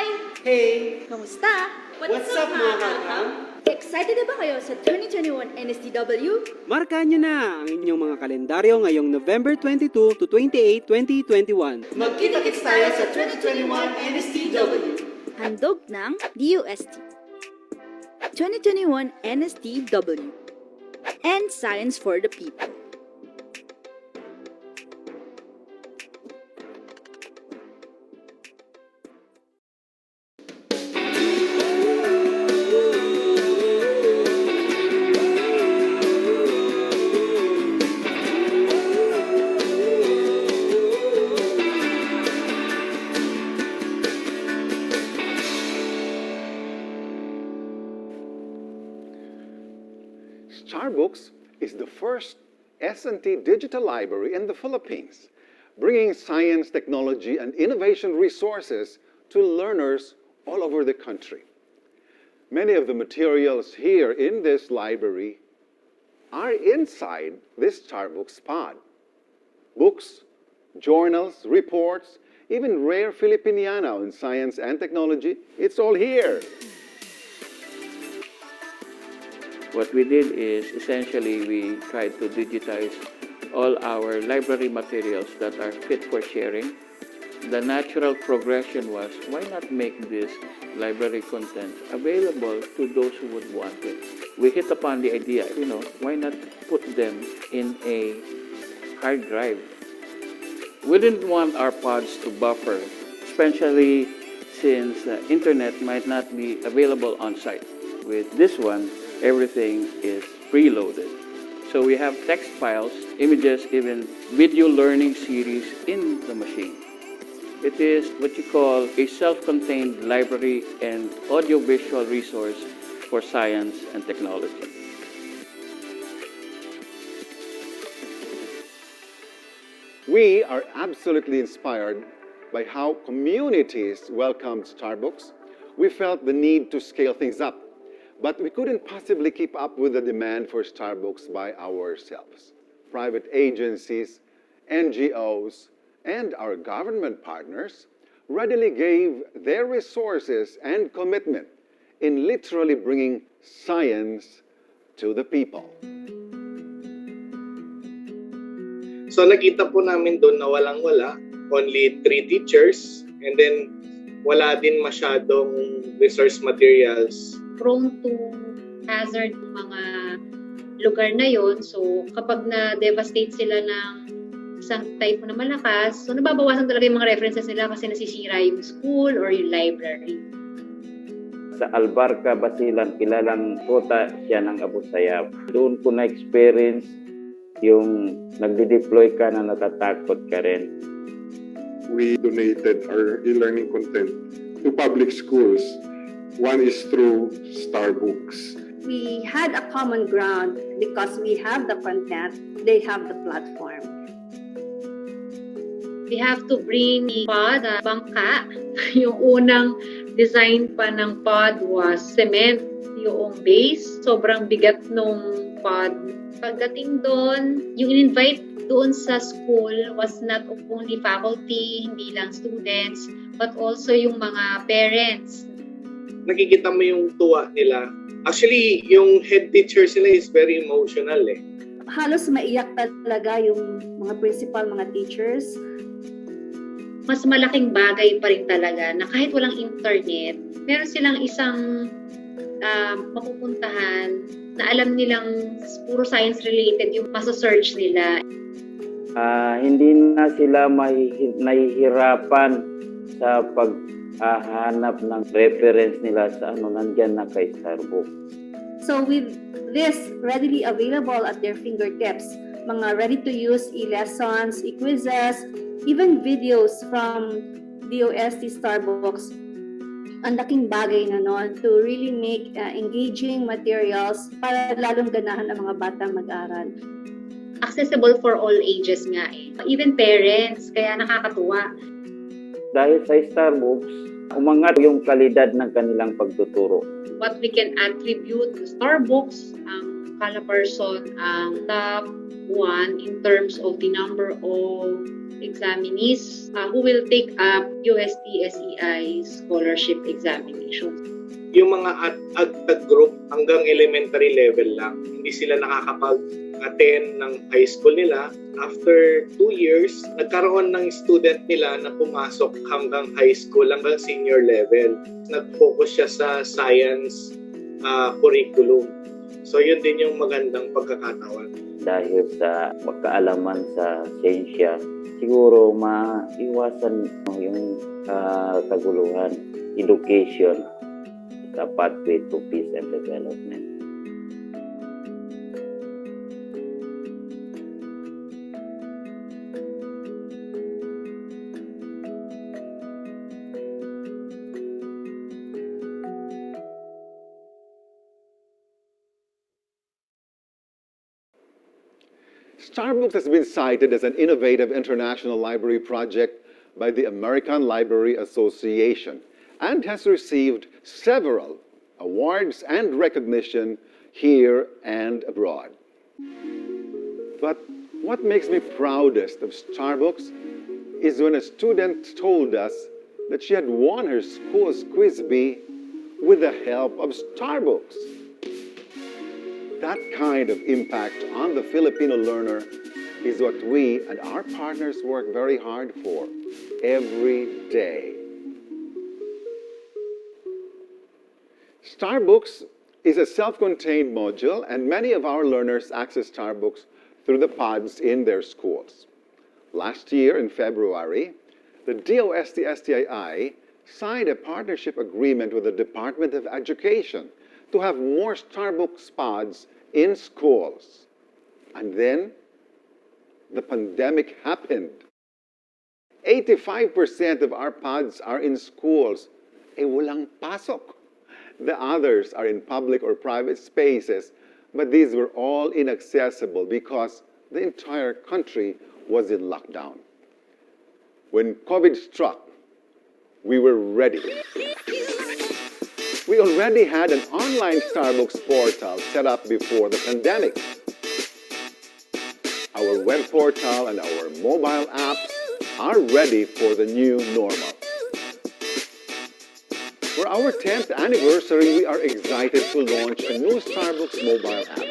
Hi! Hey! Kamusta? What's up mga kakam? Excited na ba kayo sa 2021 NSTW? Markahan nyo na ang inyong mga kalendaryo ngayong November 22 to 28, 2021. Magkita-kits tayo sa 2021 NSTW. Handog ng DOST. 2021 NSTW. And Science for the People. Starbucks is the first S&T digital library in the Philippines, bringing science, technology, and innovation resources to learners all over the country. Many of the materials here in this library are inside this Starbucks pod. Books, journals, reports, even rare Filipiniano in science and technology, it's all here. What we did is essentially we tried to digitize all our library materials that are fit for sharing. The natural progression was, why not make this library content available to those who would want it? We hit upon the idea, why not put them in a hard drive? We didn't want our pods to buffer, especially since the internet might not be available on site. With this one, everything is preloaded. So we have text files, images, even video learning series in the machine. It is what you call a self-contained library and audiovisual resource for science and technology. We are absolutely inspired by how communities welcomed Starbucks. We felt the need to scale things up, but we couldn't possibly keep up with the demand for Starbucks by ourselves. Private agencies, NGOs, and our government partners readily gave their resources and commitment in literally bringing science to the people. So nakita po namin doon na walang-wala, only 3 teachers, and then wala din masyadong resource materials. Prone to hazard mga lugar na yon. So kapag na-devastate sila ng isang typhoon na malakas, so nababawasan talaga yung mga references nila kasi nasisira yung school or yung library. Sa Albarca, Basilan, kilalang kota siya ng Abu Sayyaf. Doon ko na-experience yung nagde-deploy ka na natatakot ka rin. We donated our e-learning content to public schools. One is through Starbucks. We had a common ground because we have the content, they have the platform. We have to bring the pod, bangka. Yung unang design pa ng pod was cement. Yung base, sobrang bigat nung pod. Pagdating doon, yung in-invite doon sa school was not only faculty, hindi lang students, but also yung mga parents. Nakikita mo yung tuwa nila. Actually, yung head teacher sila is very emotional eh. Halos maiyak talaga yung mga principal, mga teachers. Mas malaking bagay pa rin talaga na kahit walang internet, meron silang isang mapupuntahan na alam nilang puro science-related yung maso-search nila. Hindi na sila nahihirapan sa paghahanap ng reference nila sa nandyan na kay Starbucks. So with this readily available at their fingertips, mga ready-to-use e-lessons, e-quizzes, even videos from DOST Starbucks, ang laking bagay na noon to really make engaging materials para lalong ganahan ang mga batang mag-aral. Accessible for all ages nga eh. Even parents, kaya nakakatuwa. Dahil sa Starbucks, umangat yung kalidad ng kanilang pagtuturo. What we can attribute to Starbucks, ang Calabarzon ang top one in terms of the number of examinees who will take up DOST-STII scholarship examinations. Yung mga agtag group hanggang elementary level lang. Hindi sila nakakapag-attend ng high school nila. After 2 years, nagkaroon ng student nila na pumasok hanggang high school, hanggang senior level. Nag-focus siya sa science curriculum. So yun din yung magandang pagkakataon. Dahil sa pagkaalaman sa siyensya, siguro maiwasan yung kaguluhan, education, the pathway to peace and development. Starbucks has been cited as an innovative international library project by the American Library Association and has received several awards and recognition here and abroad. But what makes me proudest of Starbucks is when a student told us that she had won her school's quiz bee with the help of Starbucks. That kind of impact on the Filipino learner is what we and our partners work very hard for every day. Starbucks is a self-contained module, and many of our learners access Starbucks through the pods in their schools. Last year, in February, the DOST-STII signed a partnership agreement with the Department of Education to have more Starbucks pods in schools. And then, the pandemic happened. 85% of our pods are in schools. Walang pasok. The others are in public or private spaces, but these were all inaccessible because the entire country was in lockdown. When COVID struck, we were ready. We already had an online Starbucks portal set up before the pandemic. Our web portal and our mobile apps are ready for the new normal. For our 10th anniversary, we are excited to launch a new Starbucks mobile app.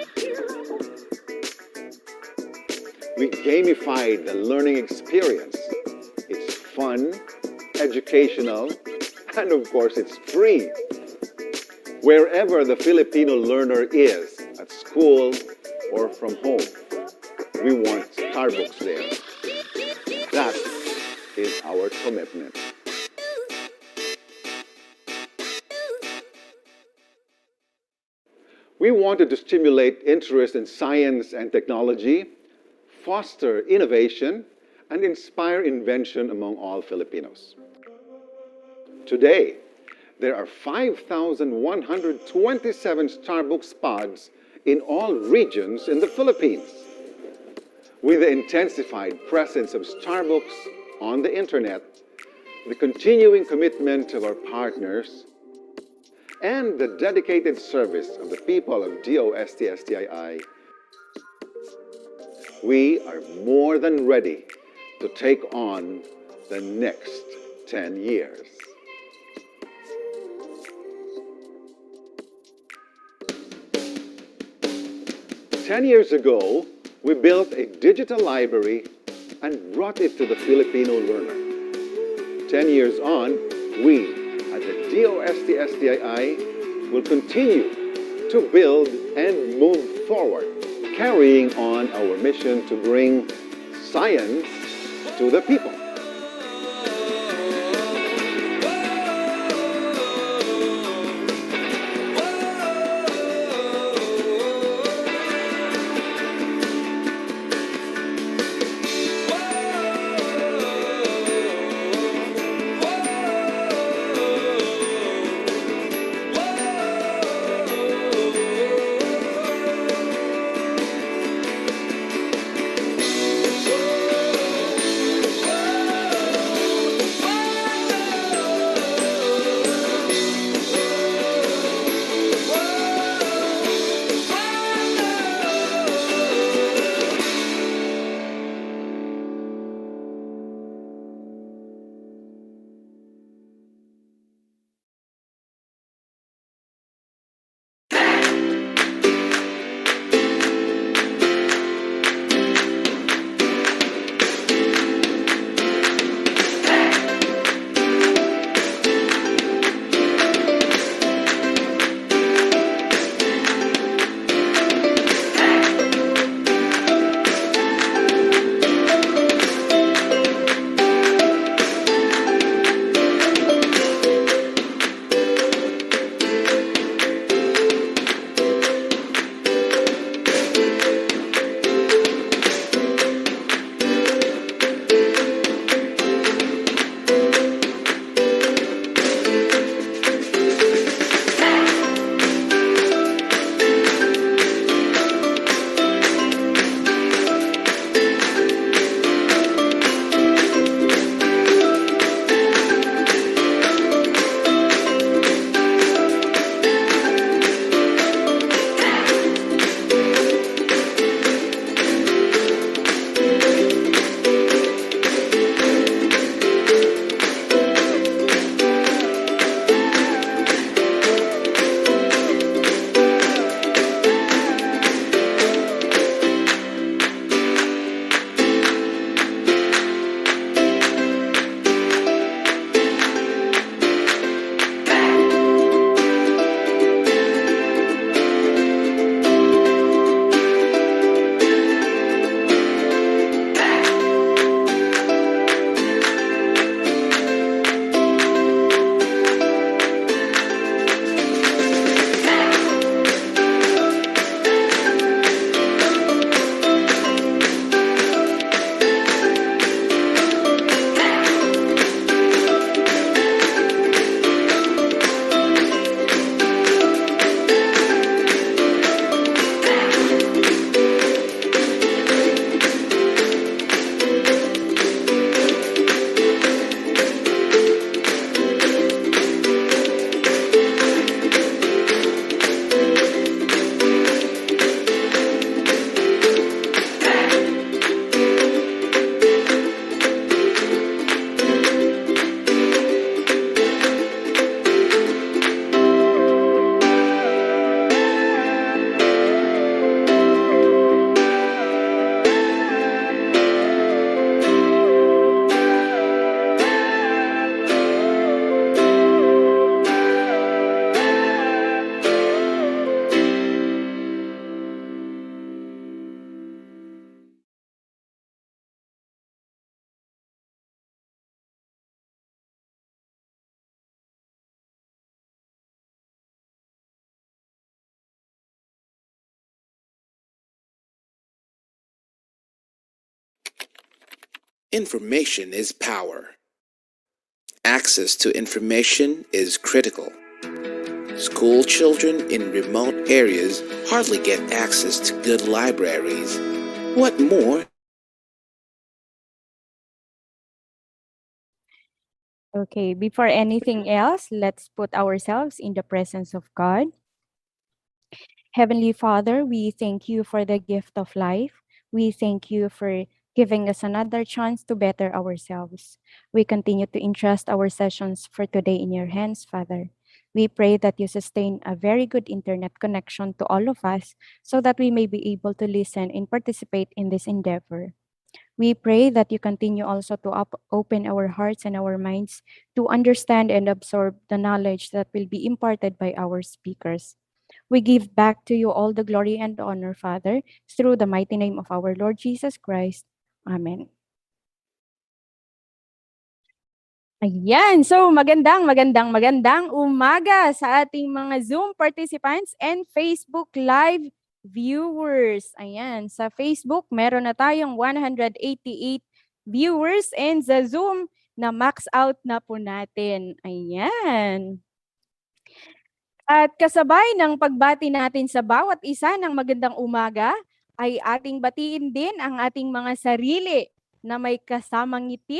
We gamified the learning experience. It's fun, educational, and of course it's free. Wherever the Filipino learner is, at school or from home, we want Starbucks there. That is our commitment. We wanted to stimulate interest in science and technology, foster innovation, and inspire invention among all Filipinos. Today, there are 5,127 Starbucks pods in all regions in the Philippines. With the intensified presence of Starbucks on the internet, the continuing commitment of our partners, and the dedicated service of the people of DOST-STII, we are more than ready to take on the next 10 years. Ten years ago, we built a digital library and brought it to the Filipino learner. 10 years on, we at the DOST-STII will continue to build and move forward, carrying on our mission to bring science to the people. Information is power. Access to information is critical. School children in remote areas hardly get access to good libraries. What more? Okay, before anything else, let's put ourselves in the presence of God. Heavenly Father, we thank you for the gift of life. We thank you for giving us another chance to better ourselves. We continue to entrust our sessions for today in your hands, Father. We pray that you sustain a very good internet connection to all of us so that we may be able to listen and participate in this endeavor. We pray that you continue also to open our hearts and our minds to understand and absorb the knowledge that will be imparted by our speakers. We give back to you all the glory and honor, Father, through the mighty name of our Lord Jesus Christ. Amen. Ayan, so magandang umaga sa ating mga Zoom participants and Facebook Live viewers. Ayan, sa Facebook meron na tayong 188 viewers and sa Zoom na max out na po natin. Ayan. At kasabay ng pagbati natin sa bawat isa ng magandang umaga, ay ating batiin din ang ating mga sarili na may kasamang ngiti.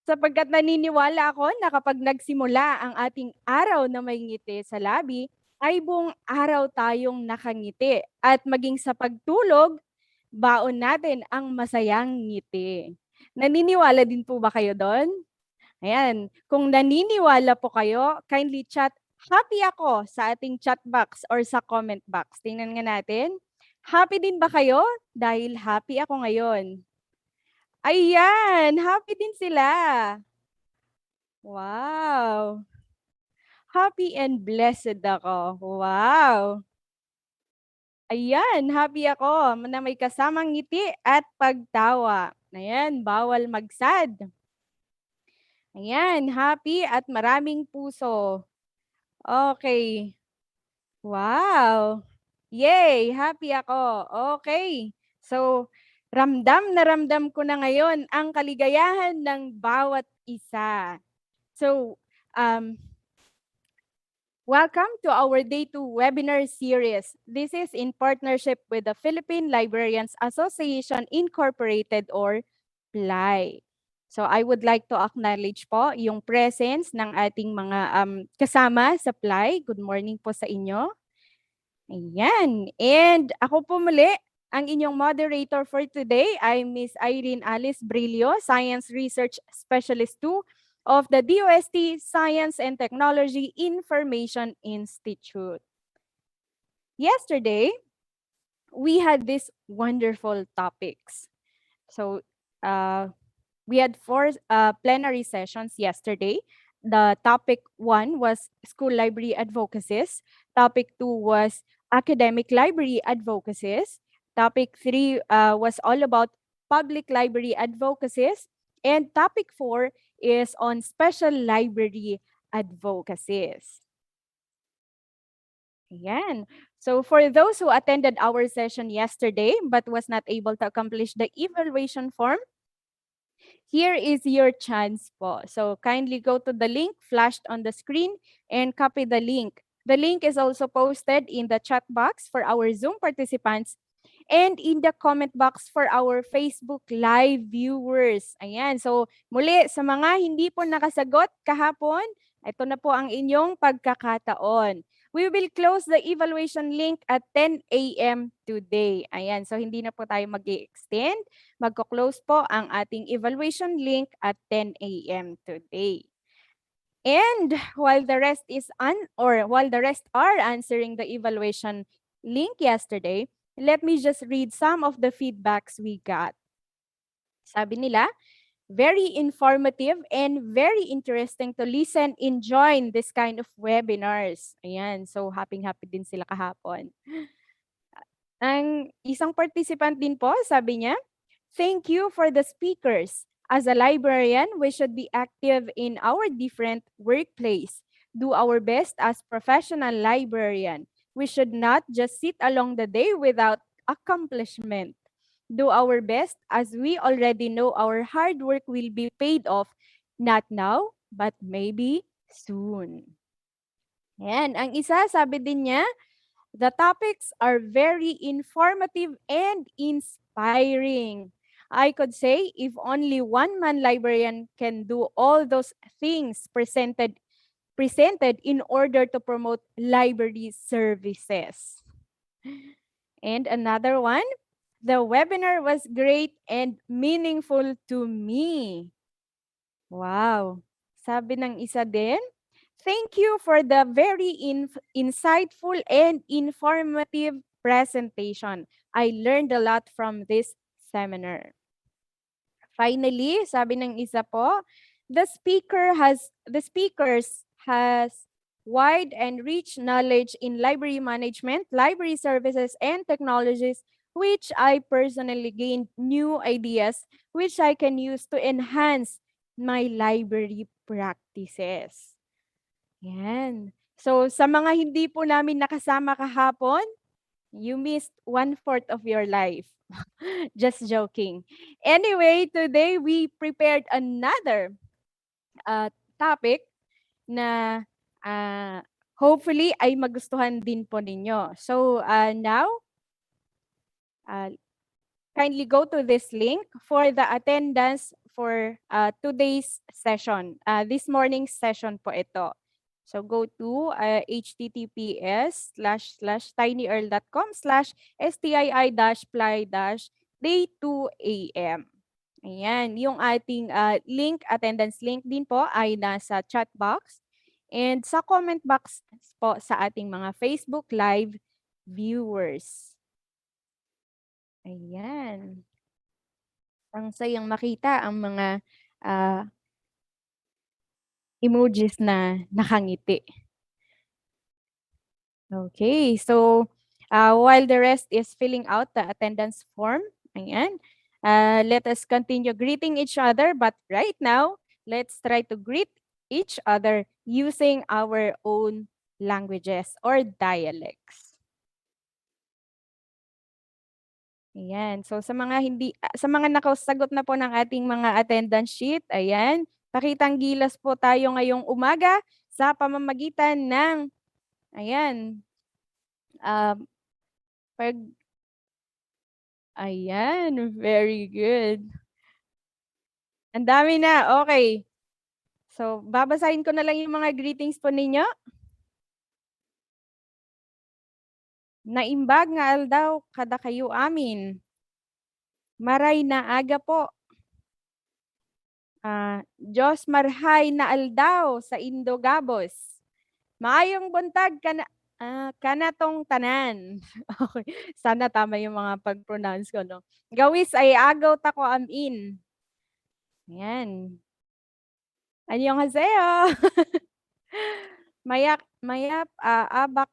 Sapagkat naniniwala ako na kapag nagsimula ang ating araw na may ngiti sa labi, ay buong araw tayong nakangiti. At maging sa pagtulog, baon natin ang masayang ngiti. Naniniwala din po ba kayo doon? Ayan, kung naniniwala po kayo, kindly chat happy ako sa ating chat box or sa comment box. Tingnan nga natin. Happy din ba kayo? Dahil happy ako ngayon. Ayan, happy din sila. Wow. Happy and blessed ako. Wow. Ayan, happy ako na may kasamang ngiti at pagtawa. Ayan, bawal magsad. Ayan, happy at maraming puso. Okay. Wow. Yay, happy ako. Okay. So, ramdam na ramdam ko na ngayon ang kaligayahan ng bawat isa. So, welcome to our Day 2 webinar series. This is in partnership with the Philippine Librarians Association Incorporated or PLAI. So I would like to acknowledge po yung presence ng ating mga kasama sa PLAI. Good morning po sa inyo. Ayan. And ako po muli, ang inyong moderator for today ay Miss Irene Alice Brillo, Science Research Specialist 2 of the DOST Science and Technology Information Institute. Yesterday, we had these wonderful topics. So, we had 4 plenary sessions yesterday. The topic 1 was school library advocacies. Topic 2 was academic library advocacies. Topic 3 was all about public library advocacies. And topic 4 is on special library advocacies. Ayan. So for those who attended our session yesterday but was not able to accomplish the evaluation form, here is your chance po. So kindly go to the link flashed on the screen and copy the link. The link is also posted in the chat box for our Zoom participants and in the comment box for our Facebook Live viewers. Ayan. So muli, sa mga hindi po nakasagot kahapon, ito na po ang inyong pagkakataon. We will close the evaluation link at 10 a.m. today. Ayan, so hindi na po tayo mag-extend. Magko-close po ang ating evaluation link at 10 a.m. today. And while the rest are answering the evaluation link yesterday, let me just read some of the feedbacks we got. Sabi nila, very informative and very interesting to listen and join this kind of webinars. Ayan, so happy din sila kahapon. Ang isang participant din po, sabi niya, thank you for the speakers. As a librarian, we should be active in our different workplace. Do our best as professional librarian. We should not just sit along the day without accomplishment. do our best as we already know our hard work will be paid off not now, but maybe soon. Yan. Ang isa, sabi din niya, the topics are very informative and inspiring. I could say if only one man librarian can do all those things presented in order to promote library services. And another one, the webinar was great and meaningful to me. Wow. Sabi ng isa din, thank you for the very insightful and informative presentation. I learned a lot from this seminar. Finally, sabi ng isa po, the speakers has wide and rich knowledge in library management, library services, and technologies, which I personally gained new ideas which I can use to enhance my library practices. Yan. So, sa mga hindi po namin nakasama kahapon, you missed 1/4 of your life. Just joking. Anyway, today we prepared another topic na hopefully ay magustuhan din po ninyo. So now, kindly go to this link for the attendance for today's session. This morning's session po ito. So go to https://tinyurl.com/stii-plai-day 2 a.m. Ayan, yung ating link, attendance link din po ay nasa chat box and sa comment box po sa ating mga Facebook Live viewers. Ayan. Ang sayang makita ang mga emojis na nakangiti. Okay, so while the rest is filling out the attendance form, ayan, let us continue greeting each other. But right now, let's try to greet each other using our own languages or dialects. Ayan, so sa mga nakasagot na po ng ating mga attendance sheet, ayan, pakitang gilas po tayo ngayong umaga sa pamamagitan ng, ayan, ayan, very good. Ang dami na, okay. So, babasahin ko na lang yung mga greetings po ninyo. Naimbag nga aldaw kada kayo amin. Maray na aga po. Diyos marhay na aldaw sa Indogabos. Maayong buntag kanatong tanan. Okay. Sana tama yung mga pag-pronounce ko, no? Gawis ay agaw tako amin. Ayan. Annyeonghaseyo. Mayap abak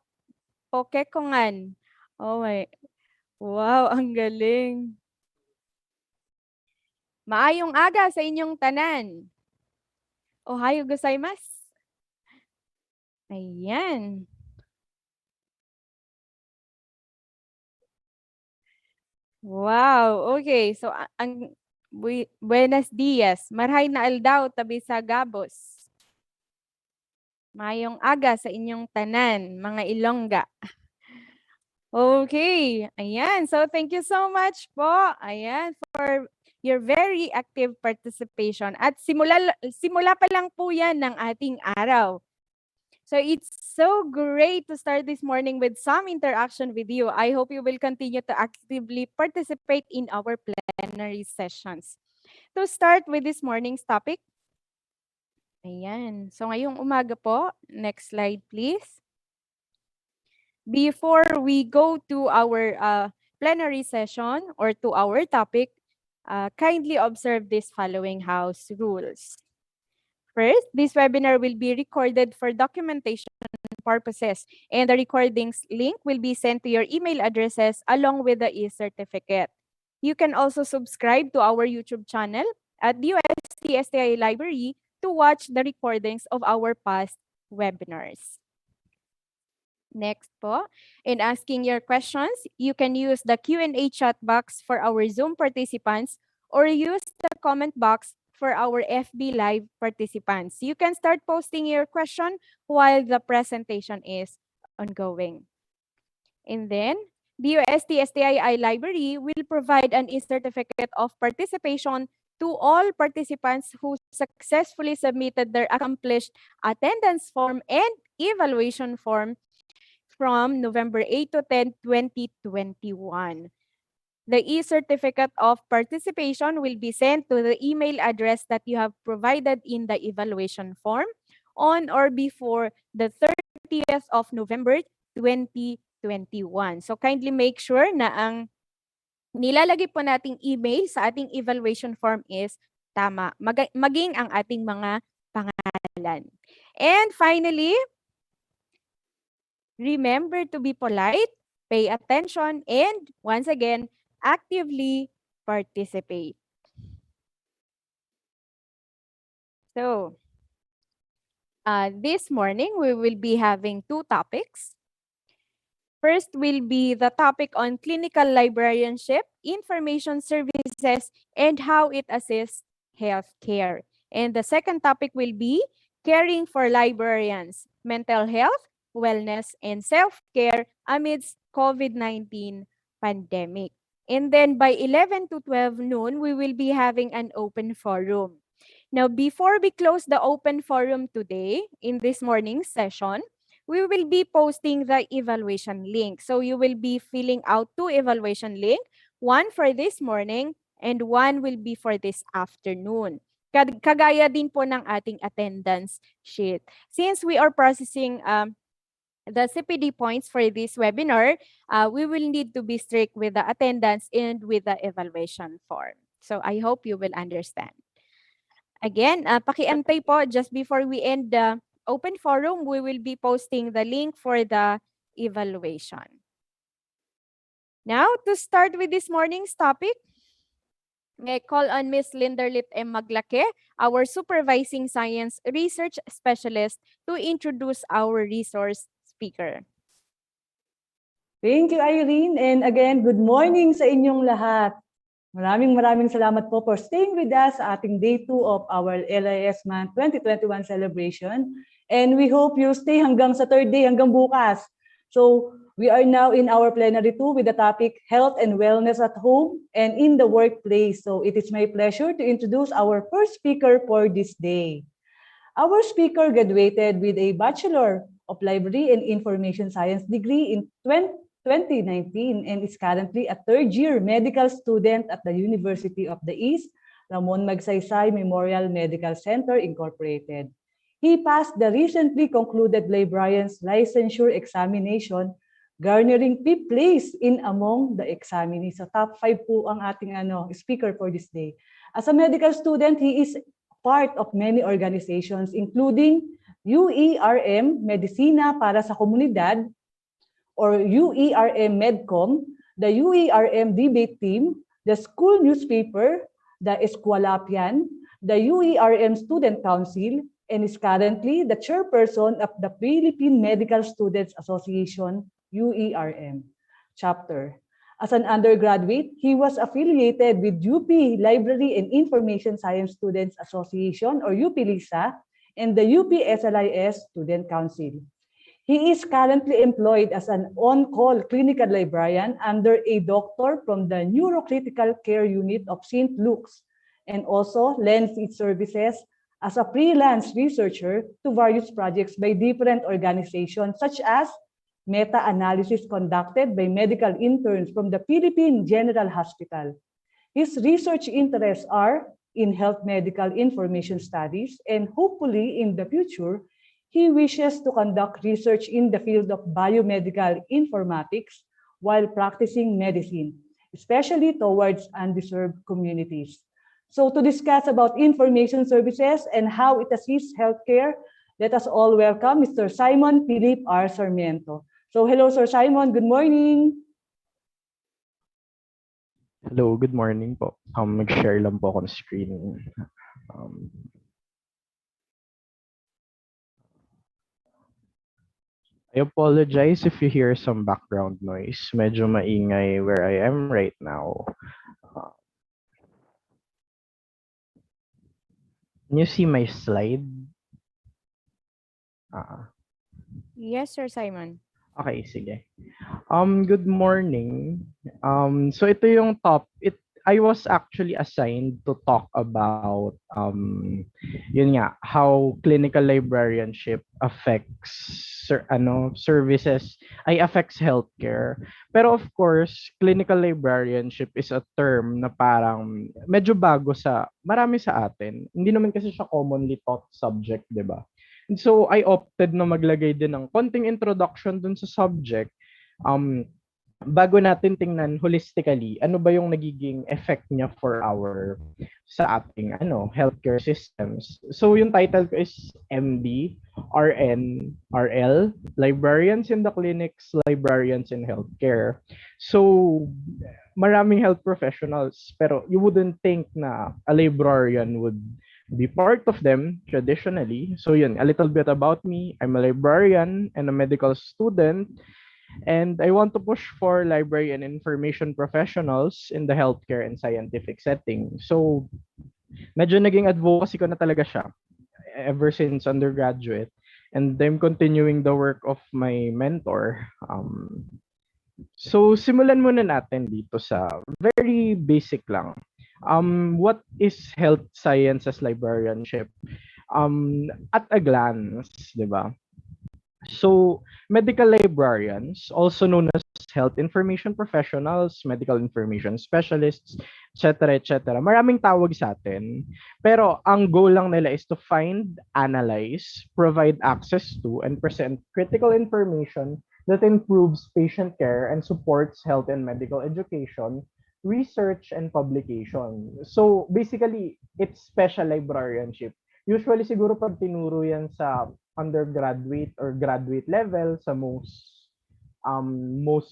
pokekongan. Oh my. Wow, ang galing. Maayong aga sa inyong tanan. Ohayo gozaimasu. Ayan. Wow, okay. So, buenos dias. Marhay na aldaw tabi sa Gabos. Mayong aga sa inyong tanan, mga Ilongga. Okay. Ayan. So, thank you so much po. Ayan, for your very active participation. At simula pa lang po yan ng ating araw. So it's so great to start this morning with some interaction with you. I hope you will continue to actively participate in our plenary sessions. To start with this morning's topic, ayan. So ngayong umaga po, next slide please. Before we go to our plenary session or to our topic, kindly observe these following house rules. First, this webinar will be recorded for documentation purposes, and the recordings link will be sent to your email addresses along with the e-certificate. You can also subscribe to our YouTube channel at DOST-STII Library to watch the recordings of our past webinars. Next po, in asking your questions, you can use the Q&A chat box for our Zoom participants or use the comment box for our FB Live participants. You can start posting your question while the presentation is ongoing. And then, DOST-STII Library will provide an e-certificate of participation to all participants who successfully submitted their accomplished attendance form and evaluation form from November 8 to 10, 2021. The e-certificate of participation will be sent to the email address that you have provided in the evaluation form on or before the 30th of November 2021. So kindly make sure na ang nilalagay po nating email sa ating evaluation form is tama, maging ang ating mga pangalan. And finally, remember to be polite, pay attention, and once again, actively participate. So, this morning, we will be having two topics. First will be the topic on clinical librarianship, information services, and how it assists healthcare. And the second topic will be caring for librarians, mental health, wellness, and self-care amidst COVID-19 pandemic. And then by 11 to 12 noon, we will be having an open forum. Now, before we close the open forum today, in this morning's session, we will be posting the evaluation link. So you will be filling out two evaluation link, one for this morning and one will be for this afternoon. Kagaya din po ng ating attendance sheet. Since we are processing the CPD points for this webinar, we will need to be strict with the attendance and with the evaluation form. So I hope you will understand. Again, pakiantay po just before we end the open forum, we will be posting the link for the evaluation. Now, to start with this morning's topic, may I call on Ms. Linderlit M. Maglake, our Supervising Science Research Specialist, to introduce our resource speaker. Thank you, Irene. And again, good morning sa inyong lahat. Maraming salamat po for staying with us sa ating Day 2 of our LIS Month 2021 celebration. And we hope you stay hanggang sa third day, hanggang bukas. So we are now in our Plenary 2 with the topic Health and Wellness at Home and in the Workplace. So it is my pleasure to introduce our first speaker for this day. Our speaker graduated with a Bachelor of Library and Information Science degree in 2019 and is currently a third-year medical student at the University of the East, Ramon Magsaysay Memorial Medical Center, Incorporated. He passed the recently concluded Librarians licensure examination, garnering 5th place in among the examinees. So top 5 po ang ating speaker for this day. As a medical student, he is part of many organizations including UERM, Medicina para sa Komunidad, or UERM Medcom, the UERM Debate Team, the School Newspaper, the Eskwalapian, the UERM Student Council, and is currently the chairperson of the Philippine Medical Students Association, UERM chapter. As an undergraduate, he was affiliated with UP Library and Information Science Students Association, or UP-LISA, and the UP SLIS Student Council. He is currently employed as an on-call clinical librarian under a doctor from the Neurocritical Care Unit of St. Luke's and also lends its services as a freelance researcher to various projects by different organizations such as meta-analysis conducted by medical interns from the Philippine General Hospital. His research interests are in health medical information studies and hopefully in the future, he wishes to conduct research in the field of biomedical informatics while practicing medicine, especially towards underserved communities. So to discuss about information services and how it assists healthcare, let us all welcome Mr. Simon Philip R. Sarmiento. So hello, Sir Simon. Good morning. Hello, good morning po. Mag-share lang po ako ng screen. I apologize if you hear some background noise. Medyo maingay where I am right now. Uh, Can you see my slide? Ah, Yes, Sir Simon. okay, sige. Good morning. So ito yung I was actually assigned to talk about yun nga, how clinical librarianship affects services, affects healthcare. Pero of course, clinical librarianship is a term na parang medyo bago sa marami sa atin. Hindi naman kasi siya commonly taught subject, 'di ba? And so I opted na maglagay din ng konting introduction dun sa subject um bago natin tingnan holistically ano ba yung nagiging effect niya for sa ating healthcare systems. So yung title ko is MD, RN, RL, Librarians in the Clinics, Librarians in Healthcare. So maraming health professionals pero you wouldn't think na a librarian would be part of them traditionally. So yun, a little bit about me. I'm a librarian and a medical student. And I want to push for library and information professionals in the healthcare and scientific setting. So, medyo naging advocacy ko na talaga siya ever since undergraduate. And I'm continuing the work of my mentor. So, simulan muna natin dito sa very basic lang. What is health sciences librarianship? At a glance, di ba? So, medical librarians, also known as health information professionals, medical information specialists, etc., etc. Maraming tawag sa atin. Pero ang goal lang nila is to find, analyze, provide access to, and present critical information that improves patient care and supports health and medical education, research, and publication. So, basically, it's special librarianship. Usually, siguro pag tinuro yan sa undergraduate or graduate level sa most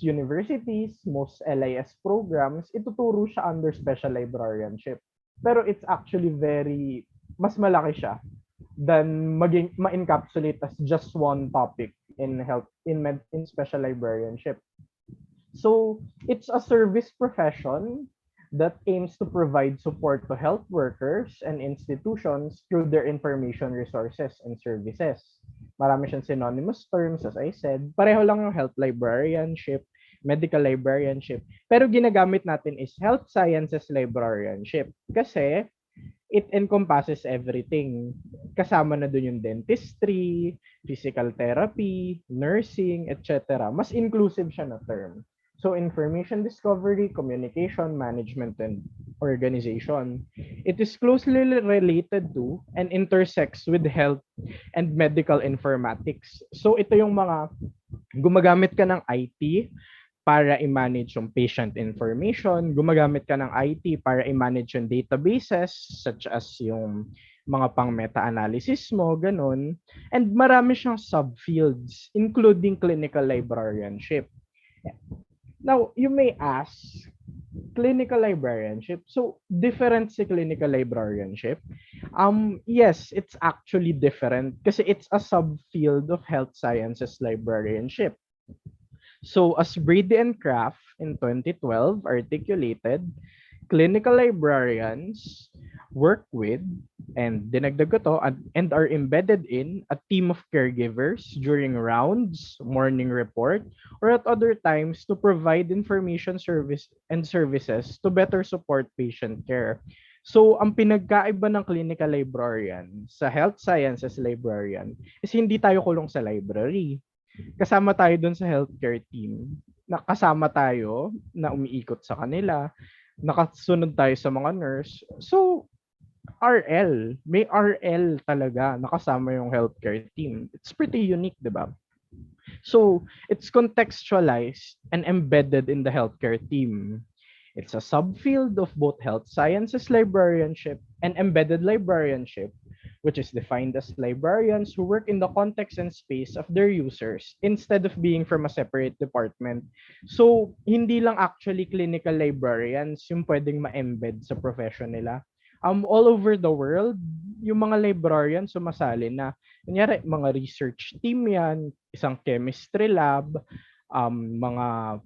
universities, most LIS programs, ituturo siya under special librarianship. Pero it's actually mas malaki siya than ma-encapsulate as just one topic in special librarianship. So, it's a service profession that aims to provide support to health workers and institutions through their information resources and services. Marami siyang synonymous terms, as I said. Pareho lang yung health librarianship, medical librarianship. Pero ginagamit natin is health sciences librarianship kasi it encompasses everything. Kasama na dun yung dentistry, physical therapy, nursing, etc. Mas inclusive siya na term. So information discovery, communication, management, and organization. It is closely related to and intersects with health and medical informatics. So ito yung mga gumagamit ka ng IT para i-manage yung patient information, gumagamit ka ng IT para i-manage yung databases such as yung mga pang meta-analysis mo, ganun. And marami siyang subfields including clinical librarianship. Now, you may ask, clinical librarianship, so different si clinical librarianship? Yes, it's actually different kasi it's a subfield of health sciences librarianship. So, as Brady and Kraft in 2012 articulated, clinical librarians work with and dinagdag ko to and are embedded in a team of caregivers during rounds, morning report, or at other times to provide information services to better support patient care. So, ang pinagkaiba ng clinical librarian sa health sciences librarian is hindi tayo kulong sa library. Kasama tayo dun sa healthcare team. Nakasama tayo na umiikot sa kanila. Nakasunod tayo sa mga nurse. So, may RL talaga nakasama yung healthcare team. It's pretty unique, di ba? So, it's contextualized and embedded in the healthcare team. It's a subfield of both health sciences librarianship and embedded librarianship, which is defined as librarians who work in the context and space of their users instead of being from a separate department. So, hindi lang actually clinical librarians yung pwedeng ma-embed sa profession nila. all over the world, yung mga librarian sumasali na. Kunyari, mga research team yan, isang chemistry lab, mga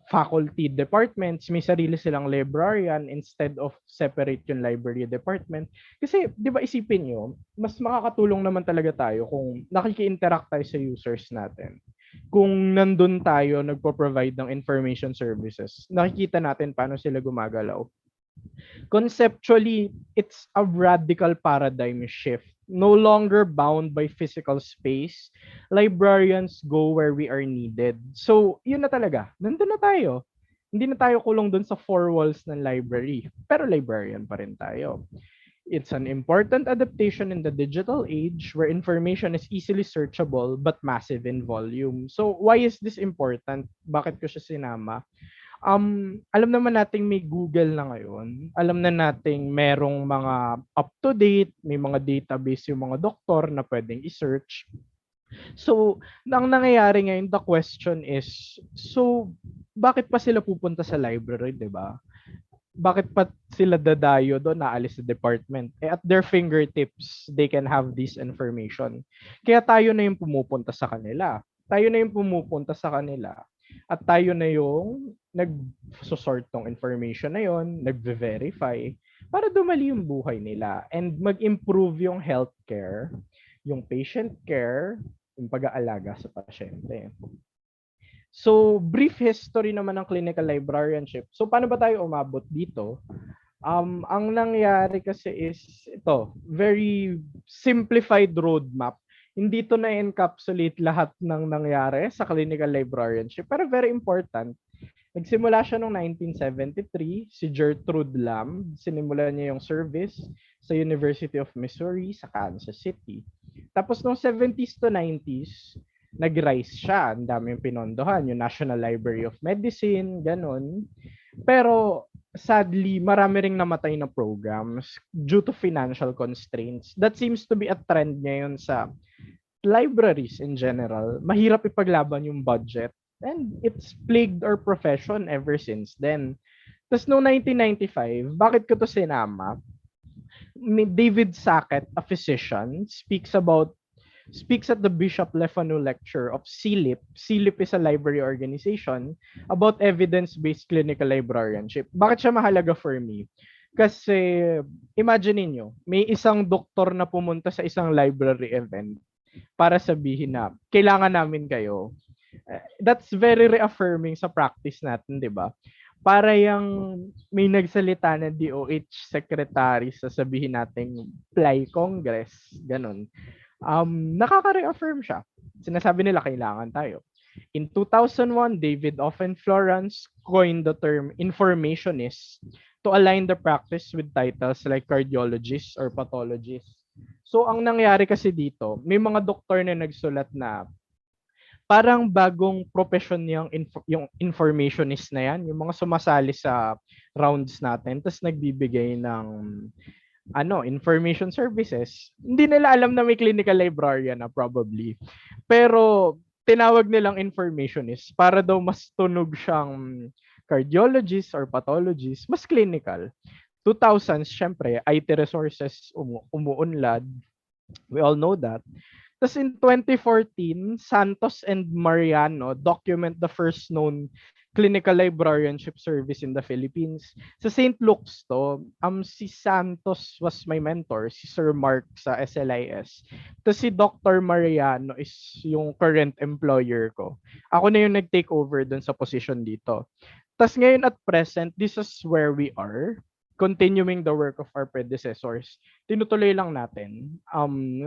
faculty departments, may sarili silang librarian instead of separate yung library department. Kasi, di ba isipin nyo, mas makakatulong naman talaga tayo kung nakiki-interact tayo sa users natin. Kung nandun tayo, nagpo-provide ng information services, nakikita natin paano sila gumagalaw. Conceptually, it's a radical paradigm shift. No longer bound by physical space, librarians go where we are needed. So, yun na talaga. Nandun na tayo. Hindi na tayo kulong dun sa four walls ng library. Pero librarian pa rin tayo. It's an important adaptation in the digital age where information is easily searchable but massive in volume. So, why is this important? Bakit ko siya sinama? Alam naman nating may Google na ngayon. Alam na nating merong mga up-to-date, may mga database yung mga doktor na pwedeng i-search. So, ang nangyayari ngayon, the question is, so, bakit pa sila pupunta sa library, di ba? Bakit pa sila dadayo doon, naalis sa department? At their fingertips, they can have this information. Kaya tayo na yung pumupunta sa kanila. Tayo na yung pumupunta sa kanila. At tayo na yung nag-sort tong information na yon, nag-verify para dumali yung buhay nila and mag-improve yung healthcare, yung patient care, yung pag-aalaga sa pasyente. So, brief history naman ng clinical librarianship. So, paano ba tayo umabot dito? Ang nangyari kasi is ito, very simplified roadmap. Hindi to na-encapsulate lahat ng nangyari sa clinical librarianship, pero very important. Nagsimula siya noong 1973, si Gertrude Lamb. Sinimula niya yung service sa University of Missouri sa Kansas City. Tapos noong 70s to 90s, nag-rise siya. Ang daming pinondohan, yung National Library of Medicine, ganun. Pero sadly, marami ring namatay na programs due to financial constraints. That seems to be a trend ngayon sa libraries in general. Mahirap ipaglaban yung budget. And it's plagued our profession ever since then. Tapos noong 1995, bakit ko to sinama? David Sackett, a physician, speaks at the Bishop Lefanu lecture of CLIP. CLIP is a library organization about evidence-based clinical librarianship. Bakit siya mahalaga for me? Kasi imagine niyo, may isang doktor na pumunta sa isang library event para sabihin na kailangan namin kayo. That's very reaffirming sa practice natin, 'di ba? Para yung may nagsalita na DOH secretary sasabihin nating PLAI Congress, ganun. Nakaka-reaffirm siya. Sinasabi nila kailangan tayo. In 2001, David Offen Florence coined the term informationist to align the practice with titles like cardiologist or pathologist. So, ang nangyari kasi dito, may mga doktor na nagsulat na parang bagong profession yung informationist na yan, yung mga sumasali sa rounds natin, tapos nagbibigay ng information services. Hindi nila alam na may clinical librarian na probably. Pero tinawag nilang informationist para daw mas tunog siyang cardiologist or pathologist, mas clinical. 2000s, syempre, IT resources umuunlad. We all know that. Tapos in 2014, Santos and Mariano document the first known clinical librarianship service in the Philippines. Sa St. Luke's to, si Santos was my mentor, si Sir Mark sa SLIS. Tapos si Dr. Mariano is yung current employer ko. Ako na yung nag-take over dun sa position dito. Tapos ngayon at present, this is where we are. Continuing the work of our predecessors, tinutuloy lang natin.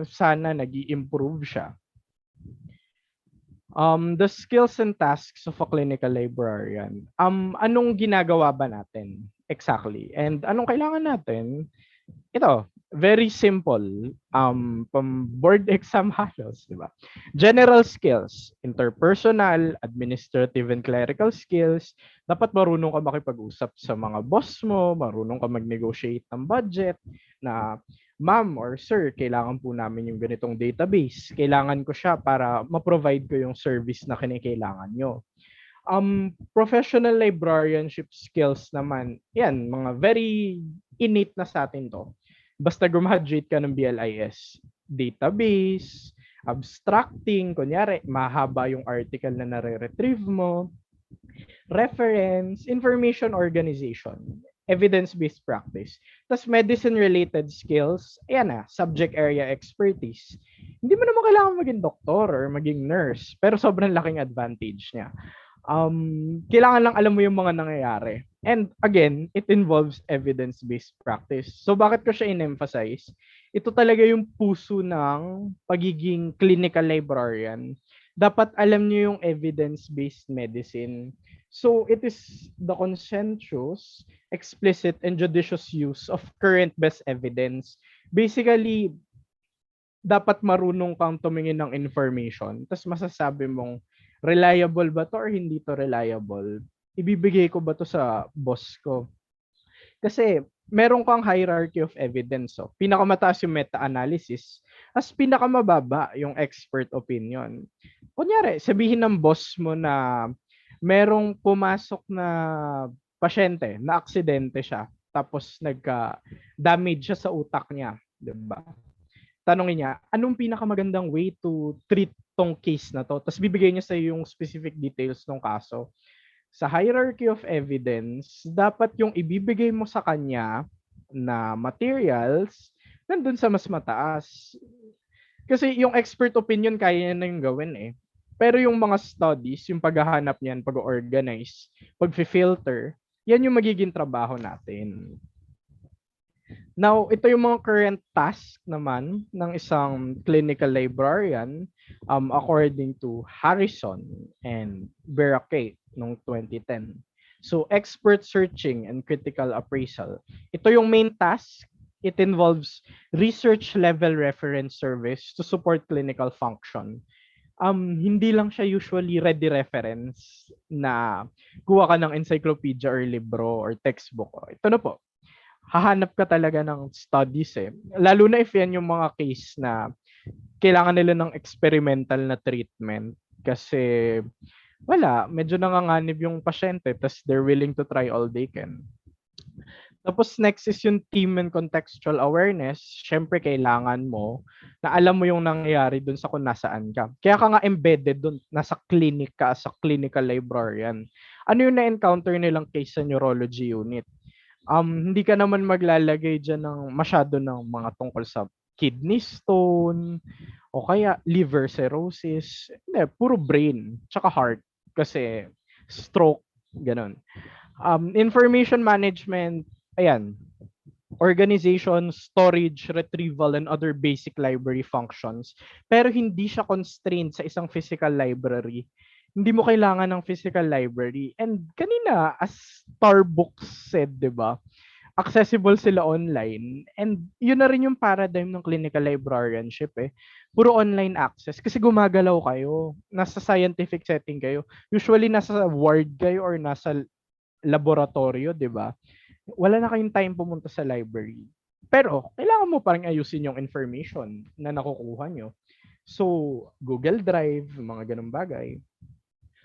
Sana nag-i-improve siya. The skills and tasks of a clinical librarian. Anong ginagawa ba natin? Exactly. And anong kailangan natin? Ito, very simple. Board exam halos, di ba? General skills, interpersonal, administrative and clerical skills. Dapat marunong ka makipag-usap sa mga boss mo, marunong ka mag-negotiate ng budget na, ma'am or sir, kailangan po namin yung ganitong database. Kailangan ko siya para ma-provide ko yung service na kinikailangan nyo. Professional librarianship skills naman, yan, mga very innate na sa atin to. basta graduate ka ng BLIS. Database, abstracting, kunyari, mahaba yung article na nare-retrieve mo, reference, information organization, evidence-based practice. Tapos medicine-related skills, ayan na, subject area expertise. Hindi mo naman kailangan maging doktor or maging nurse, pero sobrang laking advantage niya. Kailangan lang alam mo yung mga nangyayari. And again, it involves evidence-based practice. So bakit ko siya in-emphasize? Ito talaga yung puso ng pagiging clinical librarian. Dapat alam niyo yung evidence-based medicine. So it is the conscientious, explicit, and judicious use of current best evidence. Basically, dapat marunong kang tumingin ng information, tapos masasabi mong reliable ba to or hindi to reliable? Ibibigay ko ba to sa boss ko? Kasi meron kang hierarchy of evidence. So, pinakamataas yung meta-analysis, as pinakamababa yung expert opinion. Kunyari, sabihin ng boss mo na merong pumasok na pasyente, na aksidente siya, tapos nagka-damage siya sa utak niya, 'di ba? Tanongin niya, anong pinakamagandang way to treat tong case na to? Tapos bibigay niya sa yung specific details ng kaso. Sa hierarchy of evidence, dapat yung ibibigay mo sa kanya na materials nandun sa mas mataas. Kasi yung expert opinion kaya niya na yung gawin eh. Pero yung mga studies, yung paghahanap niyan, pag-organize, pag-filter, yan yung magiging trabaho natin. Now, ito yung mga current task naman ng isang clinical librarian according to Harrison and Berake noong 2010. So, expert searching and critical appraisal. Ito yung main task. It involves research level reference service to support clinical function. Hindi lang siya usually ready reference na kuha ka ng encyclopedia or libro or textbook. Ito na po. Hahanap ka talaga ng studies eh. Lalo na if yan yung mga case na kailangan nila ng experimental na treatment kasi wala, medyo nanganganib yung pasyente tapos they're willing to try all they can. Tapos next is yung team and contextual awareness. Syempre kailangan mo na alam mo yung nangyayari dun sa kung nasaan ka. Kaya ka nga embedded dun, nasa clinic ka as a clinical librarian. Ano yung na-encounter nilang case sa neurology unit? Hindi ka naman maglalagay dyan ng masyado ng mga tungkol sa kidney stone o kaya liver cirrhosis. Hindi, puro brain, tsaka heart kasi stroke, ganun. Information management, ayan, organization, storage, retrieval, and other basic library functions. Pero hindi siya constrained sa isang physical library. Hindi mo kailangan ng physical library. And kanina, as Starbucks said, di ba? Accessible sila online. And yun na rin yung paradigm ng clinical librarianship eh. Puro online access. Kasi gumagalaw kayo. Nasa scientific setting kayo. Usually nasa ward kayo or nasa laboratorio, di ba? Wala na kayong time pumunta sa library. Pero, kailangan mo pa rin ayusin yung information na nakukuha nyo. So, Google Drive, mga ganung bagay.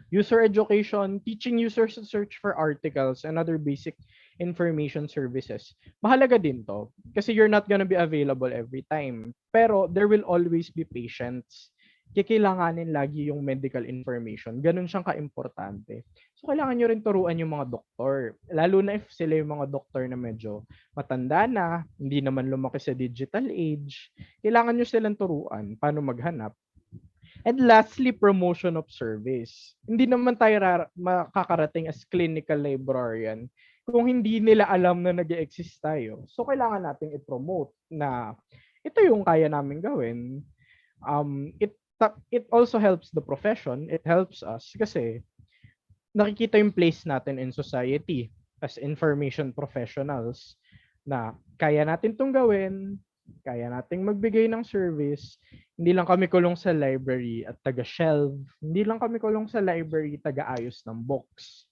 User education, teaching users to search for articles and other basic information services. Mahalaga din to kasi you're not gonna be available every time. Pero there will always be patients. Kailanganin lagi yung medical information. Ganun siyang kaimportante. So kailangan nyo rin turuan yung mga doktor. Lalo na if sila yung mga doktor na medyo matanda na, hindi naman lumaki sa digital age. Kailangan nyo silang turuan paano maghanap. And lastly, promotion of service. Hindi naman tayo makakarating as clinical librarian kung hindi nila alam na nag-exist tayo. So, kailangan nating i-promote na ito yung kaya namin gawin. It also helps the profession. It helps us kasi nakikita yung place natin in society as information professionals na kaya natin itong gawin, kaya nating magbigay ng service. Hindi lang kami kulong sa library at taga-shelve. Hindi lang kami kulong sa library taga-ayos ng books.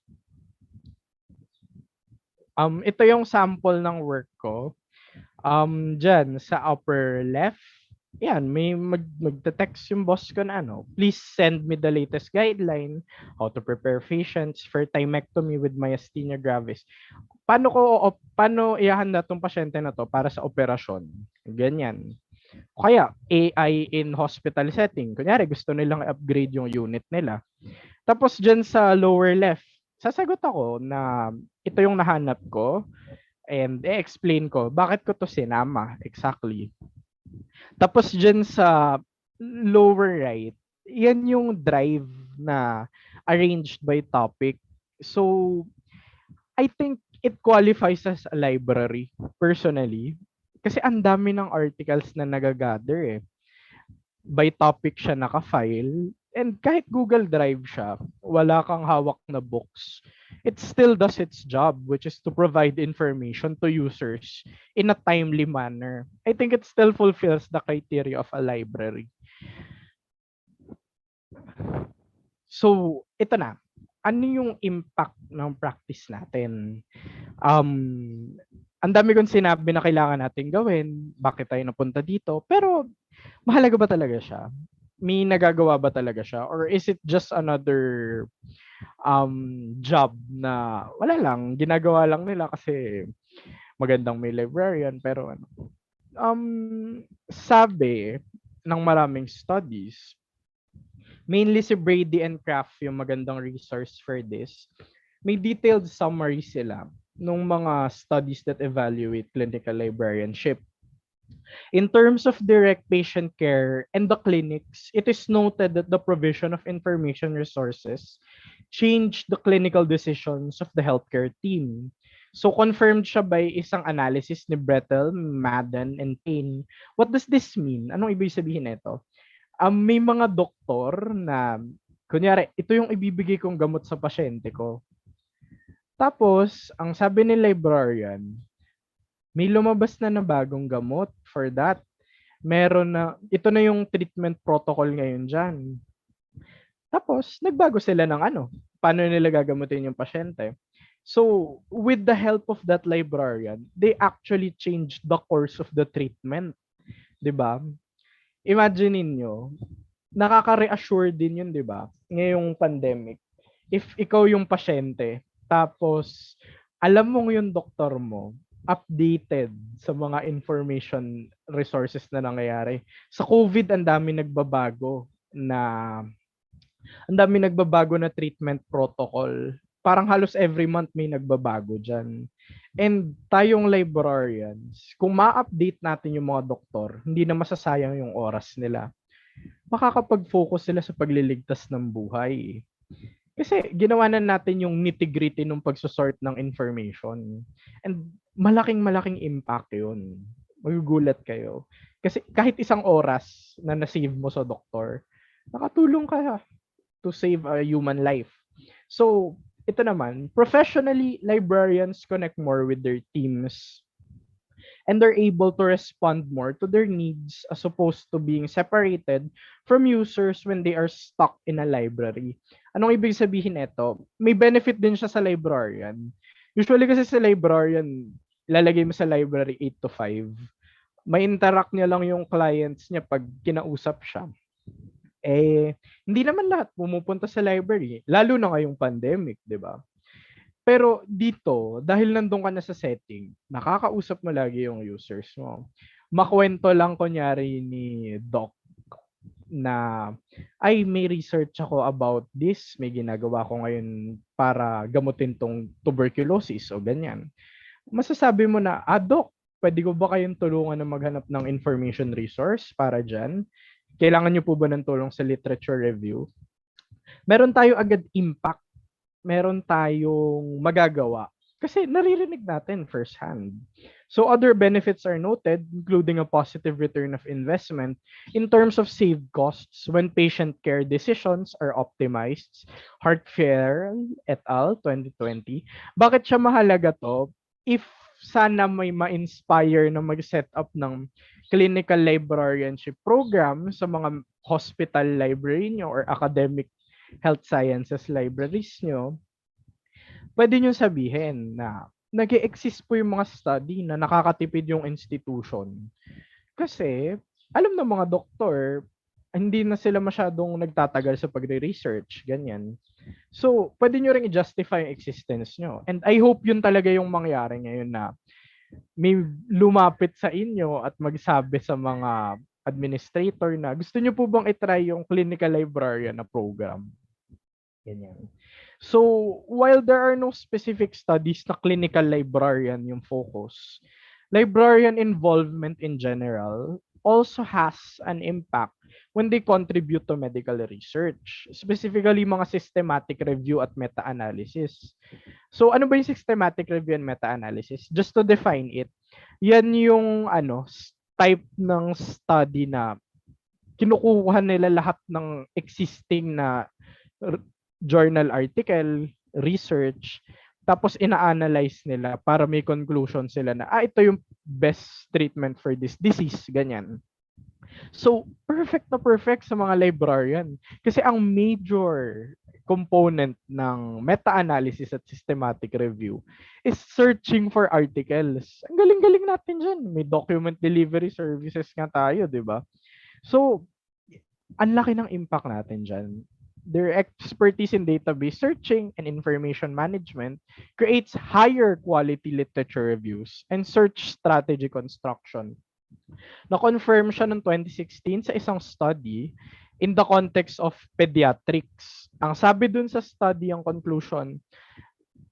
Ito yung sample ng work ko. Dyan sa upper left, yan, may magte-text yung boss ko na please send me the latest guideline, how to prepare patients for thymectomy with myasthenia gravis. Paano ihahanda tong pasyente na to para sa operasyon? Ganyan. Kaya AI in hospital setting. Kunyari, gusto nilang upgrade yung unit nila. Tapos dyan sa lower left, sasagot ako na ito yung nahanap ko and explain ko bakit ko to sinama exactly. Tapos dyan sa lower right, yan yung drive na arranged by topic. So, I think it qualifies as a library, personally. Kasi ang dami ng articles na nagagather eh. By topic siya naka-file. And kahit Google Drive siya, wala kang hawak na books, it still does its job, which is to provide information to users in a timely manner. I think it still fulfills the criteria of a library. So, ito na. Ano yung impact ng practice natin? Ang dami kong sinabi na kailangan natin gawin, bakit tayo napunta dito, pero mahalaga ba talaga siya? May nagagawa ba talaga siya? Or is it just another job na wala lang, ginagawa lang nila kasi magandang may librarian, pero sabi ng maraming studies, mainly si Brady and Kraft yung magandang resource for this. May detailed summary sila nung mga studies that evaluate clinical librarianship. In terms of direct patient care and the clinics, it is noted that the provision of information resources changed the clinical decisions of the healthcare team. So confirmed siya by isang analysis ni Brettel, Madden, and Payne. What does this mean? Anong ibig sabihin nito? May mga doktor na, kunyari, ito yung ibibigay kong gamot sa pasyente ko. Tapos, ang sabi ni librarian, may lumabas na bagong gamot for that. Meron na, ito na yung treatment protocol ngayon dyan. Tapos, nagbago sila ng paano nila gagamutin yung pasyente. So, with the help of that librarian, they actually changed the course of the treatment. 'Di ba? Imagine niyo, nakaka-reassure din yun, 'di ba? Ngayong pandemic. If ikaw yung pasyente, tapos alam mo yung doktor mo, updated sa mga information resources na nangyayari. Sa COVID, ang dami nagbabago na treatment protocol. Parang halos every month may nagbabago dyan. And tayong librarians, kung ma-update natin yung mga doktor, hindi na masasayang yung oras nila. Makakapag-focus sila sa pagliligtas ng buhay. Kasi ginawa na natin yung nitty-gritty ng pagsusort ng information. And malaking impact yun. Magugulat kayo. Kasi kahit isang oras na na-save mo sa doktor, nakatulong ka to save a human life. So, ito naman, professionally, librarians connect more with their teams and they're able to respond more to their needs as opposed to being separated from users when they are stuck in a library. Anong ibig sabihin nito? May benefit din siya sa librarian. Usually kasi sa librarian, lalagay mo sa library 8 to 5. May interact niya lang yung clients niya pag kinausap siya. Hindi naman lahat pumupunta sa library, lalo na ngayong pandemic, 'di ba? Pero dito, dahil nandun ka na sa setting, nakakausap mo lagi yung users mo. Makwento lang kunyari ni Doc na, ay, may research ako about this, may ginagawa ko ngayon para gamutin tong tuberculosis o ganyan. Masasabi mo na, Doc, pwede ko ba kayong tulungan na maghanap ng information resource para dyan? Kailangan nyo po ba ng tulong sa literature review? Meron tayo agad impact. Meron tayong magagawa. Kasi naririnig natin firsthand. So other benefits are noted, including a positive return of investment in terms of saved costs when patient care decisions are optimized. Hartfair et al. 2020. Bakit siya mahalaga to? If sana may ma-inspire na mag-set up ng clinical librarianship program sa mga hospital library nyo or academic health sciences libraries nyo, pwede nyo sabihin na nag-exist po yung mga study na nakakatipid yung institution. Kasi alam ng mga doktor, hindi na sila masyadong nagtatagal sa pagre-research, ganyan. So, pwede nyo ring i-justify yung existence nyo. And I hope yun talaga yung mangyari ngayon na may lumapit sa inyo at magsabi sa mga administrator na gusto nyo po bang itry yung clinical librarian na program? Ganyan. So, while there are no specific studies na clinical librarian yung focus, librarian involvement in general also has an impact when they contribute to medical research, specifically mga systematic review at meta-analysis. So, ano ba yung systematic review and meta-analysis? Just to define it, yan yung type ng study na kinukuha nila lahat ng existing na journal article, research, tapos ina-analyze nila para may conclusion sila na ito yung best treatment for this disease, ganyan. So, perfect na perfect sa mga librarian. Kasi ang major component ng meta-analysis at systematic review is searching for articles. Ang galing-galing natin dyan. May document delivery services nga tayo, di ba? So, ang laki ng impact natin dyan. Their expertise in database searching and information management creates higher quality literature reviews and search strategy construction. Na-confirm siya noong 2016 sa isang study in the context of pediatrics. Ang sabi dun sa study, ang conclusion,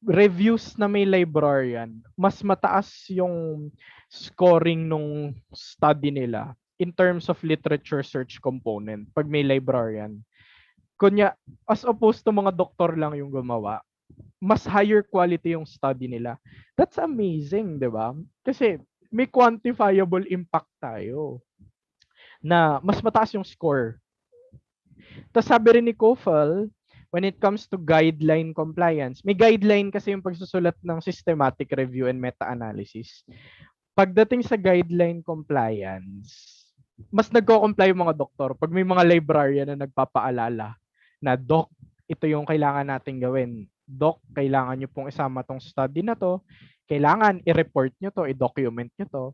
reviews na may librarian, mas mataas yung scoring nung study nila in terms of literature search component pag may librarian. Kunya, as opposed to mga doktor lang yung gumawa, mas higher quality yung study nila. That's amazing, di ba? Kasi may quantifiable impact tayo na mas mataas yung score. Tapos sabi rin ni Kofel, when it comes to guideline compliance, may guideline kasi yung pagsusulat ng systematic review and meta-analysis. Pagdating sa guideline compliance, mas nagko-comply yung mga doktor pag may mga librarian na nagpapaalala na, Doc, ito yung kailangan natin gawin. Doc, kailangan nyo pong isama tong study na to. Kailangan i-report nyo to, i-document nyo to.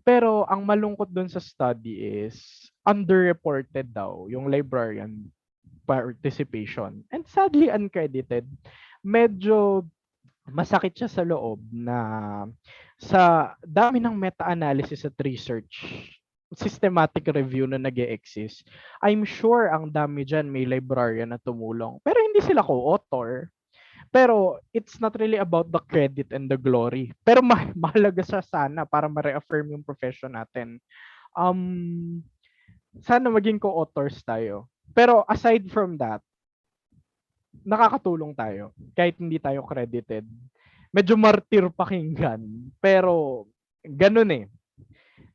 Pero ang malungkot dun sa study is underreported daw yung librarian participation. And sadly uncredited. Medyo masakit siya sa loob na sa dami ng meta-analysis at research, systematic review na nag-e-exist, I'm sure ang dami dyan may librarian na tumulong. Pero hindi sila co-author. Pero it's not really about the credit and the glory. Pero mahalaga siya sana para ma-reaffirm yung profession natin. Sana maging co-authors tayo. Pero aside from that, nakakatulong tayo kahit hindi tayo credited. Medyo martir pakinggan. Pero ganun eh.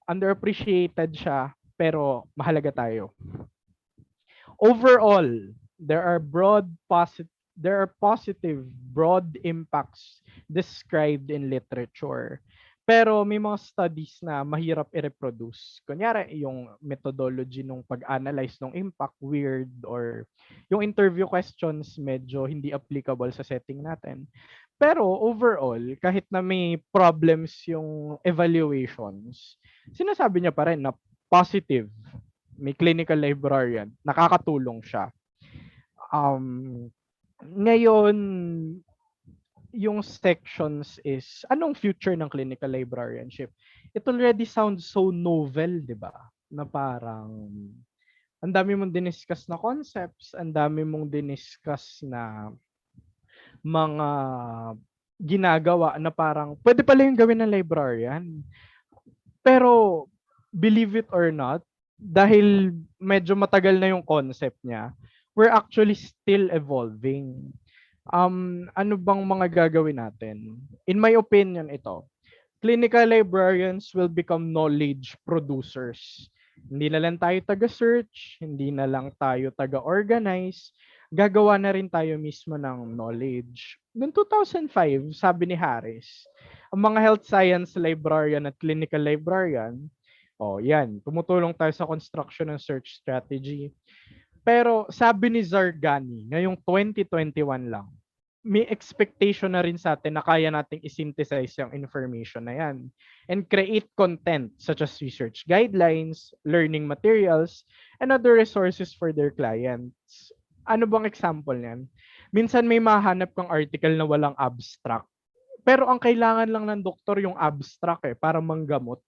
Underappreciated siya, pero mahalaga tayo. Overall, there are positive broad impacts described in literature. Pero may mga studies na mahirap i-reproduce. Kunyari, yung methodology ng pag-analyze ng impact weird, or yung interview questions medyo hindi applicable sa setting natin. Pero overall, kahit na may problems yung evaluations, sinasabi niya pa rin na positive. May clinical librarian, nakakatulong siya. Ngayon, yung sections is, anong future ng clinical librarianship? It already sounds so novel, di ba? Na parang, ang dami mong diniscuss na concepts, ang dami mong diniscuss na mga ginagawa na parang, pwede pala yung gawin ng librarian. Pero, believe it or not, dahil medyo matagal na yung concept niya, we're actually still evolving. Ano bang mga gagawin natin? In my opinion, ito, clinical librarians will become knowledge producers. Hindi na lang tayo taga-search, hindi na lang tayo taga-organize, gagawa na rin tayo mismo ng knowledge. Noong 2005, sabi ni Harris, ang mga health science librarian at clinical librarian, yan, tumutulong tayo sa construction ng search strategy. Pero sabi ni Zargani, ngayong 2021 lang, may expectation na rin sa atin na kaya nating i-synthesize yung information na yan and create content such as research guidelines, learning materials, and other resources for their clients. Ano bang example niyan? Minsan may mahanap kang article na walang abstract. Pero ang kailangan lang ng doktor yung abstract para manggamot.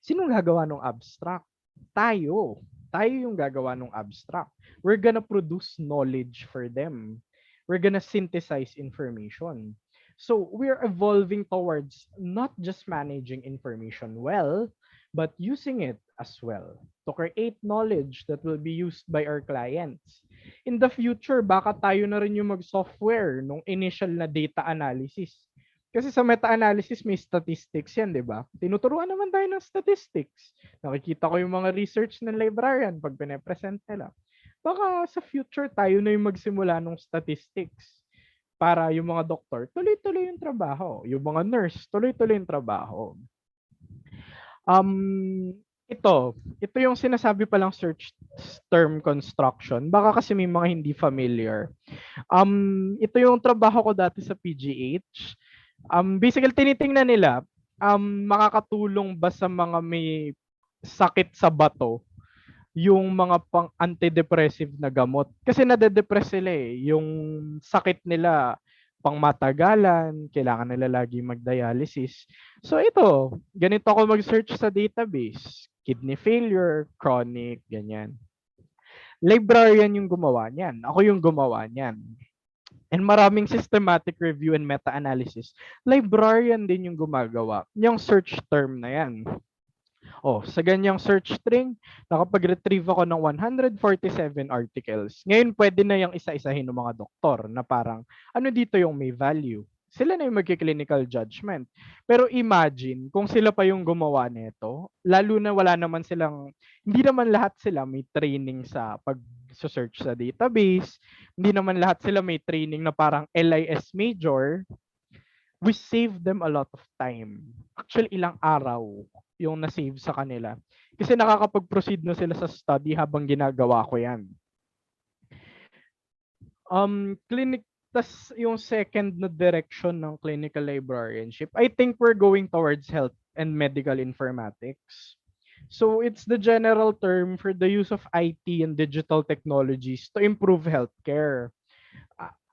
Sinong gagawa ng abstract? Tayo. Tayo yung gagawa ng abstract. We're gonna produce knowledge for them. We're gonna synthesize information. So we're evolving towards not just managing information well, but using it as well to create knowledge that will be used by our clients. In the future, baka tayo na rin yung mag-software nung initial na data analysis. Kasi sa meta-analysis, may statistics yan, di ba? Tinuturuan naman tayo ng statistics. Nakikita ko yung mga research ng librarian pag pinapresent nila. Baka sa future, tayo na yung magsimula ng statistics para yung mga doktor, tuloy-tuloy yung trabaho. Yung mga nurse, tuloy-tuloy yung trabaho. Ito yung sinasabi palang search term construction. Baka kasi may mga hindi familiar. Ito yung trabaho ko dati sa PGH. Basically, tinitingnan nila, makakatulong ba sa mga may sakit sa bato yung mga pang antidepressive na gamot. Kasi nade-depress sila Yung sakit nila pang matagalan, kailangan nila lagi mag-dialysis. So ito, ganito ako mag-search sa database. Kidney failure, chronic, ganyan. Librarian yung gumawa niyan. Ako yung gumawa niyan. And maraming systematic review and meta-analysis. Librarian din yung gumagawa. Yung search term na yan. Sa ganyang search string, nakapag-retrieve ako ng 147 articles. Ngayon, pwede na yung isa-isahin ng mga doktor na parang, ano dito yung may value? Sila na yung magki-clinical judgment. Pero imagine, kung sila pa yung gumawa nito, lalo na wala naman silang, hindi naman lahat sila may training sa pag-search sa database, hindi naman lahat sila may training na parang LIS major, we save them a lot of time. Actually, ilang araw yung na-save sa kanila. Kasi nakakapag-proceed na sila sa study habang ginagawa ko yan. Tas yung second na direction ng clinical librarianship, I think we're going towards health and medical informatics. So it's the general term for the use of IT and digital technologies to improve healthcare.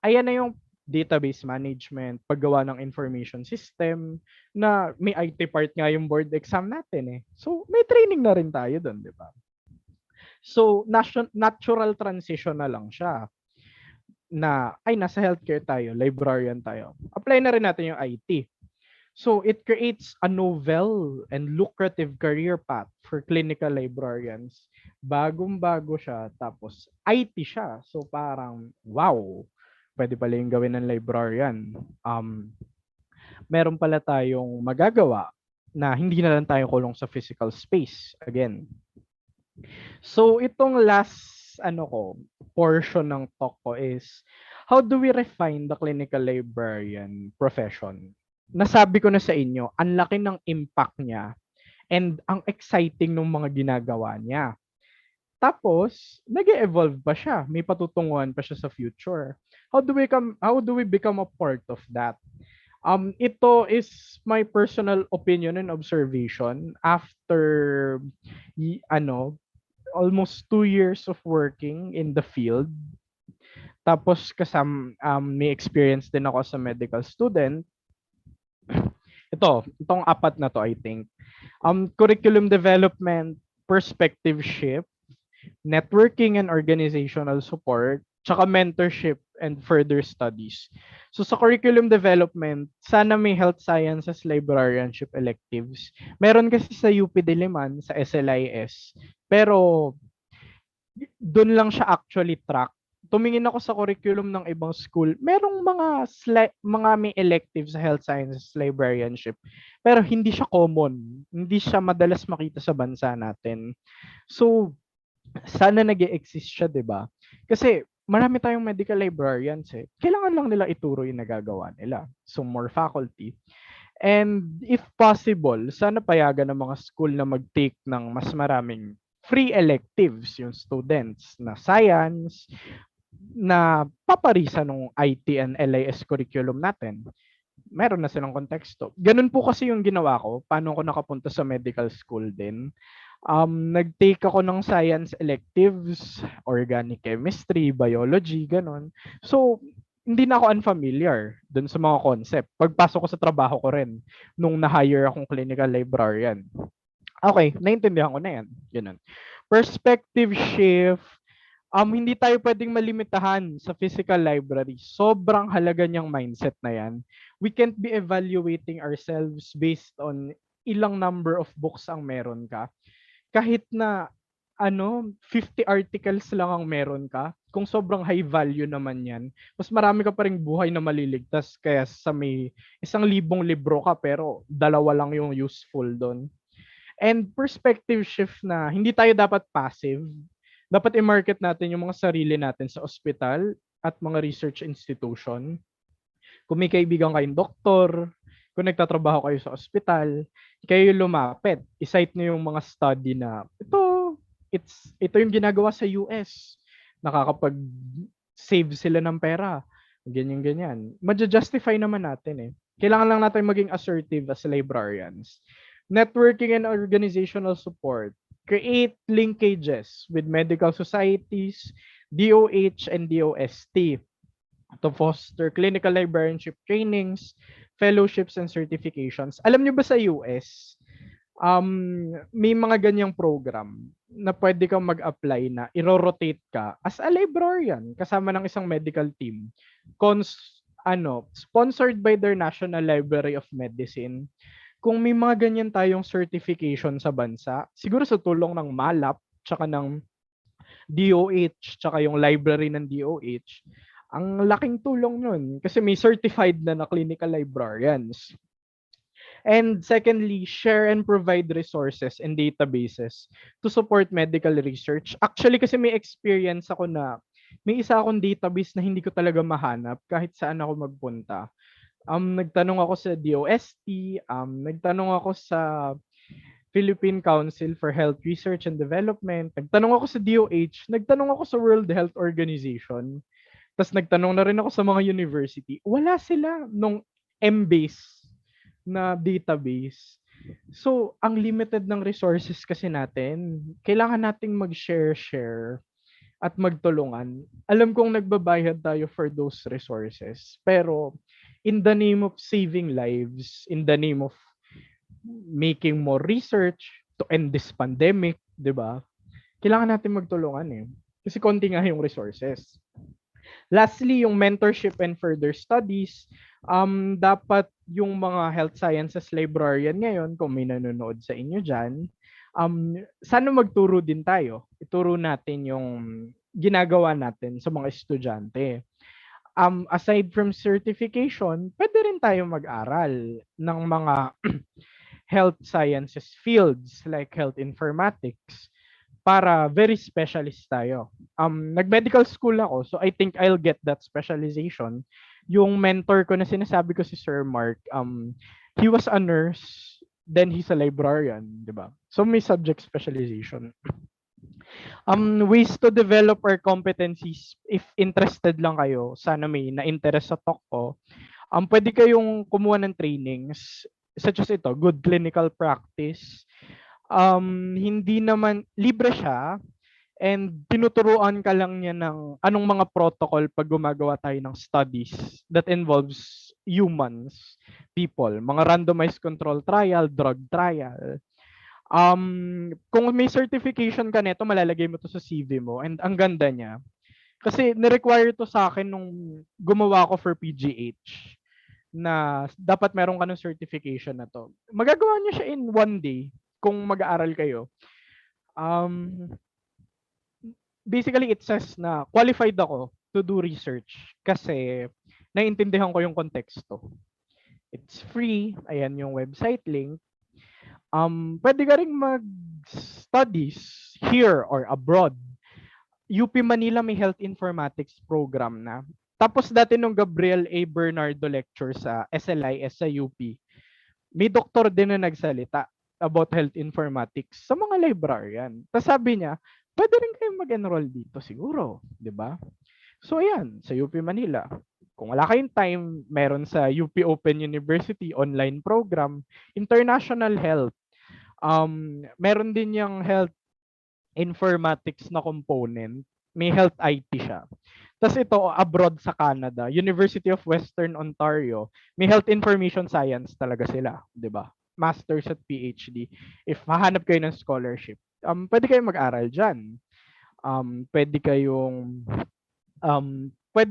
Ayan na yung database management, paggawa ng information system, na may IT part nga yung board exam natin So may training na rin tayo doon, di ba? So natural transition na lang siya. Na nasa healthcare tayo, librarian tayo. Apply na rin natin yung IT. So it creates a novel and lucrative career path for clinical librarians. Bagong-bago siya, tapos IT siya. So parang, wow, pwede pala yung gawin ng librarian. Meron pala tayong magagawa na hindi na lang tayo kulong sa physical space. Again. So itong last portion ng talk ko is how do we refine the clinical librarian profession? Nasabi ko na sa inyo, ang laki ng impact niya and ang exciting ng mga ginagawa niya. Tapos, nag-evolve pa siya. May patutunguhan pa siya sa future. How do we become a part of that? Ito is my personal opinion and observation after almost 2 years of working in the field. Tapos may experience din ako sa medical student. Itong apat na to, I think. Curriculum development, perspective shift, networking and organizational support, tsaka mentorship and further studies. So sa curriculum development, sana may health sciences librarianship electives. Meron kasi sa UP Diliman, sa SLIS. Pero doon lang siya actually track. Tumingin ako sa curriculum ng ibang school. Merong mga may electives sa health sciences librarianship. Pero hindi siya common. Hindi siya madalas makita sa bansa natin. So sana nag-e-exist siya, 'di ba? Kasi marami tayong medical librarians Kailangan lang nila ituro yung nagagawa nila. So more faculty. And if possible, sana payagan ng mga school na mag-take ng mas maraming free electives yung students na science, na paparisa ng IT and LIS curriculum natin. Meron na silang konteksto. Ganun po kasi yung ginawa ko. Paano ako nakapunta sa medical school din. Nag-take ako ng science electives, organic chemistry, biology, ganun. So, hindi na ako unfamiliar dun sa mga concept. Pagpasok ko sa trabaho ko rin, nung na-hire akong clinical librarian. Okay, naintindihan ko na yan. Ganun. Perspective shift, hindi tayo pwedeng malimitahan sa physical library. Sobrang halaga niyang mindset na yan. We can't be evaluating ourselves based on ilang number of books ang meron ka. Kahit na 50 articles lang ang meron ka, kung sobrang high value naman yan, mas marami ka pa ring buhay na maliligtas kaya sa may 1,000 libro ka pero 2 lang yung useful doon. And perspective shift na hindi tayo dapat passive. Dapat i-market natin yung mga sarili natin sa ospital at mga research institution. Kung may kaibigan kayong doktor, kung nagtatrabaho kayo sa ospital, kayo lumapit. I-cite nyo yung mga study na ito yung ginagawa sa US. Nakakapag-save sila ng pera. Ganyan-ganyan. Madja-justify naman natin eh. Kailangan lang natin maging assertive as librarians. Networking and organizational support. Create linkages with medical societies, DOH and DOST to foster clinical librarianship trainings, fellowships, and certifications. Alam niyo ba sa US, may mga ganyang program na pwede kang mag-apply na i-rotate ka as a librarian kasama ng isang medical team. Sponsored by their National Library of Medicine. Kung may mga ganyan tayong certification sa bansa, siguro sa tulong ng MALAP, tsaka ng DOH, tsaka yung library ng DOH, ang laking tulong nun kasi may certified na clinical librarians. And secondly, share and provide resources and databases to support medical research. Actually, kasi may experience ako na may isa akong database na hindi ko talaga mahanap kahit saan ako magpunta. Nagtanong ako sa DOST, nagtanong ako sa Philippine Council for Health Research and Development, nagtanong ako sa DOH, nagtanong ako sa World Health Organization, tapos nagtanong na rin ako sa mga university. Wala sila nung M-base na database. So, ang limited ng resources kasi natin, kailangan nating mag-share at magtulungan. Alam kong nagbabayad tayo for those resources, pero in the name of saving lives, in the name of making more research to end this pandemic, 'di ba? Kailangan natin magtulungan eh. Kasi konti nga yung resources. Lastly, yung mentorship and further studies, dapat yung mga health sciences librarian ngayon, kung may nanonood sa inyo dyan, sana magturo din tayo. Ituro natin yung ginagawa natin sa mga estudyante. Aside from certification, pwede rin tayo mag-aral ng mga health sciences fields like health informatics para very specialist tayo. Nag-medical school ako, so I think I'll get that specialization. Yung mentor ko na sinasabi ko si Sir Mark, he was a nurse, then he's a librarian, di ba? So may subject specialization. Ways to develop our competencies, if interested lang kayo, sana may na-interest sa talk ko, pwede kayong kumuha ng trainings, such as ito, good clinical practice. Hindi naman, libre siya, and tinuturuan ka lang niya ng anong mga protocol pag gumagawa tayo ng studies that involves humans, people, mga randomized control trial, drug trial. Kung may certification ka nito, malalagay mo to sa CV mo, and ang ganda niya. Kasi ni-require to sa akin nung gumawa ko for PGH na dapat meron ka ng certification na to. Magagawa niyo siya in one day kung mag-aaral kayo. Basically, it says na qualified ako to do research kasi naiintindihan ko yung konteksto. It's free. Ayan yung website link. Pwede ka rin mag-studies here or abroad. UP Manila may health informatics program na. Tapos dati nung Gabriel A. Bernardo lecture sa SLIS sa UP, may doktor din na nagsalita about health informatics sa mga librarian. Tapos sabi niya, pwede rin kayong mag-enroll dito siguro, di ba? So ayan, sa UP Manila. Kung wala kayong time, meron sa UP Open University online program, international health. Meron din yung health informatics na component. May health IT siya. Tapos ito, abroad sa Canada, University of Western Ontario, may health information science talaga sila, di ba? Masters at PhD. If hahanap kayo ng scholarship, pwede kayong mag-aral dyan. Pwede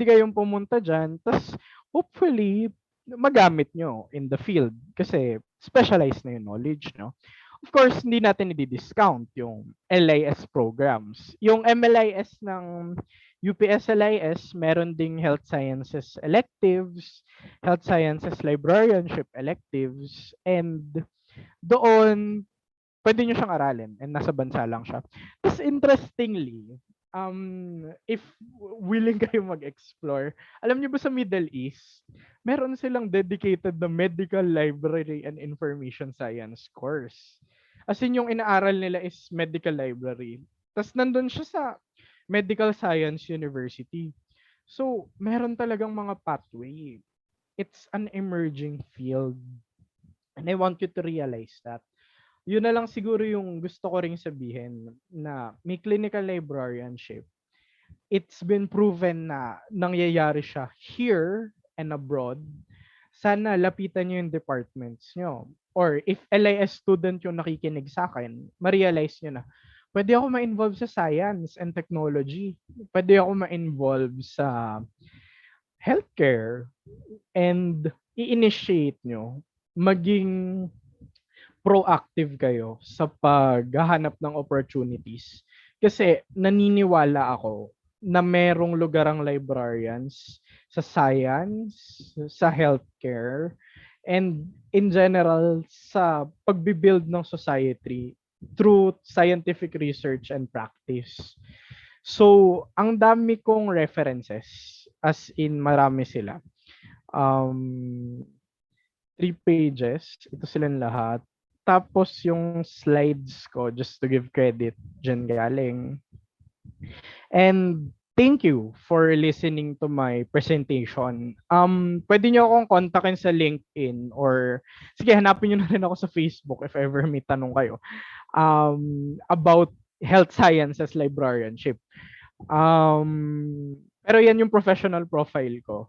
kayong pumunta dyan. Tapos, hopefully, magamit nyo in the field. Kasi, specialized na yung knowledge, no? Of course, hindi natin i-discount yung LIS programs. Yung MLIS ng UPSLIS, meron ding health sciences electives, health sciences librarianship electives, and doon, pwede nyo siyang aralin and nasa bansa lang siya. Tapos interestingly, if willing kayo mag-explore, alam niyo ba sa Middle East, meron silang dedicated na medical library and information science course. As in, yung inaaral nila is medical library. Tapos nandun siya sa Medical Science University. So, meron talagang mga pathway. It's an emerging field. And I want you to realize that. Yun na lang siguro yung gusto ko ring sabihin na may clinical librarianship. It's been proven na nangyayari siya here and abroad. Sana lapitan nyo yung departments nyo. Or if LIS student yung nakikinig sa akin, ma-realize nyo na, pwede ako ma-involve sa science and technology. Pwede ako ma-involve sa healthcare. And i-initiate nyo, maging proactive kayo sa paghahanap ng opportunities. Kasi naniniwala ako na merong lugar ang librarians sa science, sa healthcare, and in general sa pagbibuild ng society through scientific research and practice. So, ang dami kong references, as in marami sila. 3 pages, ito silang lahat. Tapos yung slides ko, just to give credit, dyan galing. And thank you for listening to my presentation. Pwede nyo akong kontakin sa LinkedIn or sige, hanapin nyo na rin ako sa Facebook if ever may tanong kayo about health sciences librarianship. Pero yan yung professional profile ko.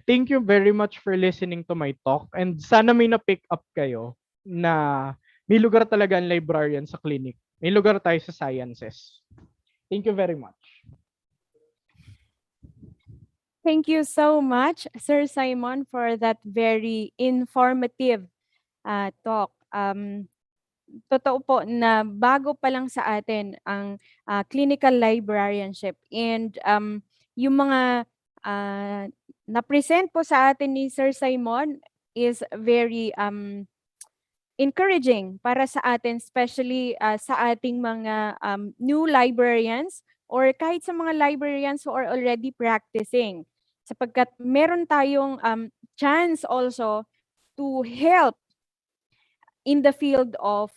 Thank you very much for listening to my talk and sana may na-pick up kayo na may lugar talaga ang librarian sa clinic. May lugar tayo sa sciences. Thank you very much. Thank you so much, Sir Simon, for that very informative talk. Totoo po na bago pa lang sa atin ang clinical librarianship and yung mga na-present po sa atin ni Sir Simon is very encouraging para sa atin, especially sa ating mga new librarians or kahit sa mga librarians who are already practicing. Sapagkat meron tayong chance also to help in the field of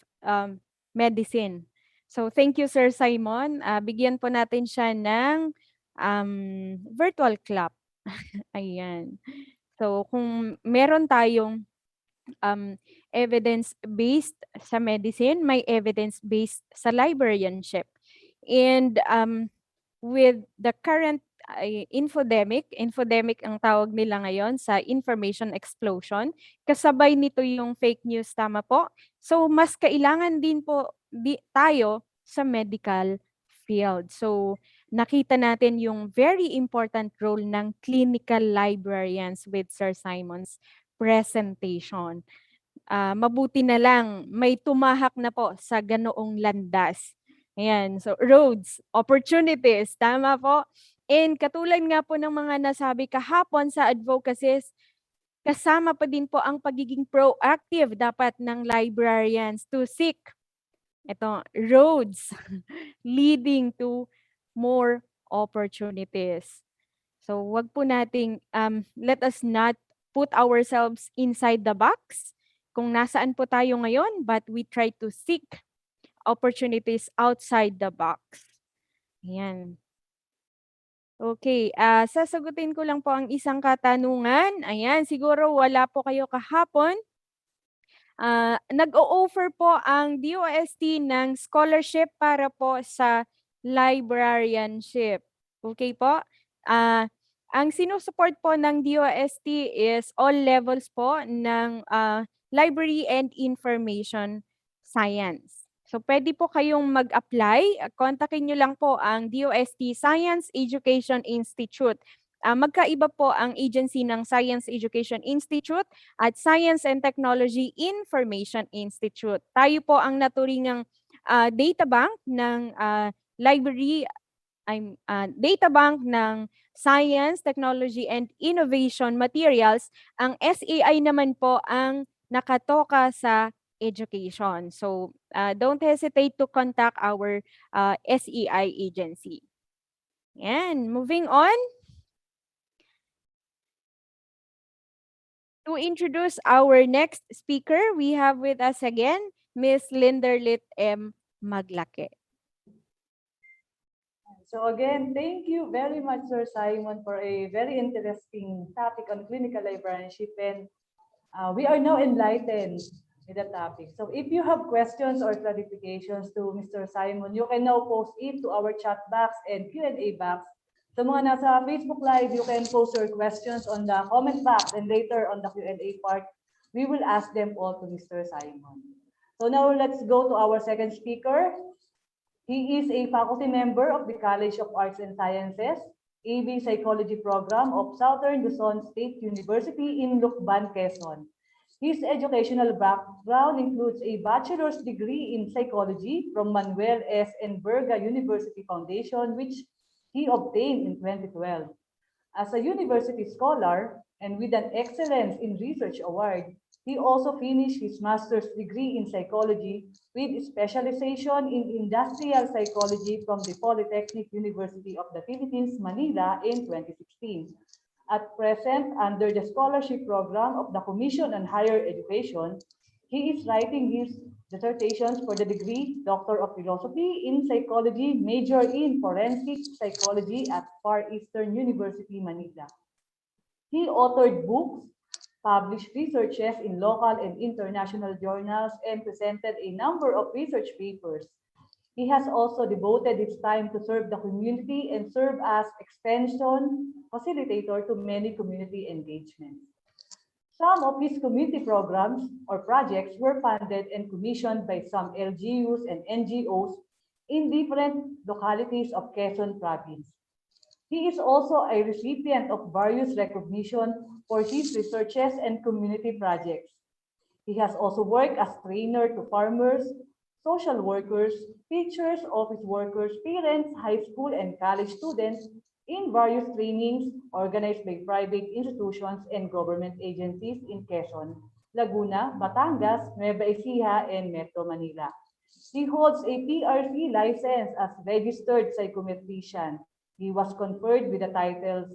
medicine. So thank you, Sir Simon. Bigyan po natin siya ng virtual clap. Ayan. So kung meron tayong evidence-based sa medicine, may evidence-based sa librarianship. And with the current infodemic ang tawag nila ngayon sa information explosion, kasabay nito yung fake news, tama po? So mas kailangan din po tayo sa medical field. So nakita natin yung very important role ng clinical librarians with Sir Simon's presentation. Mabuti na lang may tumahak na po sa ganoong landas. Ayan, so roads, opportunities, tama po? And katulad nga po ng mga nasabi kahapon sa advocacies, kasama pa din po ang pagiging proactive dapat ng librarians to seek roads leading to more opportunities. So wag po nating, let us not put ourselves inside the box kung nasaan po tayo ngayon, but we try to seek opportunities outside the box. Ayan. Okay, sasagutin ko lang po ang isang katanungan. Ayan, siguro wala po kayo kahapon. Nag-o-offer po ang DOST ng scholarship para po sa librarianship. Okay po? Ang sinusupport po ng DOST is all levels po ng library and information science. So pwede po kayong mag-apply. Kontakin nyo lang po ang DOST Science Education Institute. Magkaiba po ang agency ng Science Education Institute at Science and Technology Information Institute. Tayo po ang naturingang data bank ng library, data bank ng Science, Technology, and Innovation Materials. Ang SAI naman po ang nakatoka sa education. So, don't hesitate to contact our SEI agency. And moving on. To introduce our next speaker, we have with us again, Ms. Linderlit M. Maglake. So again, thank you very much, Sir Simon, for a very interesting topic on clinical librarianship. And we are now enlightened with the topic. So if you have questions or clarifications to Mr. Simon, you can now post it to our chat box and Q&A box. Sa mga nasa Facebook Live, you can post your questions on the comment box, and later on the Q&A part, we will ask them all to Mr. Simon. So now let's go to our second speaker. He is a faculty member of the College of Arts and Sciences, AB Psychology Program of Southern Luzon State University in Lucban, Quezon. His educational background includes a bachelor's degree in psychology from Manuel S. Enverga University Foundation, which he obtained in 2012. As a university scholar and with an Excellence in Research Award, he also finished his master's degree in psychology with specialization in industrial psychology from the Polytechnic University of the Philippines, Manila in 2016. At present, under the scholarship program of the Commission on Higher Education, he is writing his dissertations for the degree Doctor of Philosophy in Psychology, major in Forensic Psychology at Far Eastern University, Manila. He authored books, published researches in local and international journals, and presented a number of research papers. He has also devoted his time to serve the community and serve as extension facilitator to many community engagements. Some of his community programs or projects were funded and commissioned by some LGUs and NGOs in different localities of Quezon Province. He is also a recipient of various recognition for his researches and community projects. He has also worked as trainer to farmers, social workers, teachers, office workers, parents, high school and college students in various trainings organized by private institutions and government agencies in Quezon, Laguna, Batangas, Nueva Ecija, and Metro Manila. He holds a PRC license as registered psychometrician. He was conferred with the titles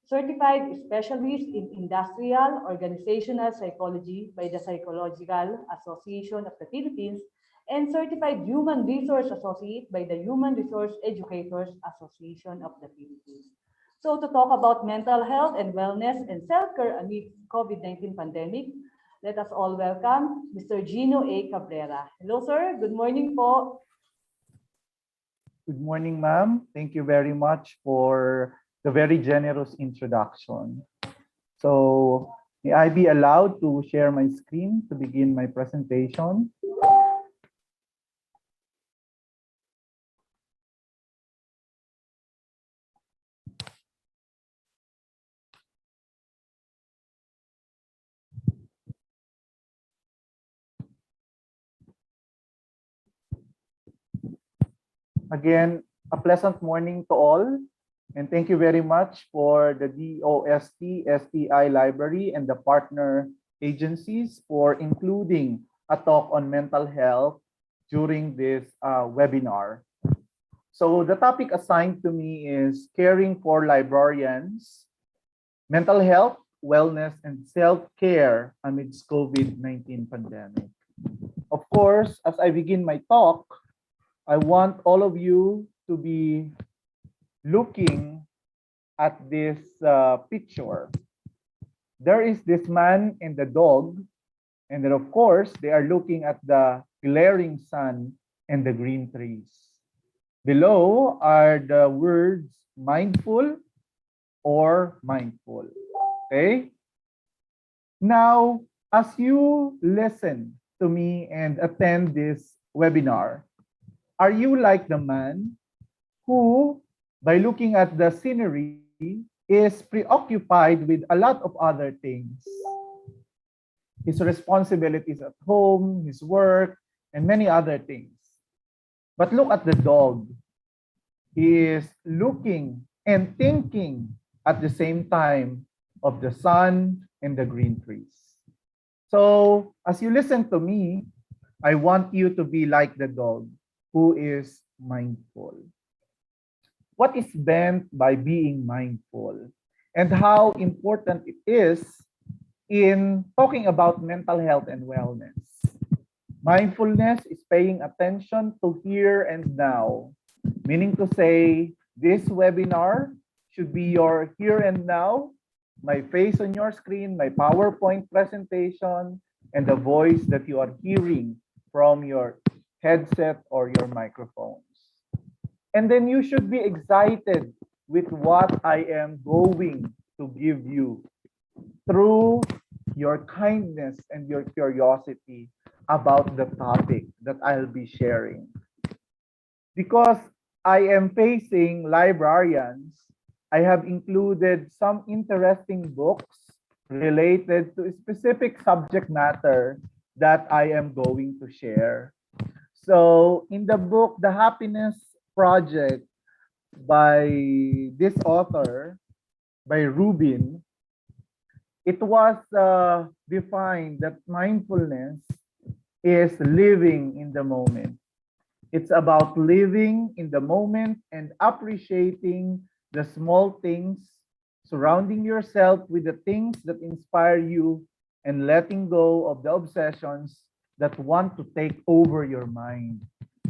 Certified Specialist in Industrial Organizational Psychology by the Psychological Association of the Philippines and Certified Human Resource Associate by the Human Resource Educators Association of the Philippines. So to talk about mental health and wellness and self-care amid COVID-19 pandemic, let us all welcome Mr. Gino A. Cabrera. Hello, sir. Good morning po. Good morning, ma'am. Thank you very much for the very generous introduction. So, may I be allowed to share my screen to begin my presentation? Again, a pleasant morning to all, and thank you very much for the DOST-STII Library and the partner agencies for including a talk on mental health during this webinar. So the topic assigned to me is caring for librarians, mental health, wellness, and self-care amidst COVID-19 pandemic. Of course, as I begin my talk, I want all of you to be looking at this picture, there is this man and the dog, and then of course they are looking at the glaring sun and the green trees. Below are the words mindful or mindful. Okay? Now, as you listen to me and attend this webinar, are you like the man who, by looking at the scenery, is preoccupied with a lot of other things? His responsibilities at home, his work, and many other things. But look at the dog. He is looking and thinking at the same time of the sun and the green trees. So as you listen to me, I want you to be like the dog who is mindful. What is meant by being mindful and how important it is in talking about mental health and wellness? Mindfulness is paying attention to here and now, meaning to say this webinar should be your here and now, my face on your screen, my PowerPoint presentation, and the voice that you are hearing from your headset or your microphones. And then you should be excited with what I am going to give you through your kindness and your curiosity about the topic that I'll be sharing. Because I am facing librarians, I have included some interesting books related to a specific subject matter that I am going to share. So in the book, The Happiness Project by this author, by Rubin, it was defined that mindfulness is living in the moment. It's about living in the moment and appreciating the small things, surrounding yourself with the things that inspire you, and letting go of the obsessions that want to take over your mind.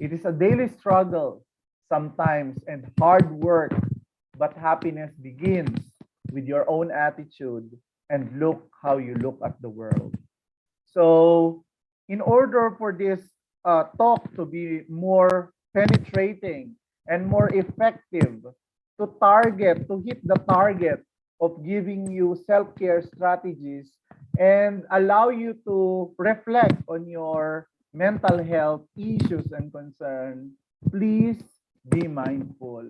It is a daily struggle sometimes and hard work, but happiness begins with your own attitude and look how you look at the world. So in order for this talk to be more penetrating and more effective, to hit the target of giving you self-care strategies and allow you to reflect on your mental health issues and concerns, please be mindful.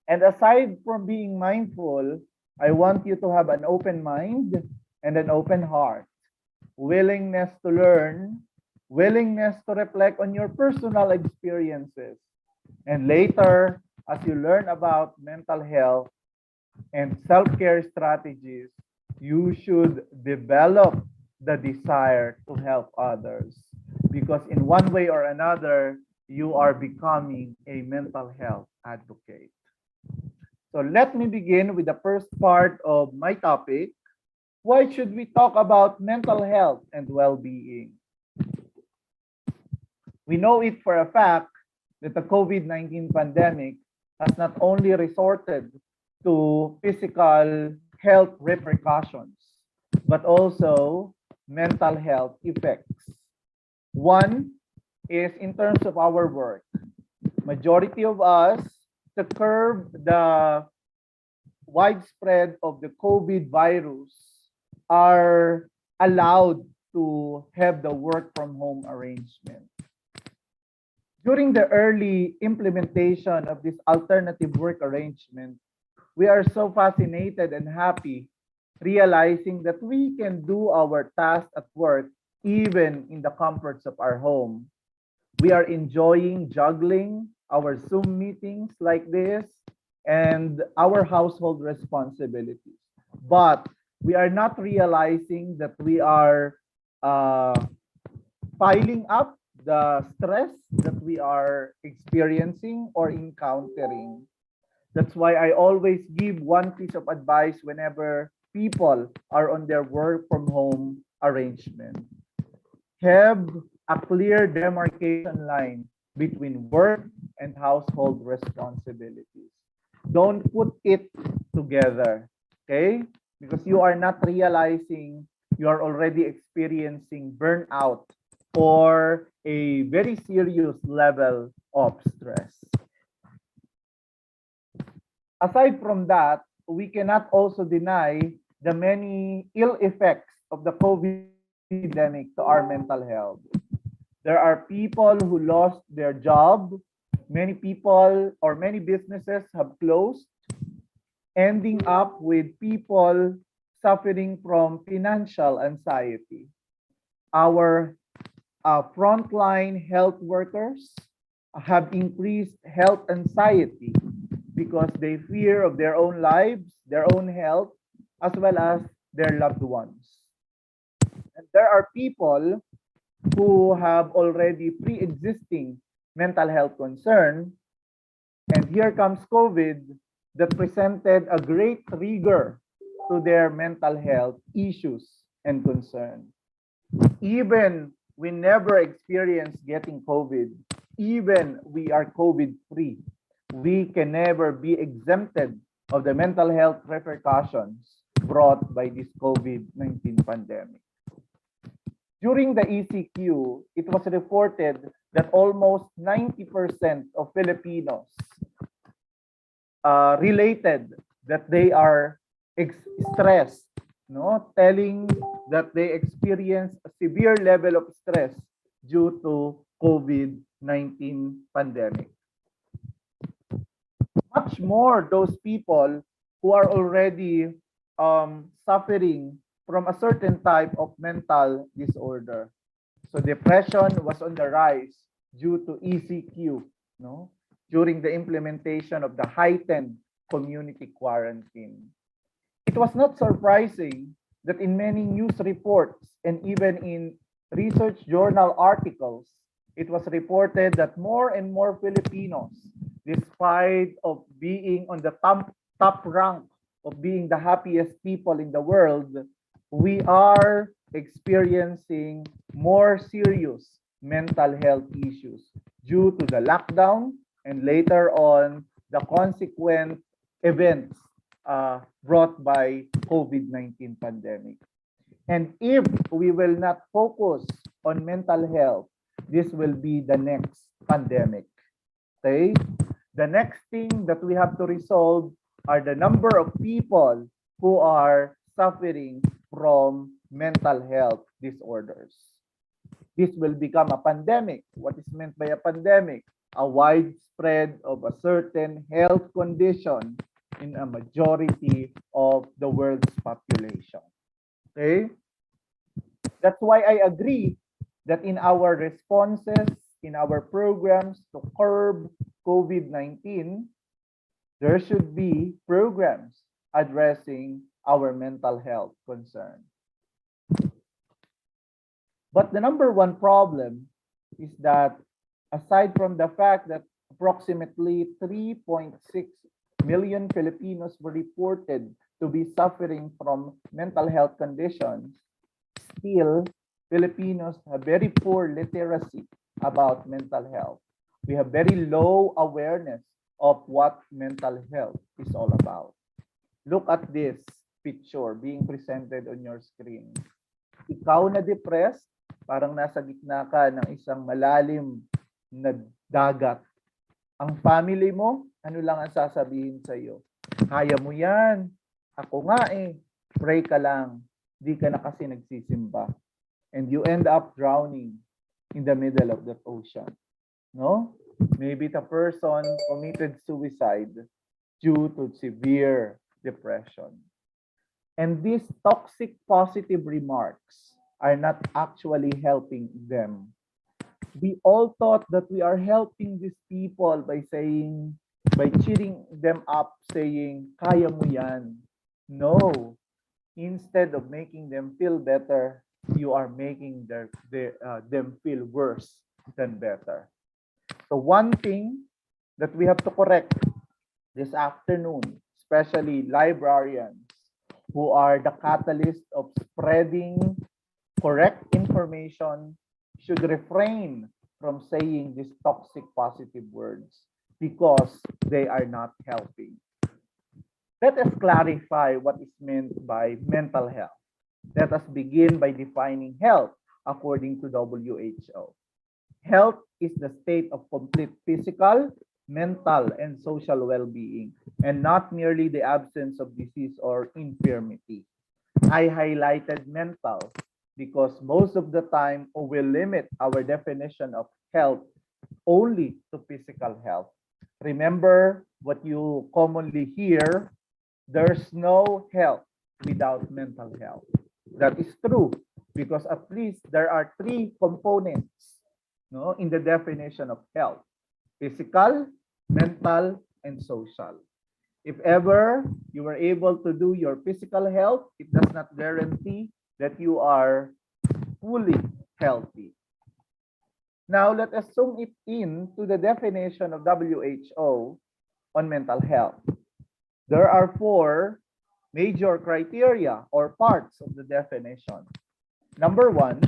And aside from being mindful, I want you to have an open mind and an open heart, willingness to learn, willingness to reflect on your personal experiences. And later, as you learn about mental health and self-care strategies, you should develop the desire to help others. Because in one way or another, you are becoming a mental health advocate. So let me begin with the first part of my topic. Why should we talk about mental health and well-being? We know it for a fact that the COVID-19 pandemic has not only resorted to physical health repercussions, but also mental health effects. One is in terms of our work. Majority of us, to curb the widespread of the COVID virus, are allowed to have the work from home arrangement. During the early implementation of this alternative work arrangement, we are so fascinated and happy realizing that we can do our tasks at work even in the comforts of our home. We are enjoying juggling our Zoom meetings like this and our household responsibilities. But we are not realizing that we are piling up the stress that we are experiencing or encountering. That's why I always give one piece of advice whenever people are on their work from home arrangement. Have a clear demarcation line between work and household responsibilities. Don't put it together, okay? Because you are not realizing you are already experiencing burnout or a very serious level of stress. Aside from that, we cannot also deny the many ill effects of the COVID pandemic to our mental health. There are people who lost their job. Many people or many businesses have closed, ending up with people suffering from financial anxiety. Our frontline health workers have increased health anxiety because they fear of their own lives, their own health, as well as their loved ones. And there are people who have already pre-existing mental health concern, and here comes COVID that presented a great trigger to their mental health issues and concern. Even we never experienced getting COVID, even we are COVID-free, we can never be exempted of the mental health repercussions brought by this COVID-19 pandemic. During the ECQ, it was reported that almost 90% of Filipinos related that they are stressed, no, telling that they experience a severe level of stress due to COVID-19 pandemic. Much more those people who are already suffering from a certain type of mental disorder. So depression was on the rise due to ECQ, no, during the implementation of the heightened community quarantine. It was not surprising that in many news reports and even in research journal articles, it was reported that more and more Filipinos, despite of being on the top rank of being the happiest people in the world, we are experiencing more serious mental health issues due to the lockdown and later on the consequent events brought by COVID-19 pandemic. And if we will not focus on mental health, this will be the next pandemic. Okay? The next thing that we have to resolve are the number of people who are suffering from mental health disorders. This will become a pandemic. What is meant by a pandemic? A widespread of a certain health condition in a majority of the world's population. Okay? That's why I agree that in our responses, in our programs to curb COVID-19, there should be programs addressing our mental health concern. But the number one problem is that aside from the fact that approximately 3.6 million Filipinos were reported to be suffering from mental health conditions, still Filipinos have very poor literacy about mental health. We have very low awareness of what mental health is all about. Look at this picture being presented on your screen. Ikaw na depressed, parang nasa gitna ka ng isang malalim na dagat. Ang family mo, ano lang ang sasabihin sa iyo? Kaya mo yan. Ako nga eh. Pray ka lang. Di ka na kasi nagsisimba. And you end up drowning in the middle of that ocean. No? Maybe the person committed suicide due to severe depression. And these toxic positive remarks are not actually helping them. We all thought that we are helping these people by cheering them up, saying, kaya mo yan. No. Instead of making them feel better, you are making them feel worse than better. So one thing that we have to correct this afternoon, especially librarians who are the catalyst of spreading correct information, should refrain from saying these toxic positive words because they are not helping. Let us clarify what is meant by mental health. Let us begin by defining health according to WHO. Health is the state of complete physical, mental, and social well-being, and not merely the absence of disease or infirmity. I highlighted mental because most of the time we limit our definition of health only to physical health. Remember what you commonly hear, there's no health without mental health. That is true because at least there are three components, no, in the definition of health: physical, mental, and social. If ever you were able to do your physical health, it does not guarantee that you are fully healthy. Now, let us zoom it in to the definition of WHO on mental health. There are four major criteria or parts of the definition. Number one,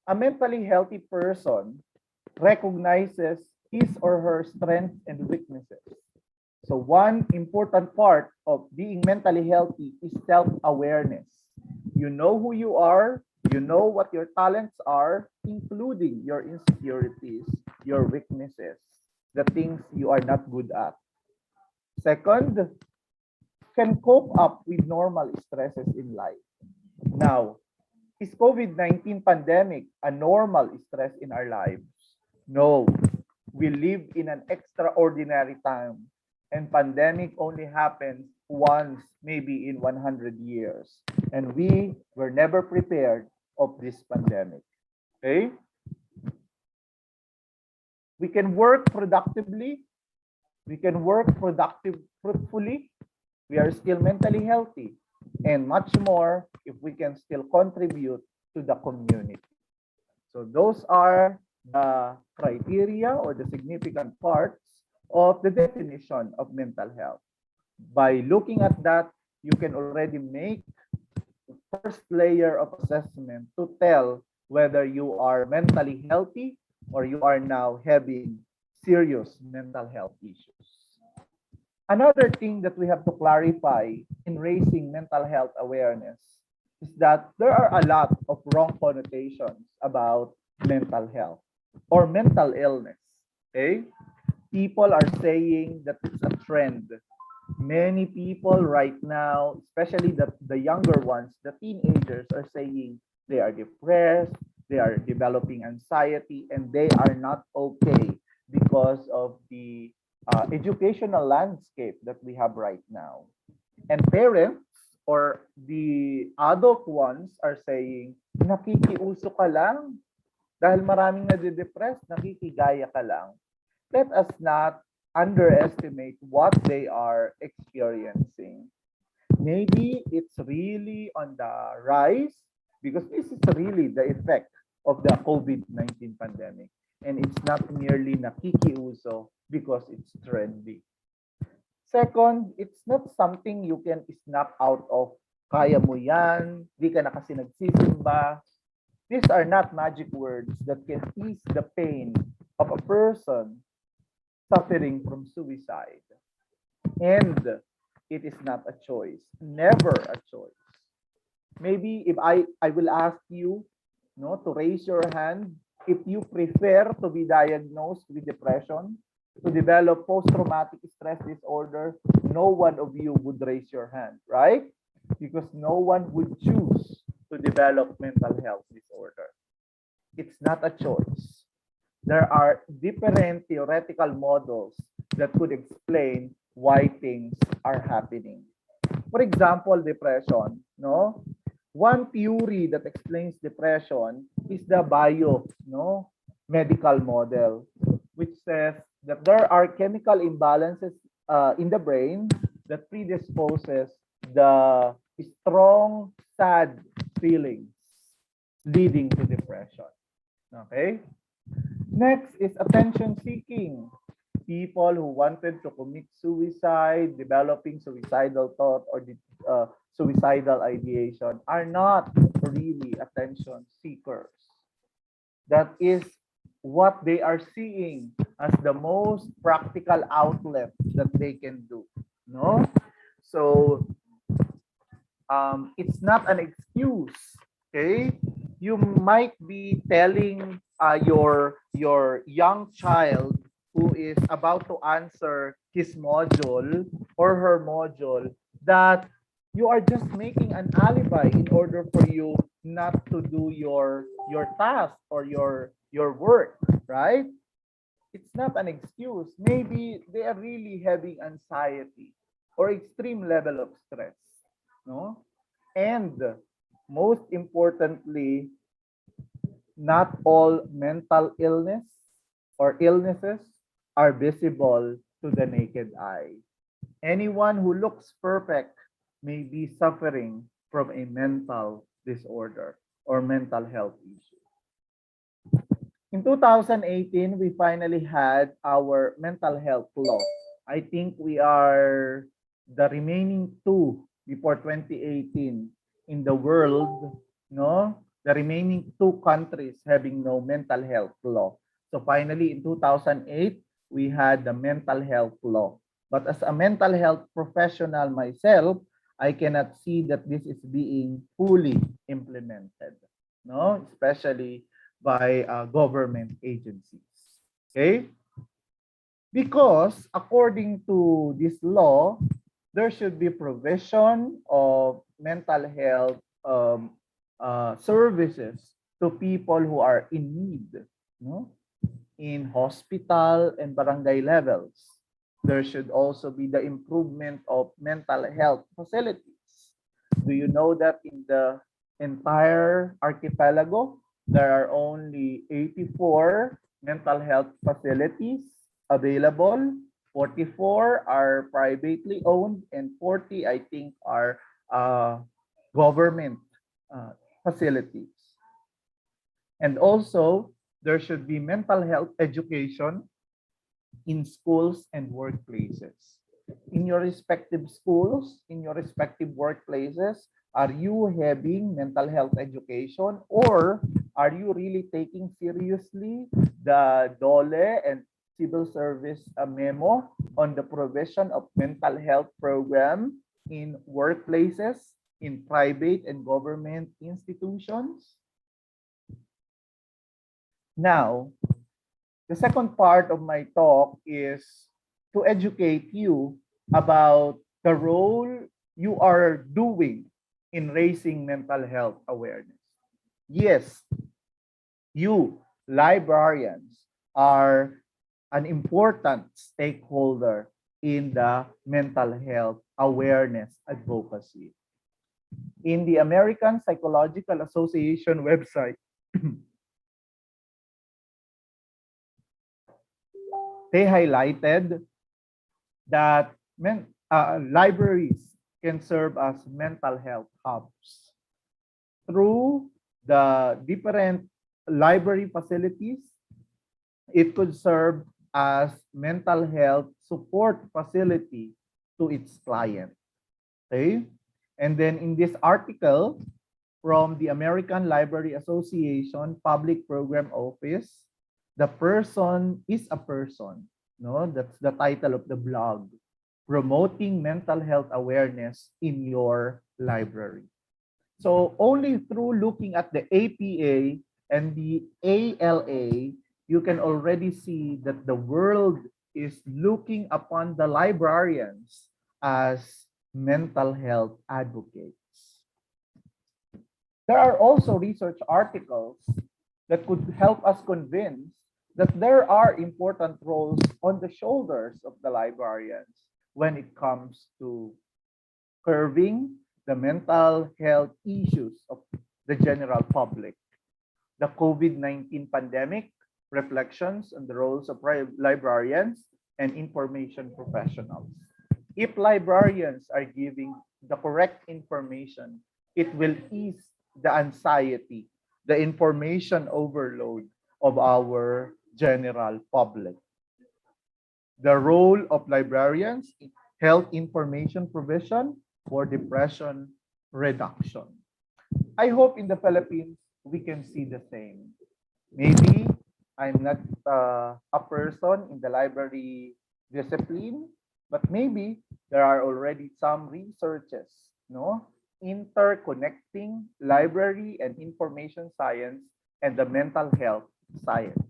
a mentally healthy person recognizes his or her strengths and weaknesses. So one important part of being mentally healthy is self-awareness. You know who you are, you know what your talents are, including your insecurities, your weaknesses, the things you are not good at. Second, can cope up with normal stresses in life. Now, is COVID-19 pandemic a normal stress in our lives? No. We live in an extraordinary time, and pandemic only happens once, maybe in 100 years. And we were never prepared of this pandemic. Okay? We can work productively. We can work fruitfully. We are still mentally healthy. And much more if we can still contribute to the community. So those are the criteria or the significant parts of the definition of mental health. By looking at that, you can already make the first layer of assessment to tell whether you are mentally healthy or you are now having serious mental health issues. Another thing that we have to clarify in raising mental health awareness is that there are a lot of wrong connotations about mental health or mental illness. Okay? People are saying that it's a trend. Many people right now, especially the younger ones, the teenagers, are saying they are depressed, they are developing anxiety, and they are not okay because of the educational landscape that we have right now. And parents or the adult ones are saying, nakikiuso ka lang. Dahil maraming nade-depress, nakikigaya ka lang. Let us not underestimate what they are experiencing. Maybe it's really on the rise because this is really the effect of the COVID-19 pandemic. And it's not merely nakikiuso because it's trendy. Second, it's not something you can snap out of. Kaya mo yan, di ka na kasi nagsisimba. These are not magic words that can ease the pain of a person suffering from suicide. And it is not a choice, never a choice. Maybe if I will ask you, no, to raise your hand if you prefer to be diagnosed with depression, to develop post-traumatic stress disorder, no one of you would raise your hand, right? Because no one would choose to develop mental health disorder. It's not a choice. There are different theoretical models that could explain why things are happening. For example, depression, no? One theory that explains depression is the medical model, which says that there are chemical imbalances in the brain that predisposes the strong, sad feelings leading to depression. Okay? Next is attention seeking. People who wanted to commit suicide, developing suicidal thought or suicidal ideation are not really attention seekers. That is what they are seeing as the most practical outlet that they can do. No? So it's not an excuse. Okay, you might be telling your young child who is about to answer his module or her module that you are just making an alibi in order for you not to do your task or your work, right? It's not an excuse. Maybe they are really having anxiety or extreme level of stress, no? And most importantly, not all mental illness or illnesses are visible to the naked eye. Anyone who looks perfect may be suffering from a mental disorder or mental health issue. In 2018, we finally had our mental health law. I think we are the remaining two before 2018 in the world, no? The remaining two countries having no mental health law. So finally, in 2008, we had the mental health law. But as a mental health professional myself, I cannot see that this is being fully implemented, no? Especially by government agencies. Okay? Because according to this law, there should be provision of mental health services to people who are in need, no? In hospital and barangay levels. There should also be the improvement of mental health facilities. Do you know that in the entire archipelago, there are only 84 mental health facilities available. 44 are privately owned and 40, I think, are government facilities. And also, there should be mental health education in schools and workplaces. In your respective schools, in your respective workplaces, are you having mental health education, or are you really taking seriously the DOLE and civil service memo on the provision of mental health program in workplaces, in private and government institutions? Now, the second part of my talk is to educate you about the role you are doing in raising mental health awareness. Yes, you, librarians, are an important stakeholder in the mental health awareness advocacy. In the American Psychological Association website, they highlighted that libraries can serve as mental health hubs. Through the different library facilities, it could serve as mental health support facility to its client. Okay? And then in this article from the American Library Association Public Program Office, the person is a person. No, that's the title of the blog. Promoting mental health awareness in your library. So only through looking at the APA and the ALA, you can already see that the world is looking upon the librarians as mental health advocates. There are also research articles that could help us convince that there are important roles on the shoulders of the librarians when it comes to curbing the mental health issues of the general public. The COVID-19 pandemic, reflections on the roles of librarians and information professionals. If librarians are giving the correct information, it will ease the anxiety, the information overload of our general public. The role of librarians in health information provision for depression reduction. I hope in the Philippines, we can see the same. Maybe I'm not a person in the library discipline, but maybe there are already some researches, no, interconnecting library and information science and the mental health sciences.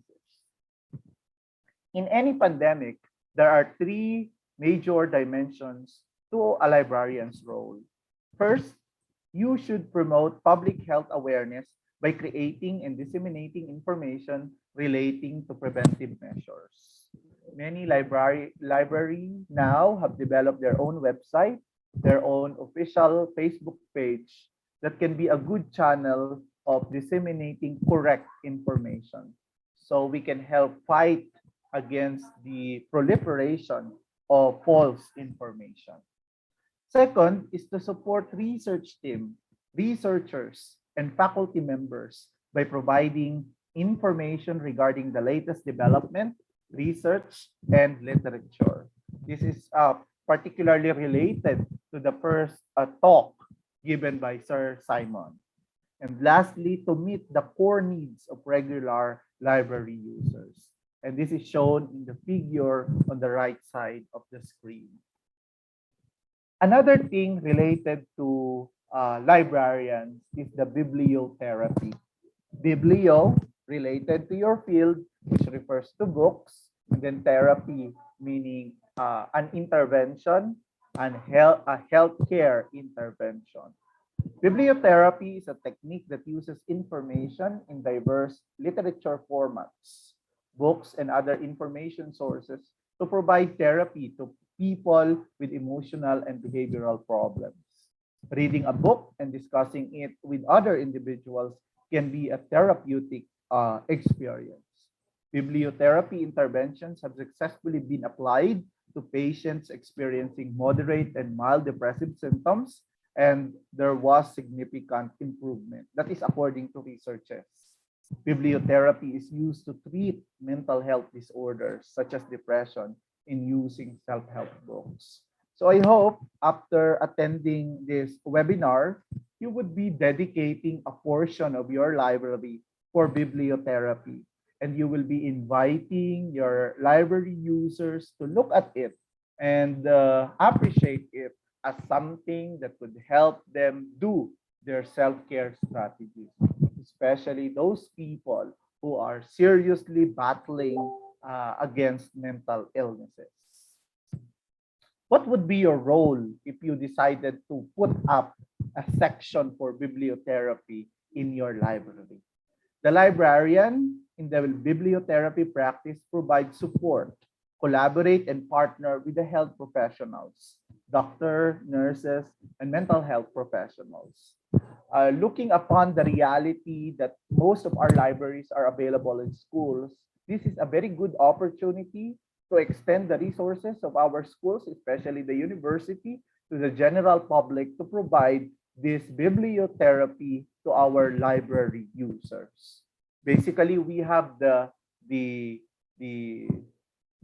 In any pandemic, there are three major dimensions to a librarian's role. First, you should promote public health awareness by creating and disseminating information relating to preventive measures. Many libraries now have developed their own website, their own official Facebook page that can be a good channel of disseminating correct information. So we can help fight against the proliferation of false information. Second is to support research team, researchers, and faculty members by providing information regarding the latest development, research, and literature. This is particularly related to the first talk given by Sir Simon. And lastly, to meet the core needs of regular library users. And this is shown in the figure on the right side of the screen. Another thing related to librarians is the bibliotherapy. Biblio, related to your field, which refers to books, and then therapy, meaning an intervention, and a healthcare intervention. Bibliotherapy is a technique that uses information in diverse literature formats, books, and other information sources to provide therapy to people with emotional and behavioral problems. Reading a book and discussing it with other individuals can be a therapeutic experience. Bibliotherapy interventions have successfully been applied to patients experiencing moderate and mild depressive symptoms, and there was significant improvement. That is according to researchers. Bibliotherapy is used to treat mental health disorders such as depression in using self-help books. So I hope after attending this webinar, you would be dedicating a portion of your library for bibliotherapy, and you will be inviting your library users to look at it and appreciate it as something that could help them do their self-care strategies, especially those people who are seriously battling against mental illnesses. What would be your role if you decided to put up a section for bibliotherapy in your library? The librarian in the bibliotherapy practice provides support, collaborate, and partner with the health professionals, doctors, nurses, and mental health professionals. Looking upon the reality that most of our libraries are available in schools, this is a very good opportunity to extend the resources of our schools, especially the university, to the general public to provide this bibliotherapy to our library users. Basically, we have the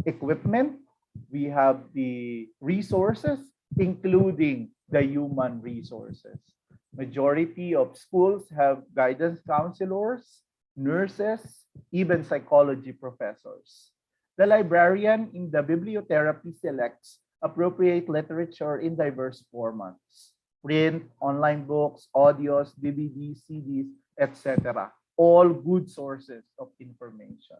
equipment, we have the resources, including the human resources. Majority of schools have guidance counselors, nurses, even psychology professors. The librarian in the bibliotherapy selects appropriate literature in diverse formats: print, online books, audios, DVDs, CDs, etc. All good sources of information.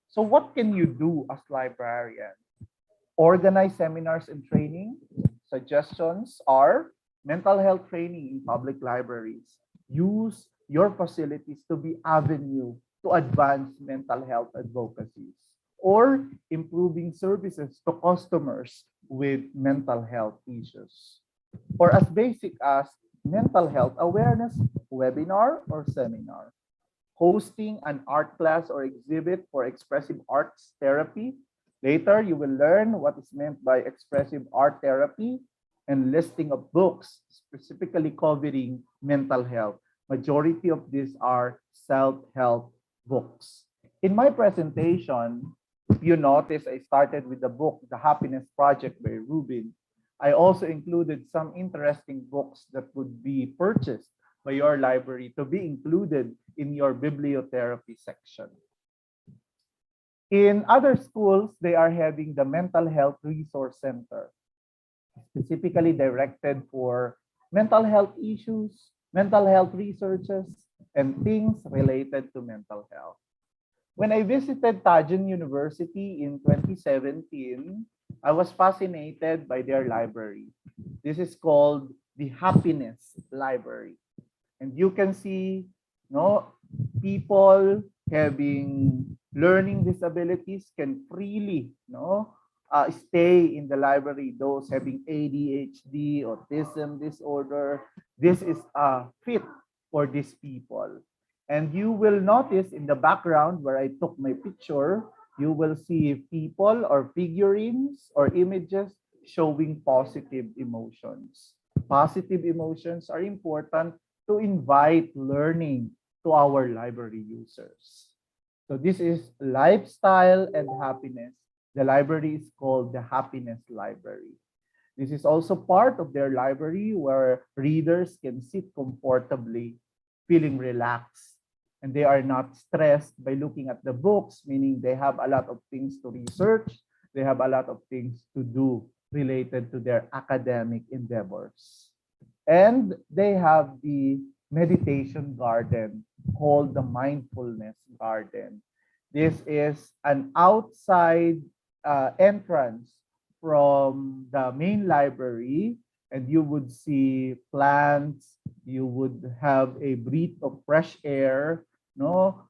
So what can you do as librarian? Organize seminars and training. Suggestions are mental health training in public libraries. Use your facilities to be avenue to advance mental health advocacies, or improving services to customers with mental health issues, or as basic as mental health awareness webinar or seminar, hosting an art class or exhibit for expressive arts therapy. Later, you will learn what is meant by expressive art therapy and listing of books specifically covering mental health. Majority of these are self-help books. In my presentation, if you notice, I started with the book, The Happiness Project by Rubin. I also included some interesting books that would be purchased by your library to be included in your bibliotherapy section. In other schools, they are having the Mental Health Resource Center. specifically directed for mental health issues, mental health researches, and things related to mental health. When I visited Tajin University in 2017, I was fascinated by their library. This is called the Happiness Library. And you can see, people having learning disabilities can freely, stay in the library. Those having ADHD, autism disorder, this is fit for these people. And you will notice in the background where I took my picture, you will see people or figurines or images showing positive emotions. Positive emotions are important to invite learning to our library users. So this is lifestyle and happiness. The library is called the Happiness Library. This is also part of their library where readers can sit comfortably, feeling relaxed, and they are not stressed by looking at the books, meaning they have a lot of things to research, they have a lot of things to do related to their academic endeavors. And they have the meditation garden called the Mindfulness Garden. This is an outside entrance from the main library, and you would see plants, you would have a breath of fresh air,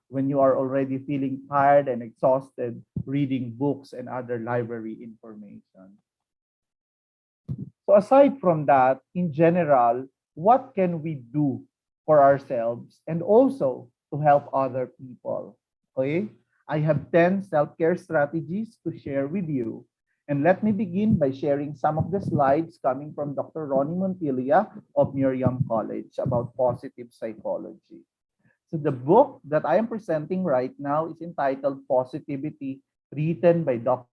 when you are already feeling tired and exhausted reading books and other library information. So aside from that, in general, what can we do for ourselves and also to help other people? Okay, I have 10 self-care strategies to share with you. And let me begin by sharing some of the slides coming from Dr. Ronnie Montilla of Miriam College about positive psychology. So the book that I am presenting right now is entitled Positivity, written by Dr.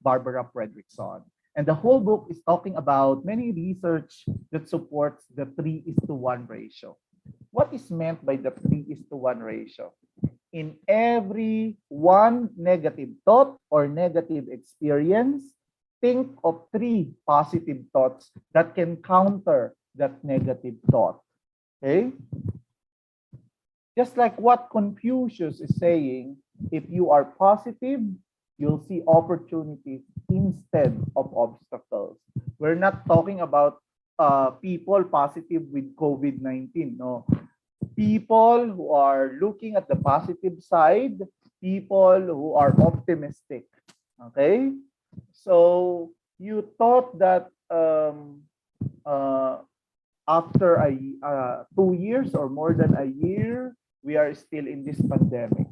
Barbara Fredrickson. And the whole book is talking about many research that supports the 3:1 ratio. What is meant by the 3:1 ratio? In every one negative thought or negative experience, think of 3 positive thoughts that can counter that negative thought. Okay? Just like what Confucius is saying, if you are positive, you'll see opportunities instead of obstacles. We're not talking about people positive with COVID-19, no. People who are looking at the positive side, people who are optimistic. Okay? So you thought that after 2 years or more than a year, we are still in this pandemic.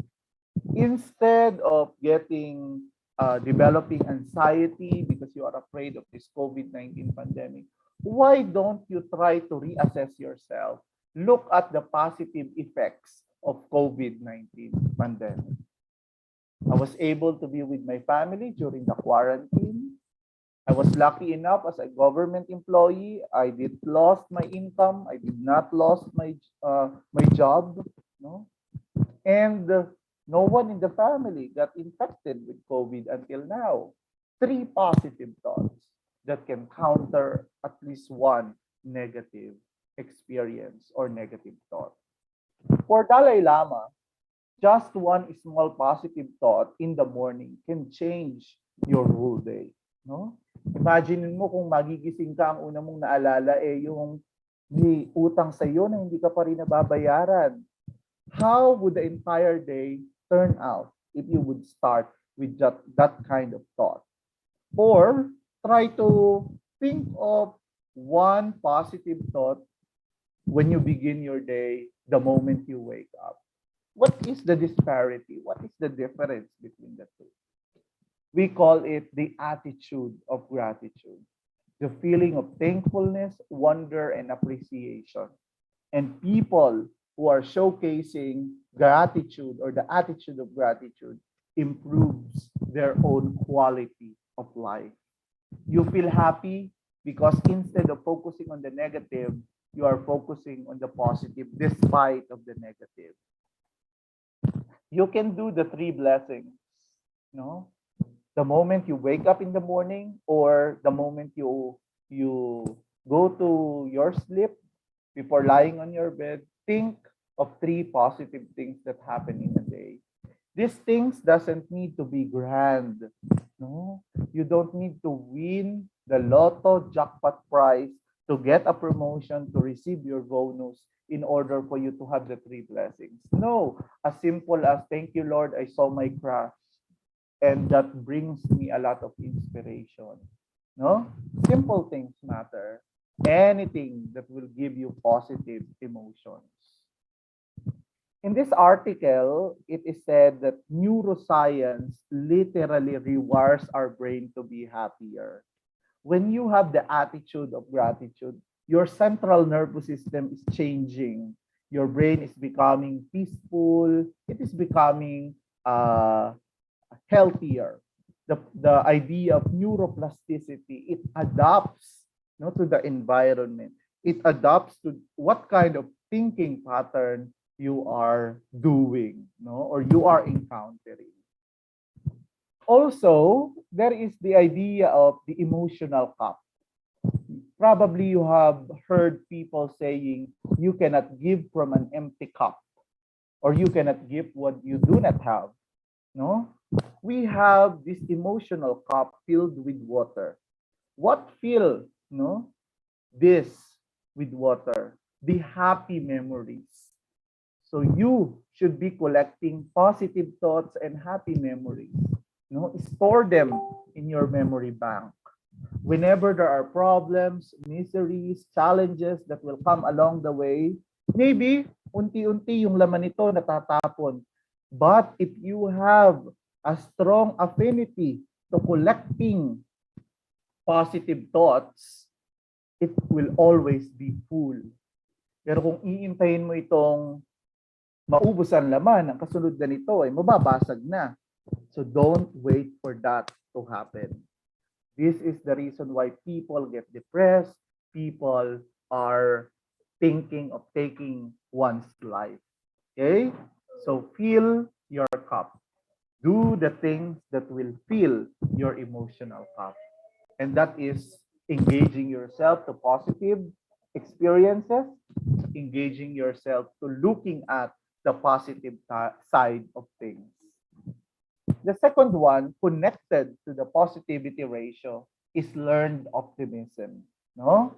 Instead of developing anxiety because you are afraid of this COVID-19 pandemic, why don't you try to reassess yourself? Look at the positive effects of COVID-19 pandemic. I was able to be with my family during the quarantine. I was lucky enough as a government employee. I did lost my income. I did not lost my job. No? And no one in the family got infected with COVID until now. 3 positive thoughts that can counter at least one negative experience or negative thought. For Dalai Lama, just one small positive thought in the morning can change your whole day. No? Imagine mo kung magigising ka, ang una mong naalala yung may utang sa iyo na hindi ka pa rin nababayaran. How would the entire day turn out if you would start with that kind of thought? Or try to think of one positive thought when you begin your day, the moment you wake up. What is the disparity? What is the difference between the two? We call it the attitude of gratitude, the feeling of thankfulness, wonder, and appreciation. And people who are showcasing gratitude or the attitude of gratitude improves their own quality of life. You feel happy because instead of focusing on the negative, you are focusing on the positive despite of the negative. You can do the 3 blessings, no? The moment you wake up in the morning or the moment you go to your sleep before lying on your bed, think of 3 positive things that happen in a day. These things doesn't need to be grand. No, you don't need to win the lotto jackpot prize to get a promotion to receive your bonus in order for you to have the 3 blessings. No, as simple as thank you, Lord, I saw my crush. And that brings me a lot of inspiration. No? Simple things matter. Anything that will give you positive emotions. In this article, it is said that neuroscience literally rewires our brain to be happier. When you have the attitude of gratitude, your central nervous system is changing. Your brain is becoming peaceful. It is becoming healthier. The idea of neuroplasticity, it adapts to the environment. It adapts to what kind of thinking pattern you are doing, or you are encountering. Also, there is the idea of the emotional cup. Probably you have heard people saying, you cannot give from an empty cup, or you cannot give what you do not have. No? We have this emotional cup filled with water. What fill this with water? The happy memories. So you should be collecting positive thoughts and happy memories. Store them in your memory bank. Whenever there are problems, miseries, challenges that will come along the way, maybe unti-unti yung laman nito natatapon. But if you have a strong affinity to collecting positive thoughts, it will always be full. Pero kung iintayin mo itong maubos ang laman, ang kasunod na nito ay mababasag na. So don't wait for that to happen. This is the reason why people get depressed. People are thinking of taking one's life. Okay? So fill your cup. Do the things that will fill your emotional cup. And that is engaging yourself to positive experiences, engaging yourself to looking at the positive side of things. The second one, connected to the positivity ratio, is learned optimism. No?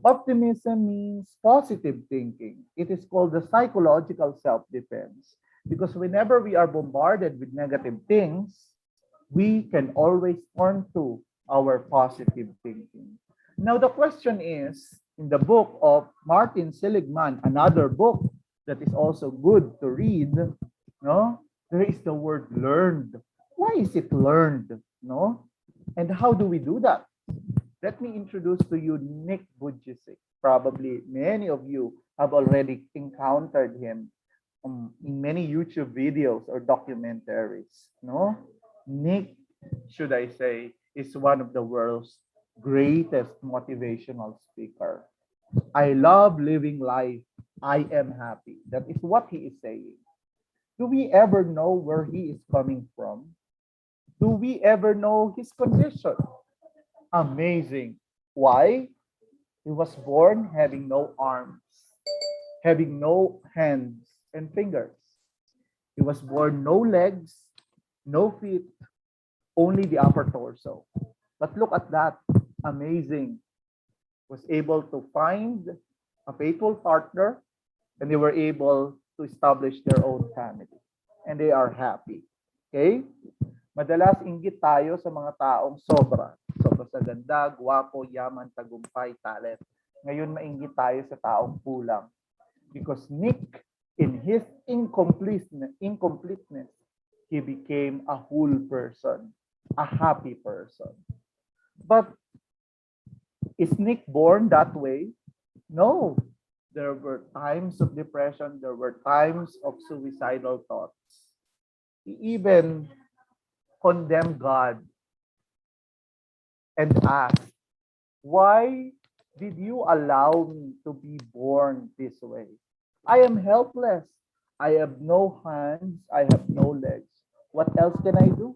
Optimism means positive thinking. It is called the psychological self-defense. Because whenever we are bombarded with negative things, we can always turn to our positive thinking. Now, the question is, in the book of Martin Seligman, another book that is also good to read, there is the word learned. Why is it learned? And how do we do that? Let me introduce to you Nick Vujicic. Probably many of you have already encountered him in many YouTube videos or documentaries. Nick, should I say, is one of the world's greatest motivational speaker. I love living life. I am happy. That is what he is saying. Do we ever know where he is coming from? Do we ever know his condition? Amazing. Why? He was born having no arms, having no hands and fingers. He was born no legs, no feet, only the upper torso. But look at that. Amazing. Was able to find a faithful partner, and they were able to establish their own family. And they are happy. Okay? Madalas inggit tayo sa mga taong sobra. Sobra sa ganda, gwapo, yaman, tagumpay, talent. Ngayon mainggit tayo sa taong kulang. Because Nick, in his incompleteness, he became a whole person, a happy person. But is Nick born that way? No. There were times of depression. There were times of suicidal thoughts. He even condemned God and asked, why did you allow me to be born this way? I am helpless. I have no hands. I have no legs. What else can I do?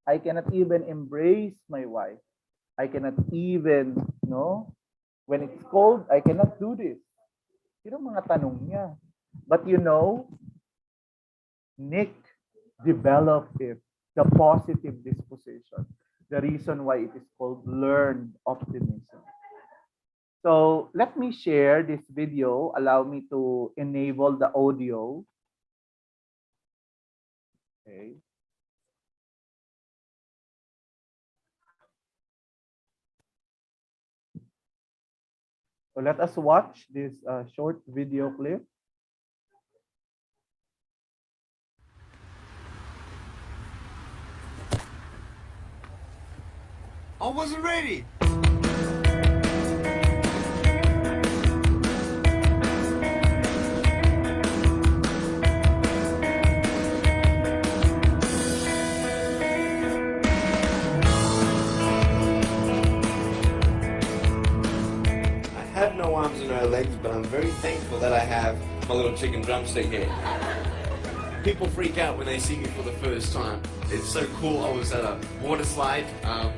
I cannot even embrace my wife. I cannot even, when it's cold, I cannot do this. Yun ang mga tanong niya. But Nick developed it, the positive disposition, the reason why it is called learned optimism. So let me share this video. Allow me to enable the audio. Okay. So let us watch this short video clip. I wasn't ready. I have no arms and no legs, but I'm very thankful that I have my little chicken drumstick here. People freak out when they see me for the first time. It's so cool. I was at a water slide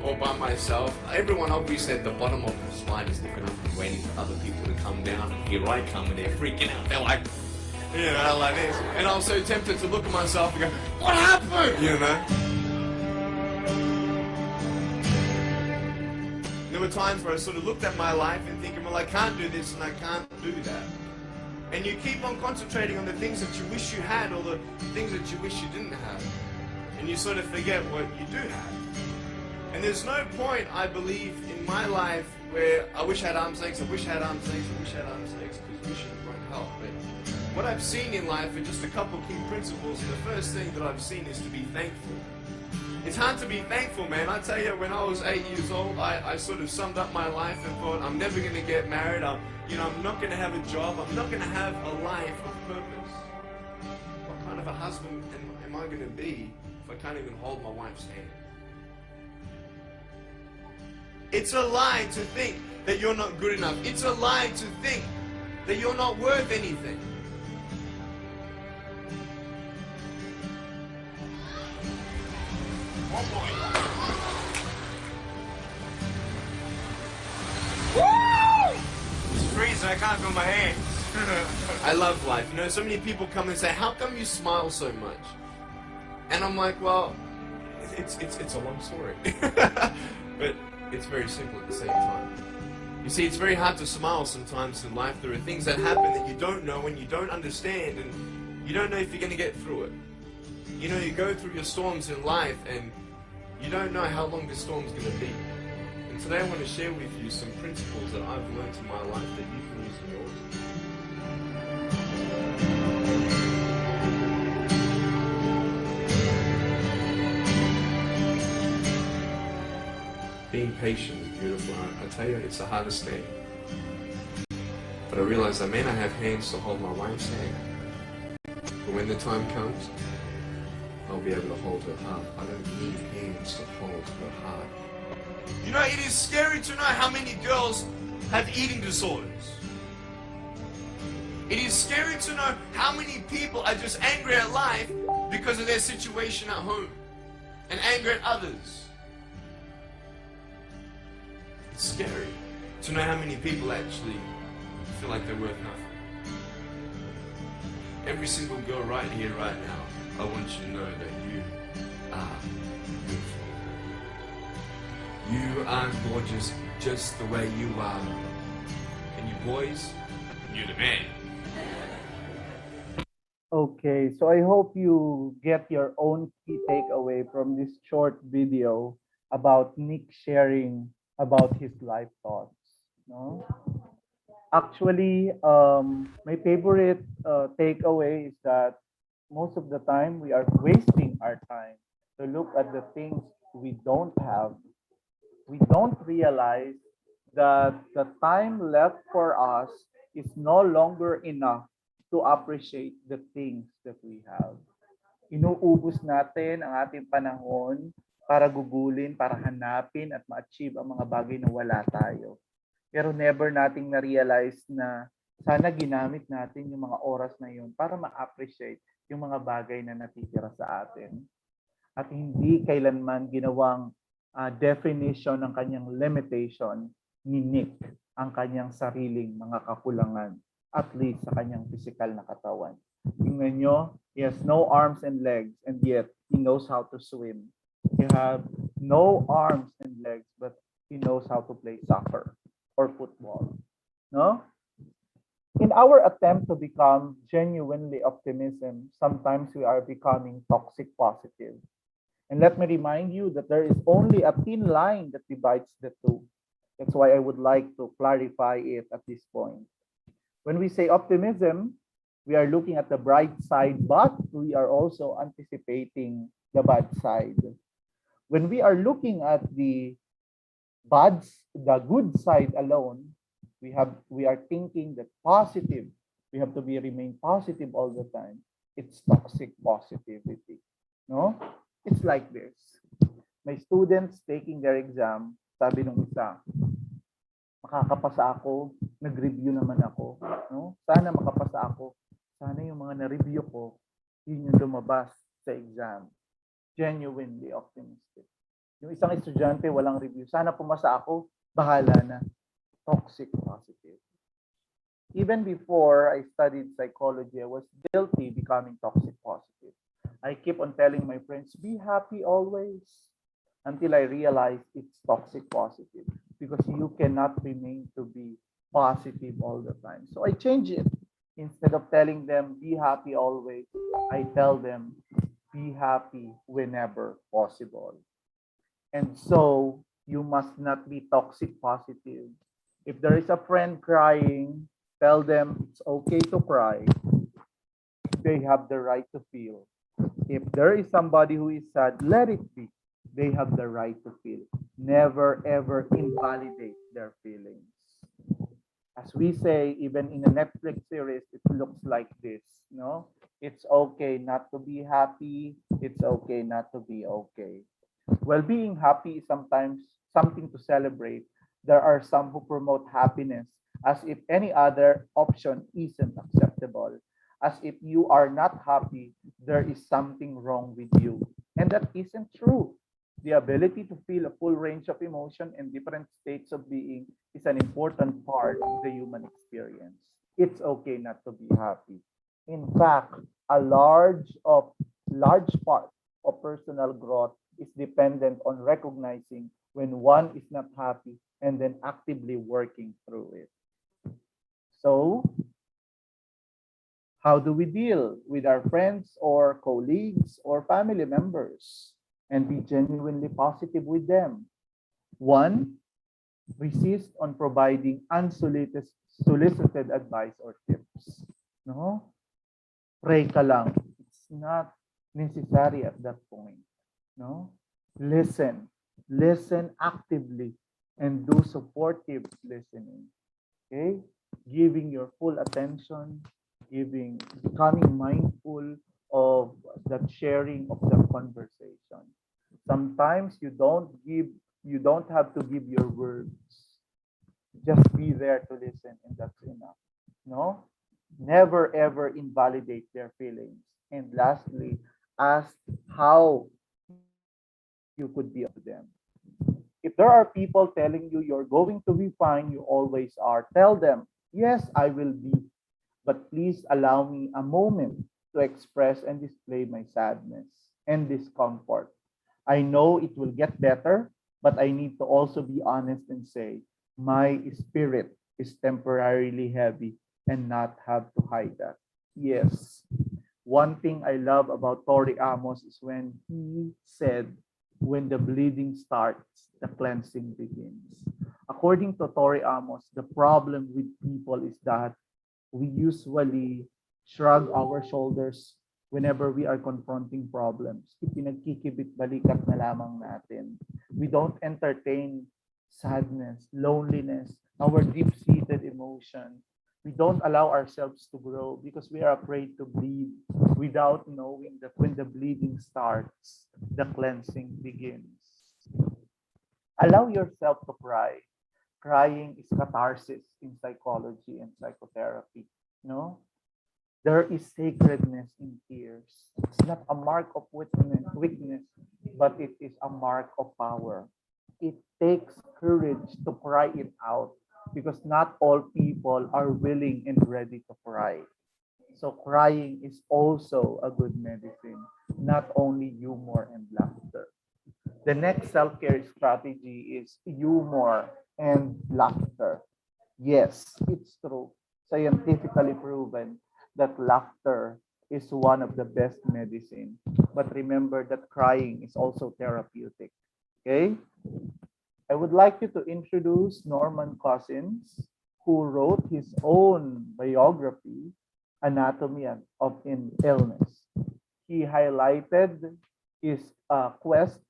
all by myself. Everyone obviously at the bottom of the slide is looking up and waiting for other people to come down. And here I come and they're freaking out. They're like, like this. And I was so tempted to look at myself and go, what happened? There were times where I sort of looked at my life and thinking, well, I can't do this and I can't do that. And you keep on concentrating on the things that you wish you had or the things that you wish you didn't have. And you sort of forget what you do have. And there's no point, I believe, in my life where I wish I had arms, legs, I wish I had arms, legs, I wish I had arms, legs, because wishing won't help. But what I've seen in life are just a couple of key principles. And the first thing that I've seen is to be thankful. It's hard to be thankful, man. I tell you, when I was 8 years old, I sort of summed up my life and thought, I'm never going to get married. I'm not going to have a job. I'm not going to have a life of purpose. What kind of a husband am I going to be if I can't even hold my wife's hand? It's a lie to think that you're not good enough. It's a lie to think that you're not worth anything. Oh boy. Woo! It's freezing, I can't feel my hands. I love life. So many people come and say, how come you smile so much? And I'm like, well, it's a long story. But it's very simple at the same time. You see, it's very hard to smile sometimes in life. There are things that happen that you don't know and you don't understand, and you don't know if you're going to get through it. You go through your storms in life and you don't know how long this storm's going to be. And today I want to share with you some principles that I've learned in my life that you can use in yours. Being patient is beautiful. I tell you, it's the hardest thing. But I realize I may not have hands to hold my wife's hand. But when the time comes, I'll be able to hold her heart. I don't need hands to hold her heart. It is scary to know how many girls have eating disorders. It is scary to know how many people are just angry at life because of their situation at home and angry at others. It's scary to know how many people actually feel like they're worth nothing. Every single girl right here, right now, I want you to know that you are beautiful. You are gorgeous just the way you are. And you boys, you're the man. Okay, so I hope you get your own key takeaway from this short video about Nick sharing about his life thoughts. No? Actually, my favorite takeaway is that most of the time we are wasting our time to look at the things we don't have. We don't realize that the time left for us is no longer enough to appreciate the things that we have. Inuubos natin ang ating panahon para gugulin, para hanapin at ma-achieve ang mga bagay na wala tayo. Pero never nating na-realize na sana ginamit natin yung mga oras na yun para ma-appreciate yung mga bagay na natitira sa atin. at hindi kailanman ginawang definition ng kanyang limitation ni Nick ang kanyang sariling mga kakulangan, at least sa kanyang physical na katawan. Tingnan nyo, he has no arms and legs, and yet he knows how to swim. He have no arms and legs, but he knows how to play soccer or football. No? In our attempt to become genuinely optimism, sometimes we are becoming toxic positive. And let me remind you that there is only a thin line that divides the two. That's why I would like to clarify it at this point. When we say optimism, we are looking at the bright side, but we are also anticipating the bad side. When we are looking at the good side alone, we are thinking that positive, we have to remain positive all the time. It's toxic positivity. No? It's like this. My students taking their exam, sabi nung isa, makakapasa ako, nag-review naman ako. No? Sana makapasa ako. Sana yung mga na-review ko, yun yung lumabas sa exam. Genuinely optimistic. Yung isang estudyante, walang review. Sana pumasa ako, bahala na. Toxic positive. Even before I studied psychology, I was guilty becoming toxic positive. I keep on telling my friends, be happy always. Until I realized it's toxic positive. Because you cannot remain to be positive all the time. So I change it. Instead of telling them, be happy always, I tell them, be happy whenever possible. And so, you must not be toxic positive. If there is a friend crying, tell them it's okay to cry. They have the right to feel. If there is somebody who is sad, let it be. They have the right to feel. Never ever invalidate their feelings. As we say, even in a Netflix series, it looks like this, no? It's okay not to be happy. It's okay not to be okay. Well, being happy is sometimes something to celebrate. There are some who promote happiness as if any other option isn't acceptable. As if you are not happy, there is something wrong with you. And that isn't true. The ability to feel a full range of emotion and different states of being is an important part of the human experience. It's okay not to be happy. In fact, a large part of personal growth is dependent on recognizing when one is not happy and then actively working through it. So, how do we deal with our friends or colleagues or family members and be genuinely positive with them? One, resist on providing unsolicited advice or tips. No? Pray ka lang. It's not necessary at that point. No? Listen. Listen actively and do supportive listening. Okay? Giving your full attention, becoming mindful of that sharing of the conversation. Sometimes you don't have to give your words. Just be there to listen, and that's enough. No? Never ever invalidate their feelings. And lastly, ask how you could be of them. If there are people telling you you're going to be fine, you always are. Tell them, yes, I will be. But please allow me a moment to express and display my sadness and discomfort. I know it will get better, but I need to also be honest and say, my spirit is temporarily heavy and not have to hide that. Yes. One thing I love about Tori Amos is when he said, when the bleeding starts, the cleansing begins. According to Tori Amos, the problem with people is that we usually shrug our shoulders whenever we are confronting problems. Ipinagkikibit-balikat na lamang natin. We don't entertain sadness, loneliness, our deep-seated emotion. We don't allow ourselves to grow because we are afraid to bleed without knowing that when the bleeding starts, the cleansing begins. Allow yourself to cry. Crying is catharsis in psychology and psychotherapy. No? There is sacredness in tears. It's not a mark of weakness, but it is a mark of power. It takes courage to cry it out because not all people are willing and ready to cry. So crying is also a good medicine, not only humor and laughter. The next self-care strategy is humor and laughter. Yes, it's true. Scientifically proven that laughter is one of the best medicine. But remember that crying is also therapeutic. Okay? I would like you to introduce Norman Cousins, who wrote his own biography, Anatomy of Illness. He highlighted his quest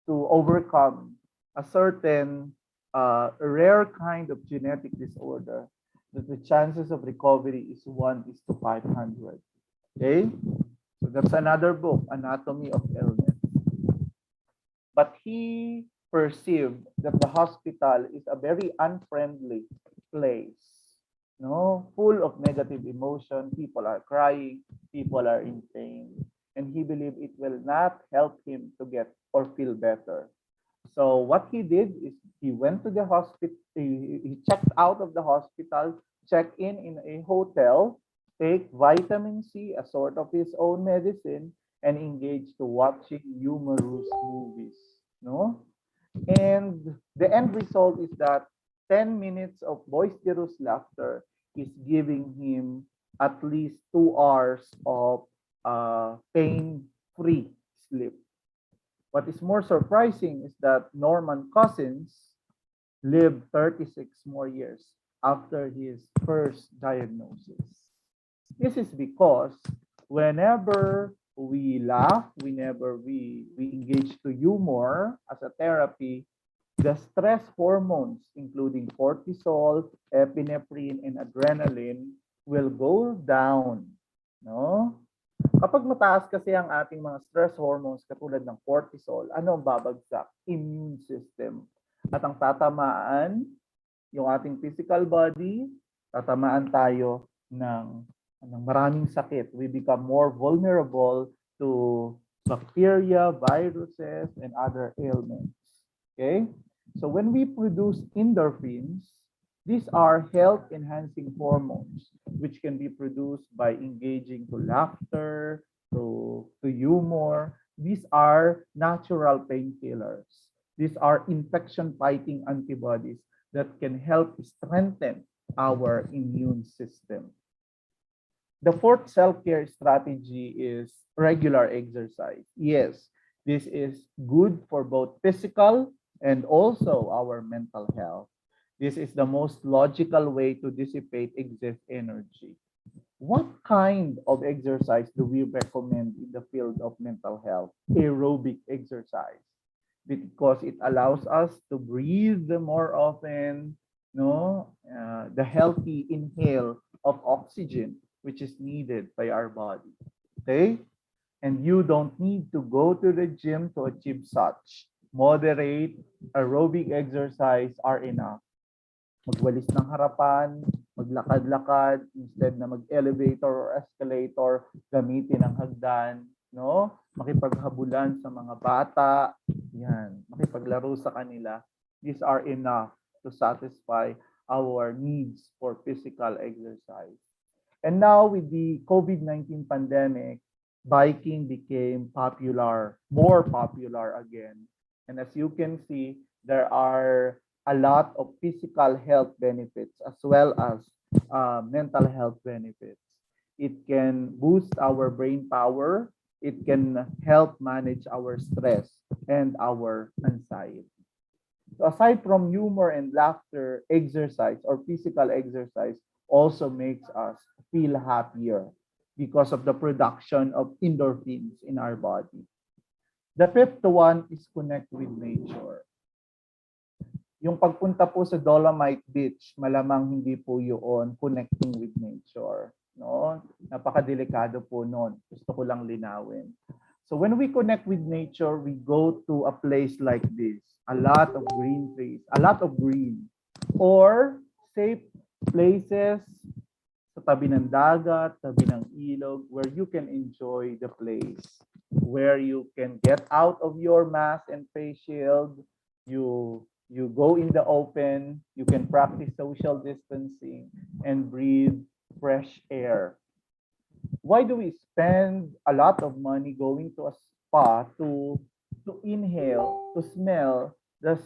to overcome a certain rare kind of genetic disorder that the chances of recovery is 1:500. Okay? So that's another book, Anatomy of Illness. But he perceived that the hospital is a very unfriendly place, no, full of negative emotion. People are crying, people are in pain, and he believed it will not help him to get or feel better. So what he did is he went to the hospital, he checked out of the hospital, checked in a hotel, take vitamin C, a sort of his own medicine, and engaged to watching humorous movies. No? And the end result is that 10 minutes of boisterous laughter is giving him at least 2 hours of pain-free sleep. What is more surprising is that Norman Cousins lived 36 more years after his first diagnosis. This is because whenever we laugh, whenever we engage to humor as a therapy, the stress hormones, including cortisol, epinephrine, and adrenaline, will go down. No? Kapag mataas kasi ang ating mga stress hormones katulad ng cortisol, ano ang babagsak? Immune system. At ang tatamaan, yung ating physical body, tatamaan tayo ng maraming sakit. We become more vulnerable to bacteria, viruses, and other ailments. Okay? So when we produce endorphins, these are health-enhancing hormones which can be produced by engaging to laughter, to humor. These are natural painkillers. These are infection-fighting antibodies that can help strengthen our immune system. The fourth self-care strategy is regular exercise. Yes, this is good for both physical and also our mental health. This is the most logical way to dissipate excess energy. What kind of exercise do we recommend in the field of mental health? Aerobic exercise, because it allows us to breathe more often, no? The healthy inhale of oxygen, which is needed by our body. Okay? And you don't need to go to the gym to achieve such. Moderate aerobic exercise are enough. Magwalis ng harapan, maglakad-lakad, instead na mag-elevator or escalator, gamitin ang hagdan, no? Makipaghabulan sa mga bata, yan, makipaglaro sa kanila. These are enough to satisfy our needs for physical exercise. And now with the COVID-19 pandemic, biking became popular, more popular again. And as you can see, there are a lot of physical health benefits as well as mental health benefits. It can boost our brain power. It can help manage our stress and our anxiety. So aside from humor and laughter, exercise or physical exercise also makes us feel happier because of the production of endorphins in our body. The fifth one is connect with nature. Yung pagpunta po sa Dolomite Beach, malamang hindi po yun connecting with nature. No? Napakadelikado po nun. Gusto ko lang linawin. So when we connect with nature, we go to a place like this. A lot of green trees, a lot of green. Or safe places sa tabi ng dagat, tabi ng ilog, where you can enjoy the place, where you can get out of your mask and face shield, you go in the open, you can practice social distancing and breathe fresh air. Why do we spend a lot of money going to a spa to inhale, to smell the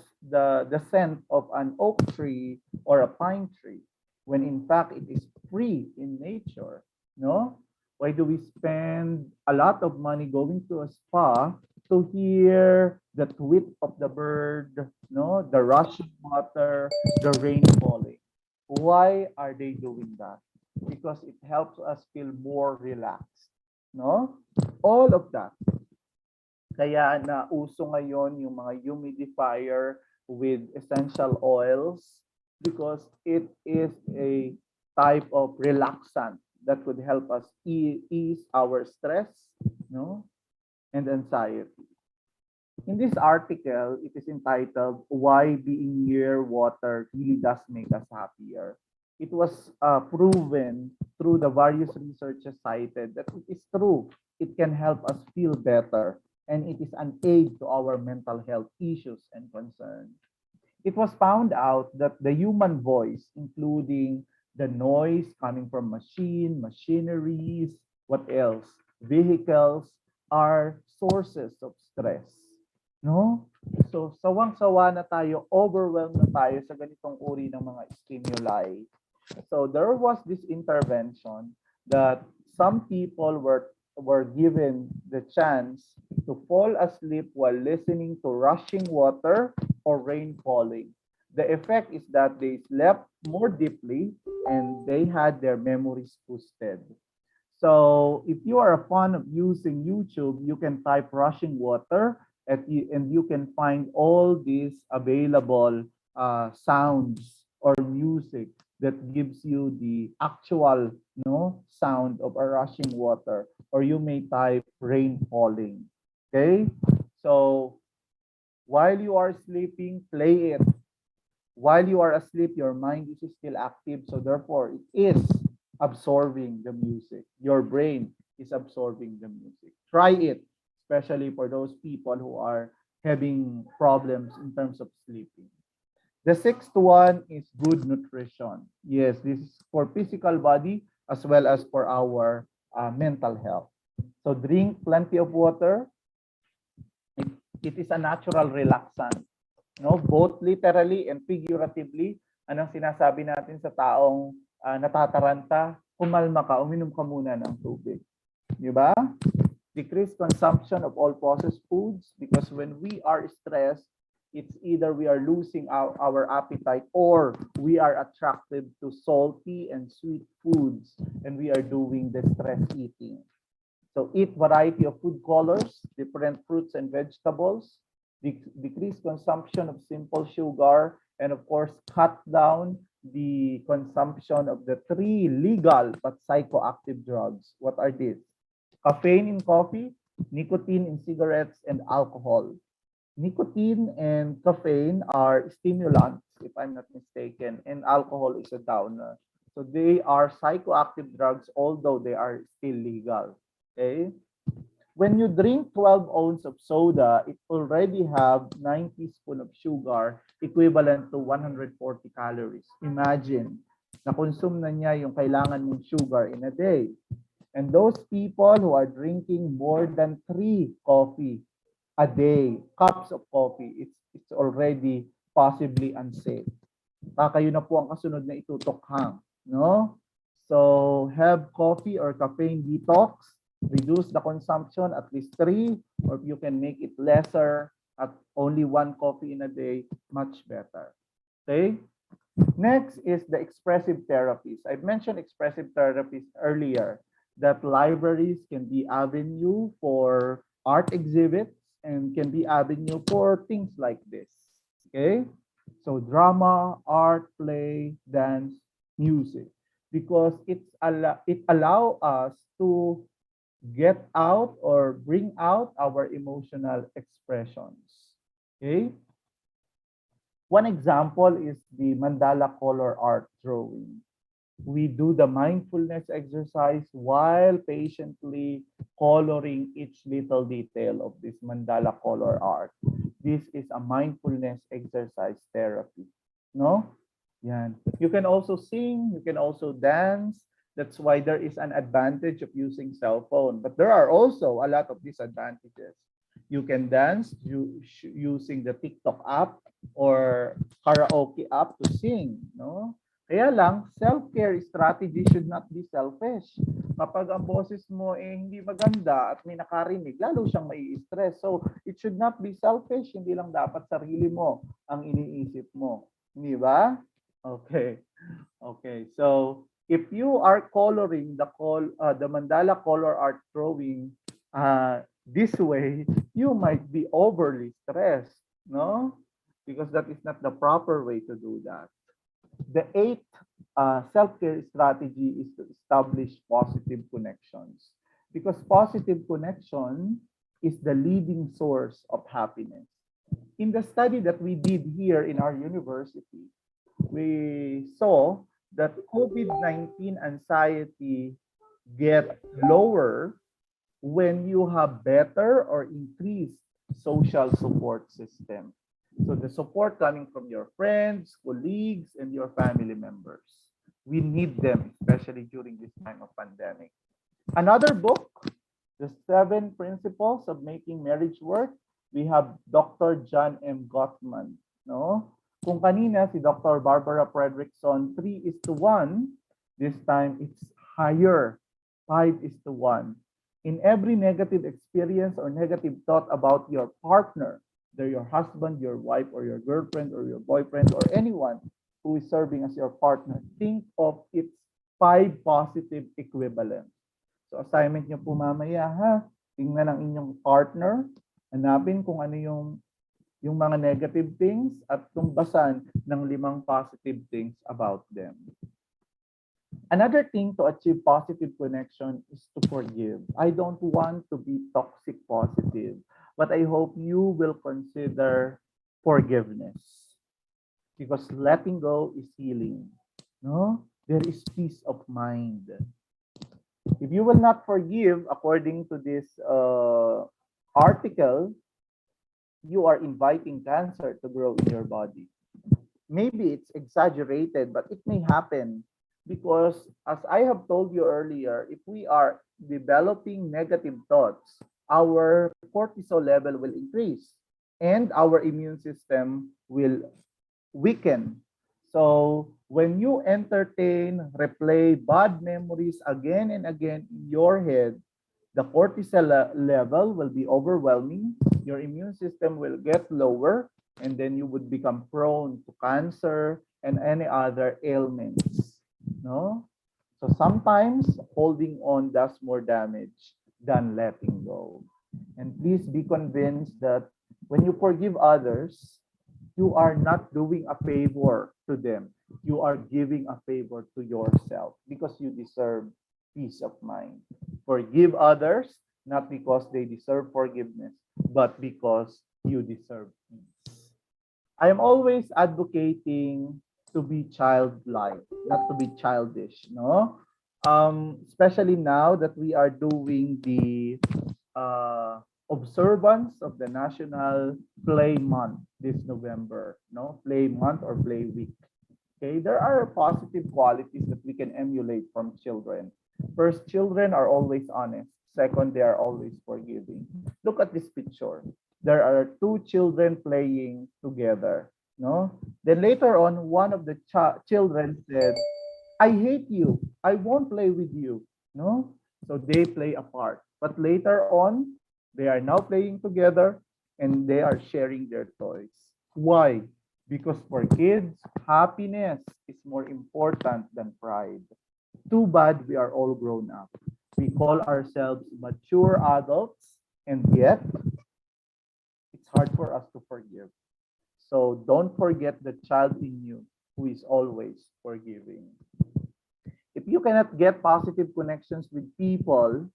scent of an oak tree or a pine tree, when in fact it is free in nature? No? Why do we spend a lot of money going to a spa to hear the tweet of the bird, no, the rushing water, the rain falling? Why are they doing that? Because it helps us feel more relaxed, no? All of that. Kaya nauso ngayon yung mga humidifier with essential oils, because it is a type of relaxant that could help us ease our stress, no, and anxiety. In this article, it is entitled, "Why Being Near Water Really Does Make Us Happier." It was proven through the various researches cited that it is true. It can help us feel better, and it is an aid to our mental health issues and concerns. It was found out that the human voice, including the noise coming from machineries, what else? Vehicles, are sources of stress. No? So, sawang-sawa na tayo, overwhelmed na tayo sa ganitong uri ng mga stimuli. So, there was this intervention that some people were given the chance to fall asleep while listening to rushing water or rain falling. The effect is that they slept more deeply and they had their memories boosted. So if you are a fan of using YouTube, you can type rushing water and you can find all these available sounds or music that gives you the actual sound of a rushing water, or you may type rain falling. Okay, so while you are sleeping, play it. While you are asleep, your mind is still active, so therefore it is absorbing the music. Your brain is absorbing the music. Try it, especially for those people who are having problems in terms of sleeping. The sixth one is good nutrition. Yes, this is for physical body as well as for our mental health. So drink plenty of water. It is a natural relaxant. No, both literally and figuratively. Anong sinasabi natin sa taong natataranta? Kumalma ka, uminom ka muna ng tubig. Di ba? Decrease consumption of all processed foods, because when we are stressed, it's either we are losing our appetite or we are attracted to salty and sweet foods and we are doing the stress eating. So eat variety of food colors, different fruits and vegetables, decrease consumption of simple sugar, and of course, cut down the consumption of the 3 legal but psychoactive drugs. What are these? Caffeine in coffee, nicotine in cigarettes, and alcohol. Nicotine and caffeine are stimulants, if I'm not mistaken, and alcohol is a downer. So they are psychoactive drugs, although they are still legal. Okay? When you drink 12 ounces of soda, it already have 9 teaspoons of sugar, equivalent to 140 calories. Imagine, na-consume na niya yung kailangan mong sugar in a day. And those people who are drinking more than 3 coffee a day, cups of coffee, it's already possibly unsafe. Kayo na po ang kasunod na itutukhang, no? So have coffee or caffeine detox, reduce the consumption at least 3, or if you can make it lesser at only 1 coffee in a day, much better. Okay? Next is the expressive therapies. I've mentioned expressive therapies earlier, that libraries can be avenue for art exhibits and can be avenue for things like this. Okay? So drama, art, play, dance, music, because it allow us to get out or bring out our emotional expressions. Okay? One example is the mandala color art drawing. We do the mindfulness exercise while patiently coloring each little detail of this mandala color art. This is a mindfulness exercise therapy. No? Yan. You can also sing, you can also dance. That's why there is an advantage of using cell phone. But there are also a lot of disadvantages. You can dance using the TikTok app or karaoke app to sing. No? Kaya lang, self-care strategy should not be selfish. Kapag ang boses mo hindi maganda at may nakarinig, lalo siyang mai-stress. So, it should not be selfish. Hindi lang dapat sarili mo ang iniisip mo. Hindi ba? Okay. Okay. So, if you are coloring the mandala color art drawing this way, you might be overly stressed, no? Because that is not the proper way to do that. The eighth self-care strategy is to establish positive connections, because positive connection is the leading source of happiness. In the study that we did here in our university, we saw that COVID-19 anxiety get lower when you have better or increased social support system. So the support coming from your friends, colleagues, and your family members. We need them, especially during this time of pandemic. Another book, The 7 Principles of Making Marriage Work, we have Dr. John M Gottman. No? Kung kanina si Dr. Barbara Fredrickson, 3:1, this time it's higher, 5:1. In every negative experience or negative thought about your partner, they're your husband, your wife, or your girlfriend, or your boyfriend, or anyone who is serving as your partner, think of its 5 positive equivalents. So assignment nyo po mamaya, ha? Tingnan ang inyong partner, hanapin kung ano yung mga negative things at tumbasan ng 5 positive things about them. Another thing to achieve positive connection is to forgive. I don't want to be toxic positive, but I hope you will consider forgiveness, because letting go is healing. No? There is peace of mind. If you will not forgive, according to this article, you are inviting cancer to grow in your body. Maybe it's exaggerated, but it may happen because, as I have told you earlier, if we are developing negative thoughts, our cortisol level will increase and our immune system will weaken. So when you entertain, replay bad memories again and again in your head, the cortisol level will be overwhelming, your immune system will get lower, and then you would become prone to cancer and any other ailments. No? So sometimes holding on does more damage than letting go. And please be convinced that when you forgive others, you are not doing a favor to them. You are giving a favor to yourself because you deserve peace of mind. Forgive others, not because they deserve forgiveness, but because you deserve peace. I am always advocating to be childlike, not to be childish, no? Especially now that we are doing the observance of the National Play Month this November, no? Play Month or Play Week. Okay, there are positive qualities that we can emulate from children. First, children are always honest. Second, they are always forgiving. Look at this picture. There are 2 children playing together, no? Then later on, one of the children said, "I hate you. I won't play with you." No? So they play apart. But later on, they are now playing together and they are sharing their toys. Why? Because for kids, happiness is more important than pride. Too bad we are all grown up. We call ourselves mature adults, and yet it's hard for us to forgive. So don't forget the child in you who is always forgiving. If you cannot get positive connections with people,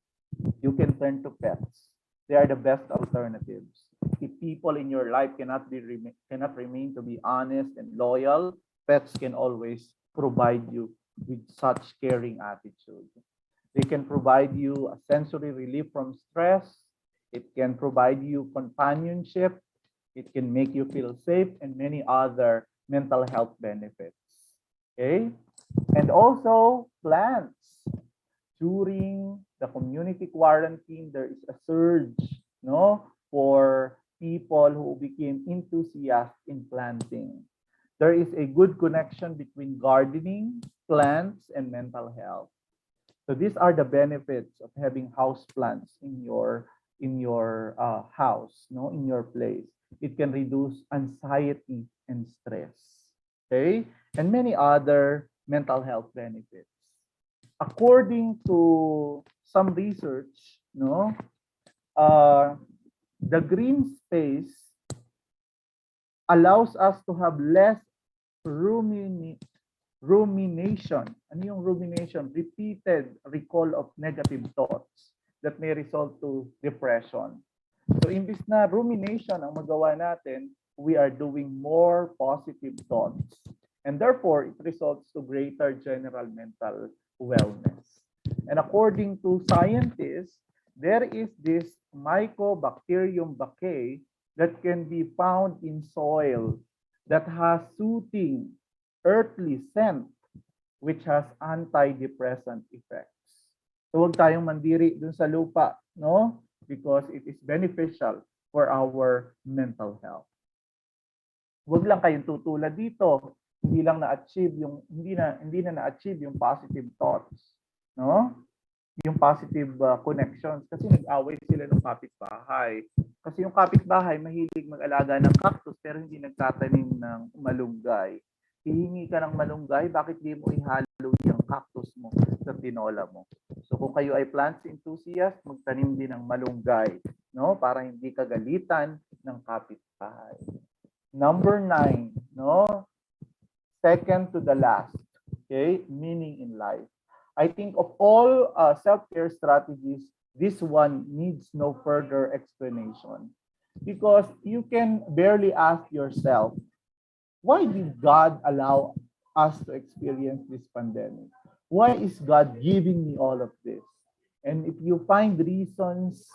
you can turn to pets. They are the best alternatives. If people in your life cannot remain to be honest and loyal, pets can always provide you with such caring attitude. They can provide you a sensory relief from stress. It can provide you companionship. It can make you feel safe and many other mental health benefits. Okay? And also plants. During the community quarantine, there is a surge, no, for people who became enthusiastic in planting. There is a good connection between gardening, plants, and mental health. So these are the benefits of having house plants in your house, no, in your place. It can reduce anxiety and stress. Okay, and many other mental health benefits. According to some research, no, the green space allows us to have less rumination. Ano yung rumination? Repeated recall of negative thoughts that may result to depression. So imbis na rumination ang magawa natin, we are doing more positive thoughts. And therefore, it results to greater general mental wellness. And according to scientists, there is this Mycobacterium vaccae that can be found in soil that has soothing, earthly scent, which has antidepressant effects. So huwag tayong mandiri dun sa lupa, no? Because it is beneficial for our mental health. Huwag lang kayong tutulad dito. Hindi lang na-achieve yung hindi na na-achieve yung positive thoughts, no? Yung positive connections kasi nag-away sila ng kapitbahay. Kasi yung kapitbahay mahilig mag-alaga ng cactus pero hindi nagtatanim ng malunggay. Hihingi ka ng malunggay, bakit di mo ihalo yung cactus mo sa tinola mo? So kung kayo ay plants enthusiast, magtanim din ng malunggay, no? Para hindi kagalitan ng kapitbahay. Number 9, no? Second to the last, okay, meaning in life. I think of all self-care strategies, this one needs no further explanation because you can barely ask yourself, why did God allow us to experience this pandemic? Why is God giving me all of this? And if you find reasons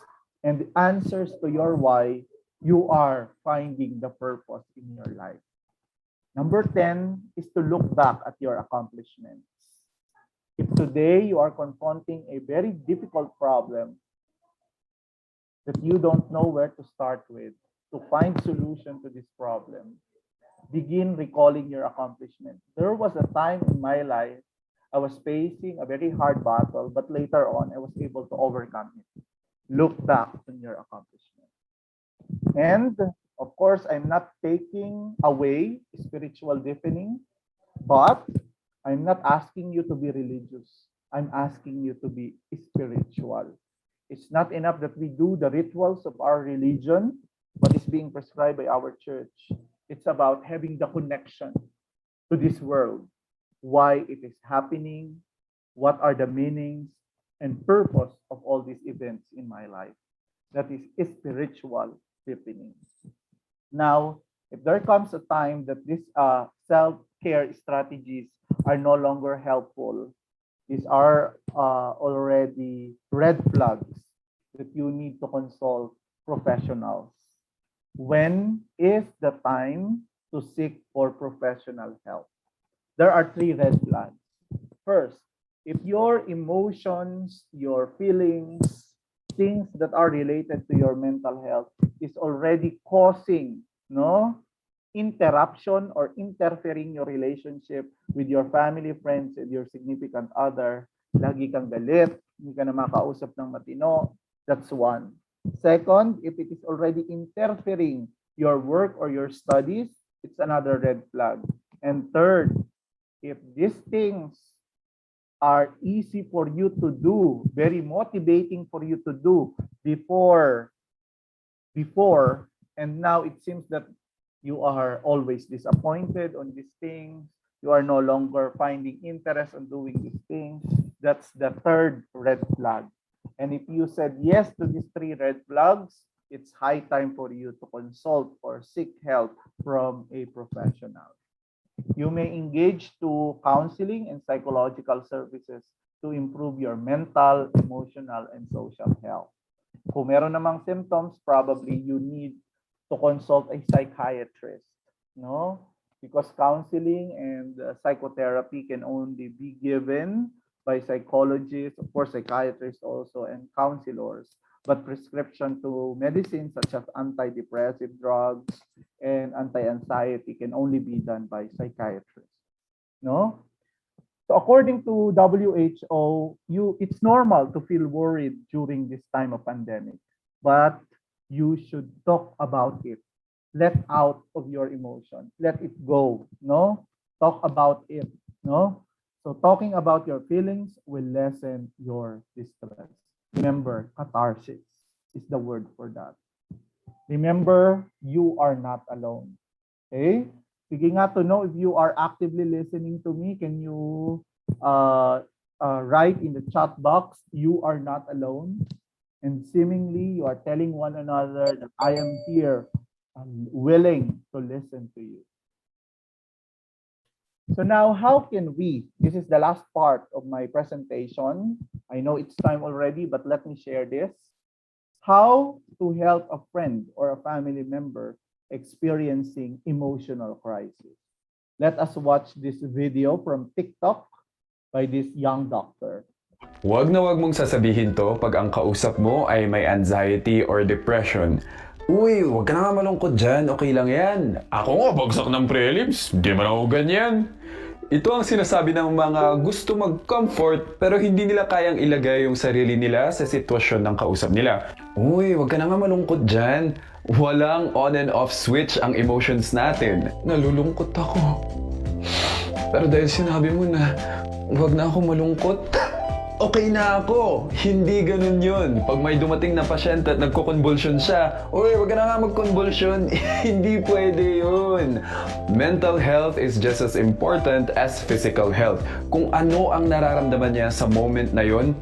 and answers to your why, you are finding the purpose in your life. Number 10 is to look back at your accomplishments. If today you are confronting a very difficult problem that you don't know where to start with, to find solution to this problem, begin recalling your accomplishments. There was a time in my life I was facing a very hard battle, but later on I was able to overcome it. Look back on your accomplishments. And of course, I'm not taking away spiritual deepening, but I'm not asking you to be religious. I'm asking you to be spiritual. It's not enough that we do the rituals of our religion, what is being prescribed by our church. It's about having the connection to this world, why it is happening, what are the meanings and purpose of all these events in my life. That is spiritual deepening. Now, if there comes a time that these self-care strategies are no longer helpful, these are already red flags that you need to consult professionals. When is the time to seek for professional help? There are 3 red flags. First, if your emotions, your feelings, things that are related to your mental health is already causing interruption or interfering your relationship with your family, friends, and your significant other, lagi kang galit, hindi ka na makausap ng matino, that's one. Second, if it is already interfering your work or your studies, it's another red flag. And third, if these things are easy for you to do, very motivating for you to do before, and now it seems that you are always disappointed on these things, you are no longer finding interest in doing these things, that's the third red flag. And if you said yes to these 3 red flags, it's high time for you to consult or seek help from a professional. You may engage to counseling and psychological services to improve your mental, emotional, and social health. Kung meron namang symptoms, probably you need to consult a psychiatrist, no? Because counseling and psychotherapy can only be given by psychologists, of course, psychiatrists also, and counselors. But prescription to medicines such as antidepressive drugs and anti-anxiety can only be done by psychiatrists, no? So according to WHO, it's normal to feel worried during this time of pandemic, but you should talk about it. Let out of your emotion. Let it go, no? Talk about it, no? So talking about your feelings will lessen your distress. Remember, catharsis is the word for that. Remember, you are not alone. Okay? Sige nga to know if you are actively listening to me, can you write in the chat box, you are not alone? And seemingly you are telling one another that I am here, I'm willing to listen to you. So now, how can we, this is the last part of my presentation. I know it's time already, but let me share this. How to help a friend or a family member experiencing emotional crisis. Let us watch this video from TikTok by this young doctor. Huwag na huwag mong sasabihin to pag ang kausap mo ay may anxiety or depression. Uy, huwag ka na nga malungkot dyan, okay lang yan. Ako nga, bagsak ng prelims, di man ako ganyan. Ito ang sinasabi ng mga gusto mag-comfort pero hindi nila kayang ilagay yung sarili nila sa sitwasyon ng kausap nila. Uy, huwag ka na nga malungkot dyan. Walang on and off switch ang emotions natin. Nalulungkot ako. Pero dahil sinabi mo na huwag na ako malungkot, okay na ako. Hindi ganun yun. Pag may dumating na pasyente at nagko-convulsion siya, uy, wag ka na nga mag-convulsion. Hindi pwede yun. Mental health is just as important as physical health. Kung ano ang nararamdaman niya sa moment na yun,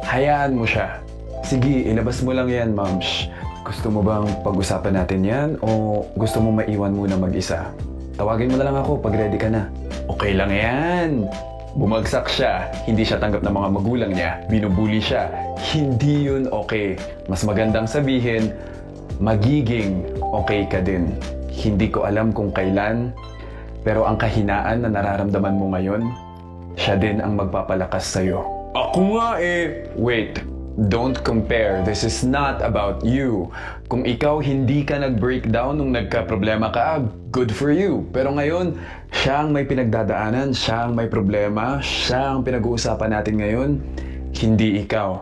hayaan mo siya. Sige, ilabas mo lang yan, mams. Gusto mo bang pag-usapan natin yan o gusto mo maiwan muna mag-isa? Tawagin mo na lang ako pag ready ka na. Okay lang yan. Bumagsak siya, hindi siya tanggap ng mga magulang niya, binubuli siya, hindi yun okay. Mas magandang sabihin, magiging okay ka din. Hindi ko alam kung kailan, pero ang kahinaan na nararamdaman mo ngayon, siya din ang magpapalakas sa'yo. Ako nga eh! Wait, don't compare. This is not about you. Kung ikaw hindi ka nag-breakdown nung nagka-problema ka, good for you. Pero ngayon, siya ang may pinagdadaanan, siya ang may problema, siya ang pinag-uusapan natin ngayon, hindi ikaw.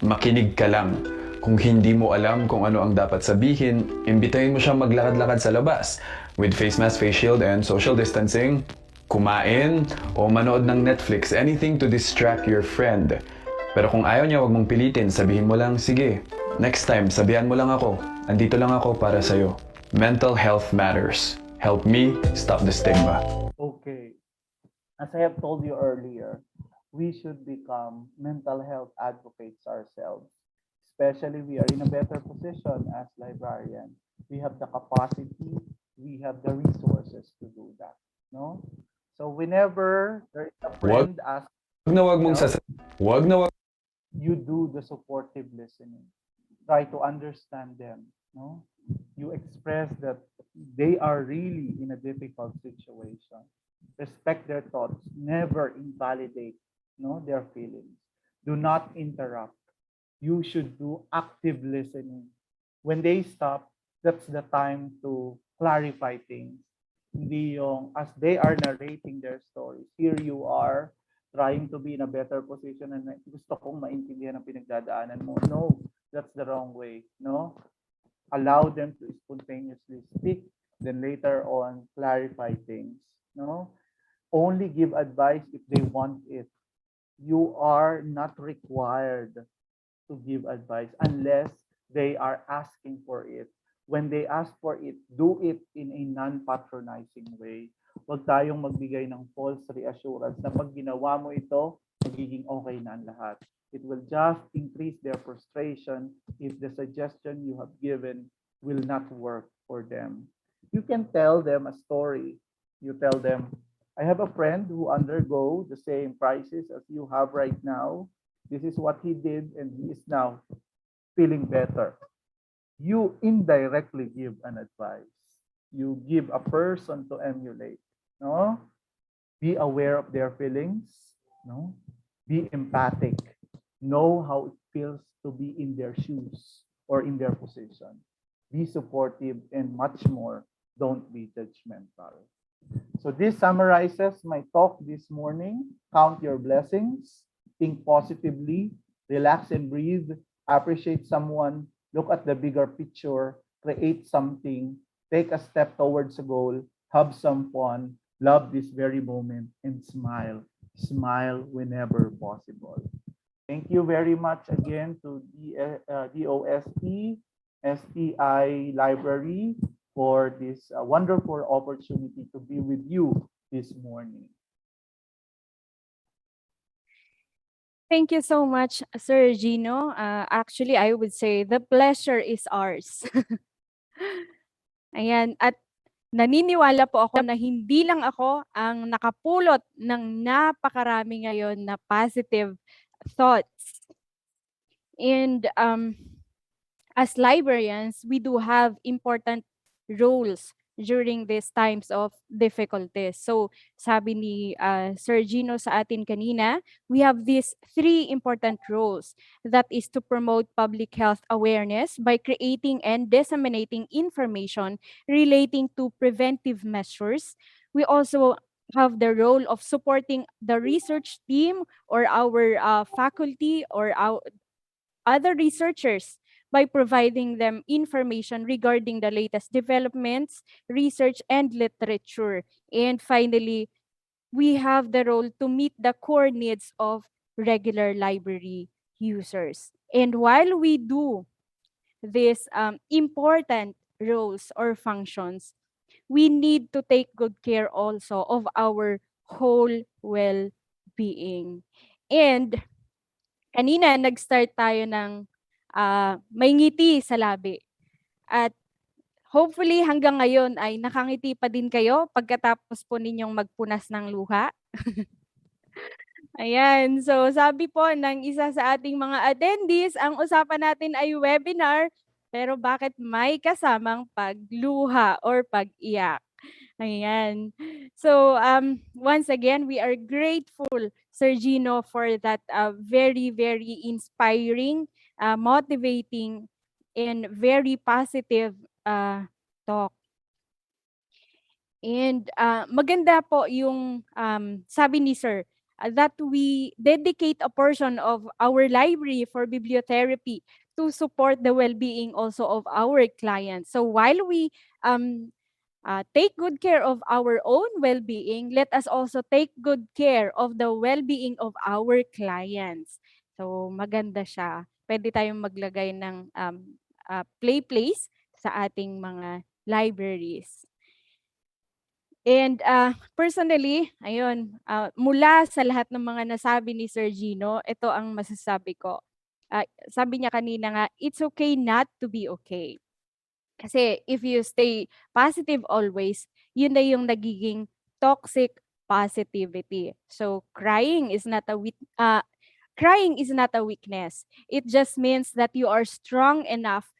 Makinig ka lang. Kung hindi mo alam kung ano ang dapat sabihin, imbitahin mo siyang maglakad-lakad sa labas with face mask, face shield, and social distancing, kumain, o manood ng Netflix, anything to distract your friend. Pero kung ayaw niya, wag mong pilitin, sabihin mo lang, sige, next time, sabihan mo lang ako, andito lang ako para sa'yo. Mental health matters. Help me stop the stigma. Okay. As I have told you earlier, we should become mental health advocates ourselves. Especially we are in a better position as librarians. We have the capacity, we have the resources to do that. No? So whenever there is a friend asks, you do the supportive listening. Try to understand them. No? You express that they are really in a difficult situation. Respect their thoughts. Never invalidate, no, their feelings. Do not interrupt. You should do active listening. When they stop, that's the time to clarify things. Hindi yung, as they are narrating their stories, here you are trying to be in a better position and gusto kong maintindihan ang pinagdadaanan mo. No, that's the wrong way. No? Allow them to spontaneously speak, then later on clarify things. No? Only give advice if they want it. You are not required to give advice unless they are asking for it. When they ask for it, do it in a non-patronizing way. Huwag tayong magbigay ng false reassurance na pag ginawa mo ito, magiging okay na ang lahat. It will just increase their frustration if the suggestion you have given will not work for them. You can tell them a story You tell them, I have a friend who undergo the same crisis as you have right now. This is what he did, and he is now feeling better. You indirectly give an advice. You give a person to emulate. No? Be aware of their feelings. No? Be empathic. Know how it feels to be in their shoes or in their position. Be supportive and much more. Don't be judgmental. So this summarizes my talk this morning. Count your blessings. Think positively. Relax and breathe. Appreciate someone. Look at the bigger picture. Create something. Take a step towards a goal. Have some fun. Love this very moment and smile. Smile whenever possible. Thank you very much again to DOST-STI Library for this wonderful opportunity to be with you this morning. Thank you so much, Sir Gino. Actually, I would say the pleasure is ours. Ayan, at naniniwala po ako na hindi lang ako ang nakapulot ng napakarami ngayon na positive thoughts. And as librarians, we do have important roles during these times of difficulties. So sabi ni Sir Gino sa atin kanina, we have these 3 important roles. That is to promote public health awareness by creating and disseminating information relating to preventive measures. We also have the role of supporting the research team or our faculty or our other researchers by providing them information regarding the latest developments, research, and literature. And finally, we have the role to meet the core needs of regular library users. And while we do these important roles or functions, we need to take good care also of our whole well-being. And kanina nag-start tayo ng may ngiti sa labi. At hopefully hanggang ngayon ay nakangiti pa din kayo pagkatapos po ninyong magpunas ng luha. Ayan, so sabi po ng isa sa ating mga attendees, ang usapan natin ay webinar, pero bakit may kasamang pagluha or pag-iyak? Ayan. So once again, we are grateful, Sir Gino, for that very, very inspiring, motivating, and very positive talk. And maganda po yung sabi ni Sir, that we dedicate a portion of our library for bibliotherapy to support the well-being also of our clients. So while we take good care of our own well-being, let us also take good care of the well-being of our clients. So maganda siya. Pwede tayong maglagay ng play place sa ating mga libraries. And personally, ayun, mula sa lahat ng mga nasabi ni Sir Gino, ito ang masasabi ko. Sabi niya kanina nga, it's okay not to be okay. Kasi if you stay positive always, yun na yung nagiging toxic positivity. So crying is not a weakness. It just means that you are strong enough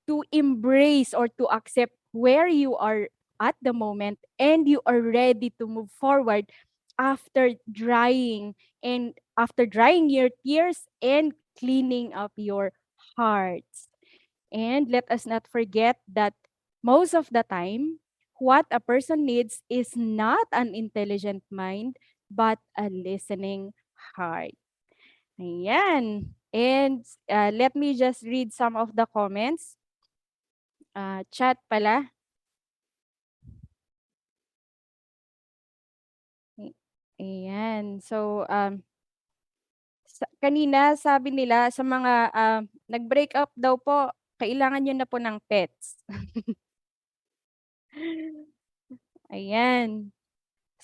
to embrace or to accept where you are at the moment, and you are ready to move forward after drying your tears and cleaning up your hearts. And let us not forget that most of the time, what a person needs is not an intelligent mind, but a listening heart. Ayan. And let me just read some of the comments. Chat pala. Ayan. So, kanina sabi nila sa mga nag-break up daw po, kailangan nyo na po ng pets. Ayan.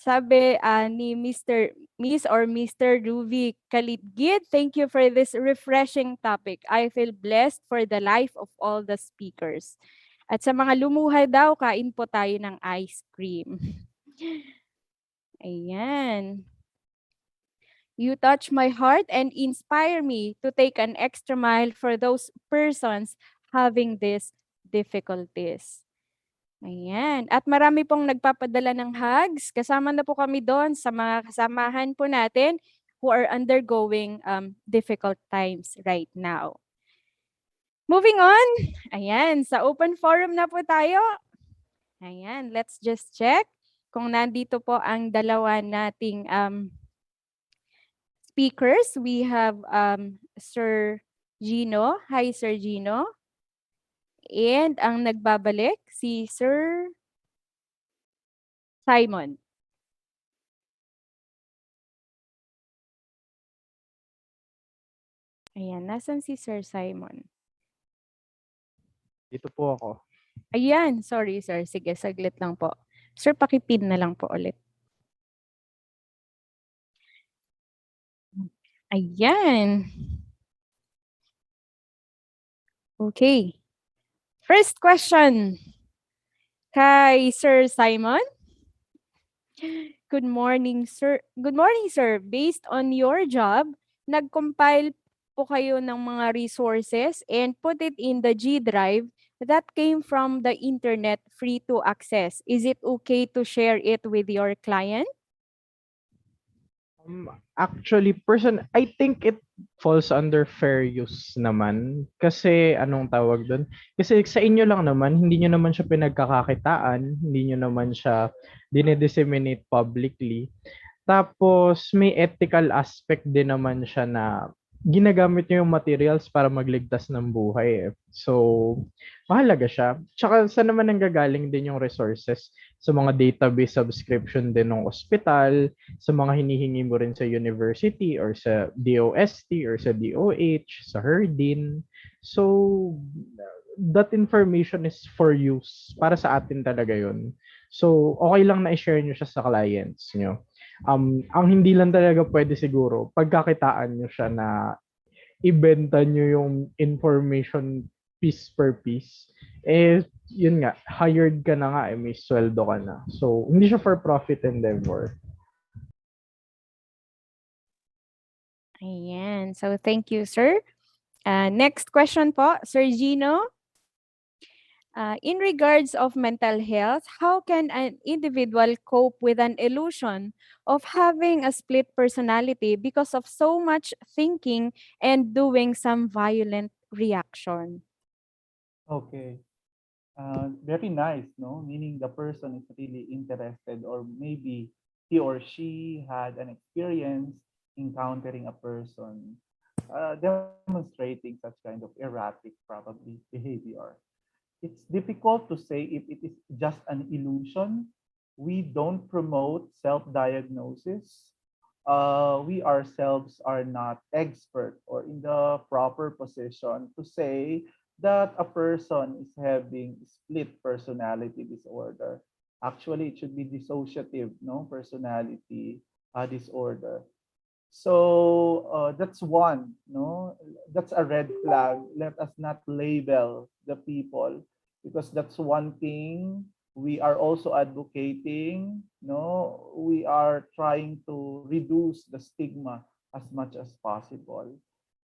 Sabi ni Miss or Mr. Ruby Kalitgid, thank you for this refreshing topic. I feel blessed for the life of all the speakers. At sa mga lumuha daw, kain po tayo ng ice cream. Ayan. You touch my heart and inspire me to take an extra mile for those persons having these difficulties. Ayan. At marami pong nagpapadala ng hugs. Kasama na po kami doon sa mga kasamahan po natin who are undergoing difficult times right now. Moving on. Ayan. Sa open forum na po tayo. Ayan. Let's just check kung nandito po ang dalawa nating speakers. We have Sir Gino. Hi, Sir Gino. And ang nagbabalik, si Sir Simon. Ayan, nasan si Sir Simon? Dito po ako. Ayan, sorry sir. Sige, saglit lang po. Sir, pakipin na lang po ulit. Ayan. Okay. First question kay Sir Simon. Good morning, sir. Good morning, sir. Based on your job, nag-compile po kayo ng mga resources and put it in the G Drive that came from the internet free to access. Is it okay to share it with your client? Actually, I think it falls under fair use naman. Kasi, anong tawag doon? Kasi sa inyo lang naman, hindi nyo naman siya pinagkakakitaan, hindi nyo naman siya dinidisseminate publicly. Tapos, may ethical aspect din naman siya na ginagamit nyo yung materials para magligtas ng buhay. So, mahalaga siya. Tsaka, saan naman nanggagaling din yung resources? Sa mga database subscription din ng ospital, sa mga hinihingi mo rin sa university or sa DOST or sa DOH, sa HERDIN. So, that information is for use. Para sa atin talaga yun. So, okay lang na i-share nyo siya sa clients nyo. Ang hindi lang talaga pwede siguro, pagkakitaan nyo siya na ibenta nyo yung information piece per piece, yun nga, hired ka na nga, may sweldo ka na. So, hindi siya for profit endeavor. Ayan. So, thank you, sir. Next question po, Sir Gino. In regards of mental health, how can an individual cope with an illusion of having a split personality because of so much thinking and doing some violent reaction? Okay. Very nice, no? Meaning the person is really interested, or maybe he or she had an experience encountering a person demonstrating such kind of erratic, probably, behavior. It's difficult to say if it is just an illusion. We don't promote self-diagnosis. We ourselves are not expert or in the proper position to say that a person is having split personality disorder. Actually, it should be dissociative, no, personality disorder. So that's one, no, that's a red flag. Let us not label the people, because that's one thing we are also advocating. No, we are trying to reduce the stigma as much as possible.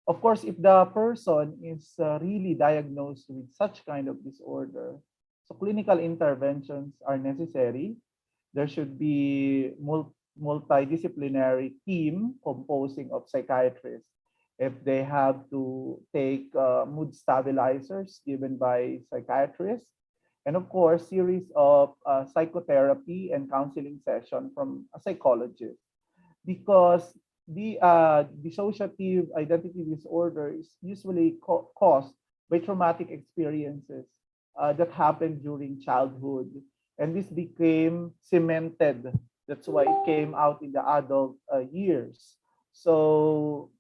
Of course, if the person is really diagnosed with such kind of disorder, so clinical interventions are necessary. There should be multidisciplinary team composing of psychiatrists. If they have to take mood stabilizers given by psychiatrists, and of course, series of psychotherapy and counseling session from a psychologist, because the dissociative identity disorder is usually caused by traumatic experiences that happened during childhood, and this became cemented. That's why it came out in the adult years. So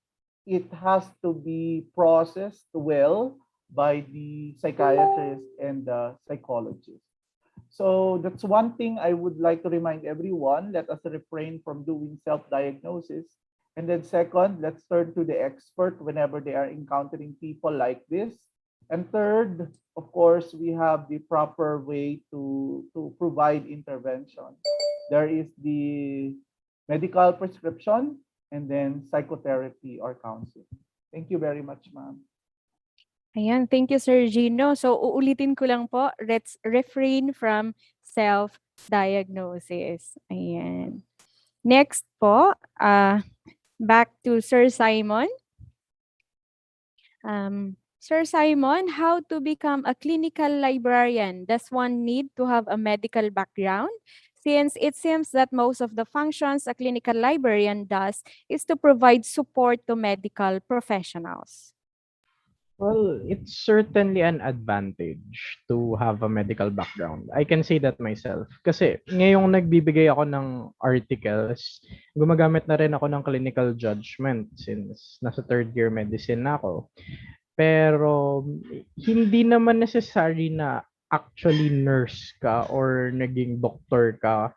it has to be processed well by the psychiatrist and the psychologist. So that's one thing I would like to remind everyone. Let us refrain from doing self-diagnosis. And then second, let's turn to the expert whenever they are encountering people like this. And third, of course, we have the proper way to provide intervention. There is the medical prescription and then psychotherapy or counseling. Thank you very much, ma'am. Ayan, thank you, Sir Gino. So, uulitin ko lang po, let's refrain from self-diagnosis. Ayan. Next po, back to Sir Simon. Sir Simon, how to become a clinical librarian? Does one need to have a medical background? Since it seems that most of the functions a clinical librarian does is to provide support to medical professionals. Well, it's certainly an advantage to have a medical background. I can say that myself. Kasi ngayong nagbibigay ako ng articles, gumagamit na rin ako ng clinical judgment since nasa third year medicine na ako. Pero hindi naman necessary na actually nurse ka or naging doctor ka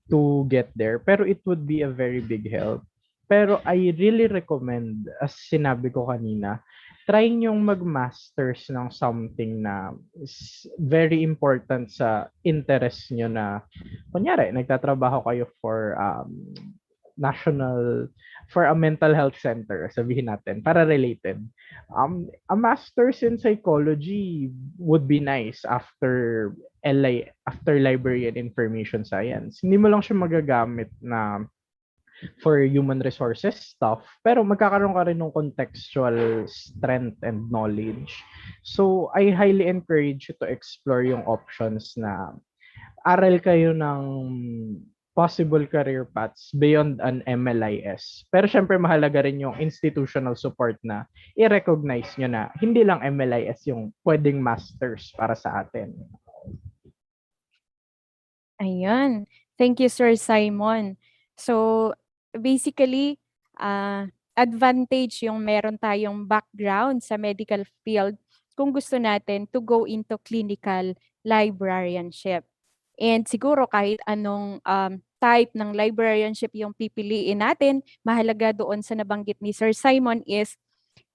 to get there. Pero it would be a very big help. Pero I really recommend, as sinabi ko kanina, try nyong mag-masters ng something na is very important sa interest nyo na, kunyari, nagtatrabaho kayo for for a mental health center, sabihin natin, para related. A master's in psychology would be nice after library and information science. Hindi mo lang siya magagamit na for human resources stuff, pero magkakaroon ka rin ng contextual strength and knowledge. So, I highly encourage you to explore yung options na aral kayo ng possible career paths beyond an MLIS. Pero syempre mahalaga rin yung institutional support na i-recognize nyo na hindi lang MLIS yung pwedeng masters para sa atin. Ayan. Thank you, Sir Simon. So, basically, advantage yung meron tayong background sa medical field kung gusto natin to go into clinical librarianship. And siguro kahit anong type ng librarianship yung pipiliin natin, mahalaga doon sa nabanggit ni Sir Simon is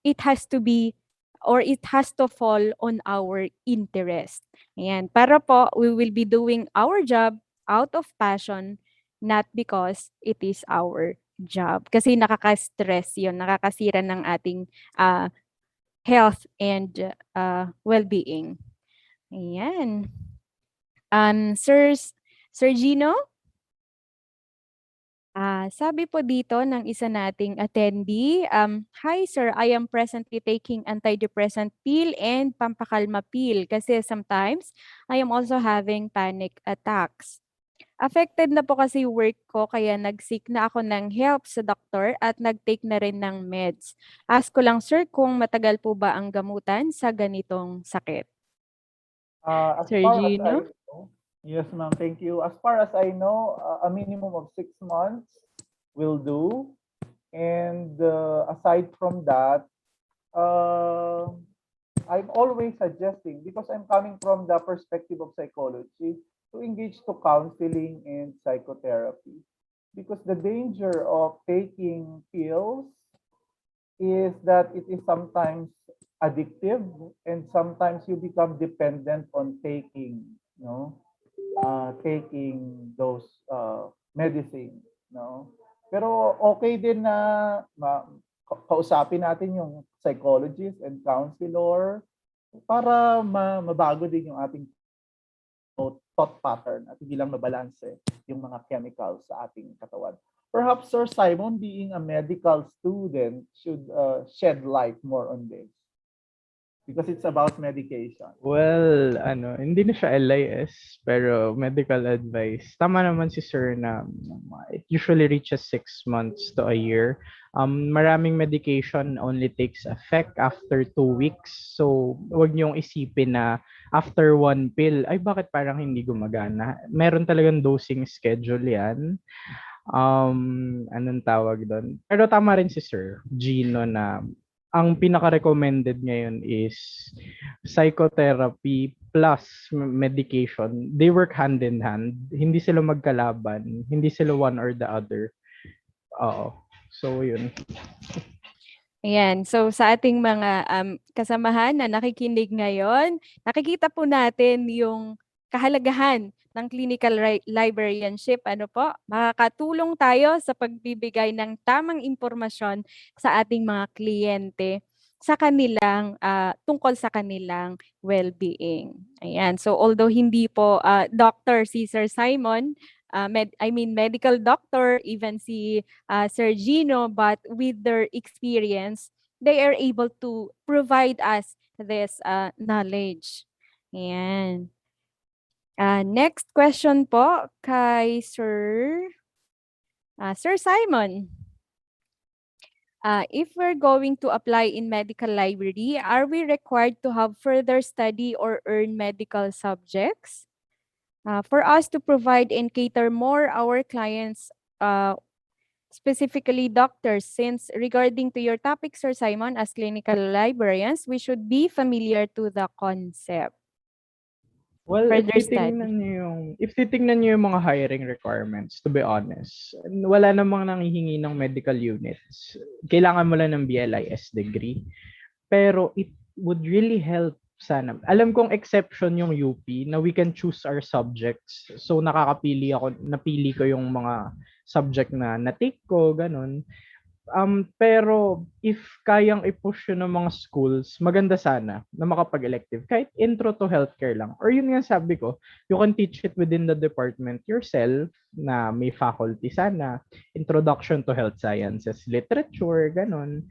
it has to be or it has to fall on our interest. Ayan. Para po, we will be doing our job out of passion, not because it is our job. Kasi nakaka-stress yun, nakakasira ng ating health and well-being. Ayan. Sir Gino? Sabi po dito ng isa nating attendee, hi sir, I am presently taking antidepressant pill and pampakalma pill kasi sometimes I am also having panic attacks. Affected na po kasi work ko kaya nag-seek na ako ng help sa doktor at nag-take na rin ng meds. Ask ko lang sir kung matagal po ba ang gamutan sa ganitong sakit. Sir Gino? Yes, ma'am. Thank you. As far as I know, a minimum of 6 months will do. And aside from that, I'm always suggesting, because I'm coming from the perspective of psychology, to engage to counseling and psychotherapy. Because the danger of taking pills is that it is sometimes addictive and sometimes you become dependent on taking, taking those medicine, Pero okay din na kausapin natin yung psychologist and counselor para mabago din yung ating thought pattern at hindi lang mabalanse yung mga chemicals sa ating katawan. Perhaps Sir Simon, being a medical student, should shed light more on this. Because it's about medication. Well, hindi na siya LIS, pero medical advice. Tama naman si Sir na it usually reaches 6 months to a year. Maraming medication only takes effect after 2 weeks. So, wag niyong isipin na after 1 pill, ay bakit parang hindi gumagana? Meron talagang dosing schedule yan. Anong tawag doon? Pero tama rin si Sir Gino na ang pinaka-recommended ngayon is psychotherapy plus medication. They work hand in hand. Hindi sila magkalaban. Hindi sila one or the other. Oo. So, yun. Ayan, so sa ating mga kasamahan na nakikinig ngayon, nakikita po natin yung kahalagahan ng clinical librarianship. Ano po? Makakatulong tayo sa pagbibigay ng tamang impormasyon sa ating mga kliyente sa kanilang tungkol sa kanilang well-being. Ayan. So although hindi po Dr. si Sir Simon, medical doctor, even si Sir Gino, but with their experience, they are able to provide us this knowledge. Ayan. Next question po kay Sir Simon. If we're going to apply in medical library, are we required to have further study or earn medical subjects? For us to provide and cater more our clients, specifically doctors, since regarding to your topic, Sir Simon, as clinical librarians, we should be familiar to the concept. Well, Further study. if titingnan niyo yung mga hiring requirements, to be honest, wala namang nanghihingi ng medical units. Kailangan mo lang ng BLIS degree. Pero it would really help sana. Alam kong exception yung UP na we can choose our subjects. So napili ko yung mga subject na na-take ko, ganun. Pero if kayang i-push yun ng mga schools, maganda sana na makapag-elective. Kahit intro to healthcare lang. Or yun nga sabi ko, you can teach it within the department yourself na may faculty sana. Introduction to health sciences, literature, ganun.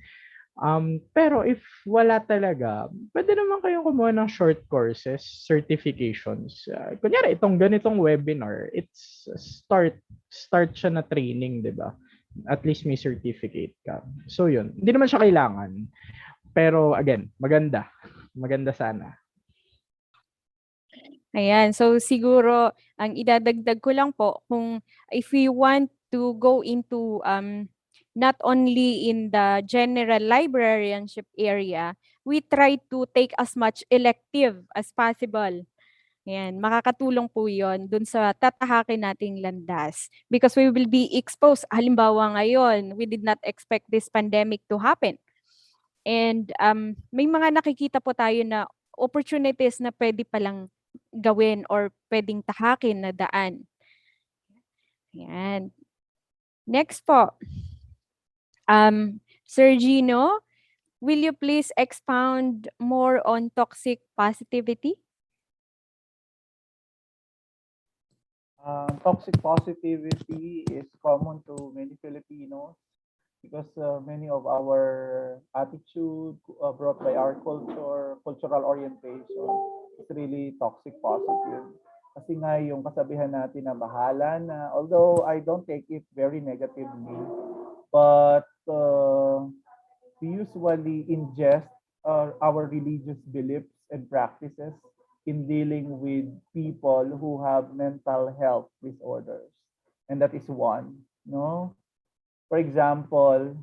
Pero if wala talaga, pwede naman kayong kumuha ng short courses, certifications. Kunyari, itong ganitong webinar, it's start siya na training, di ba? At least may certificate ka. So yun, hindi naman siya kailangan. Pero again, maganda. Maganda sana. Ayan, so siguro ang idadagdag ko lang po kung if we want to go into not only in the general librarianship area, we try to take as much elective as possible. Ayan, makakatulong po yon dun sa tatahakin nating landas. Because we will be exposed. Halimbawa ngayon, we did not expect this pandemic to happen. And may mga nakikita po tayo na opportunities na pwede palang gawin or pwedeng tahakin na daan. Ayan. Next po. Sir Gino, will you please expound more on toxic positivity? Toxic positivity is common to many Filipinos because many of our attitude brought by our cultural orientation is really toxic positive. Kasi nga yung kasabihan natin na bahala na, although I don't take it very negatively, but we usually ingest our religious beliefs and practices in dealing with people who have mental health disorders. And that is one, no? For example,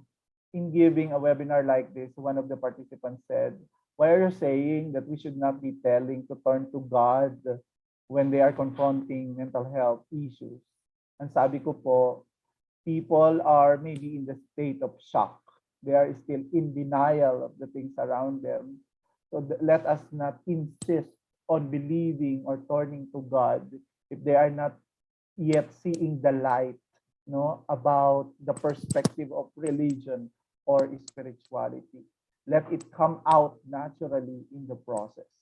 in giving a webinar like this, one of the participants said, why are you saying that we should not be telling to turn to God when they are confronting mental health issues? Ang sabi ko po, people are maybe in the state of shock. They are still in denial of the things around them. So let us not insist on believing or turning to God if they are not yet seeing the light, no, about the perspective of religion or spirituality. Let it come out naturally in the process.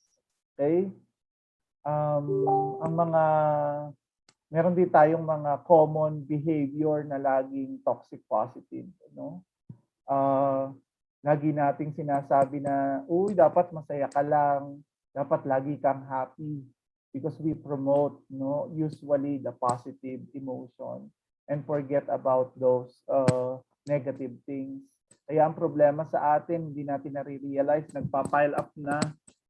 Okay? Meron din tayong mga common behavior na laging toxic positive, no? Lagi nating sinasabi na, uy, dapat masaya ka lang, dapat lagi kang happy, because we promote, no, usually the positive emotion and forget about those negative things. Kaya ang problema sa atin, hindi natin nare-realize, nagpa-pile up na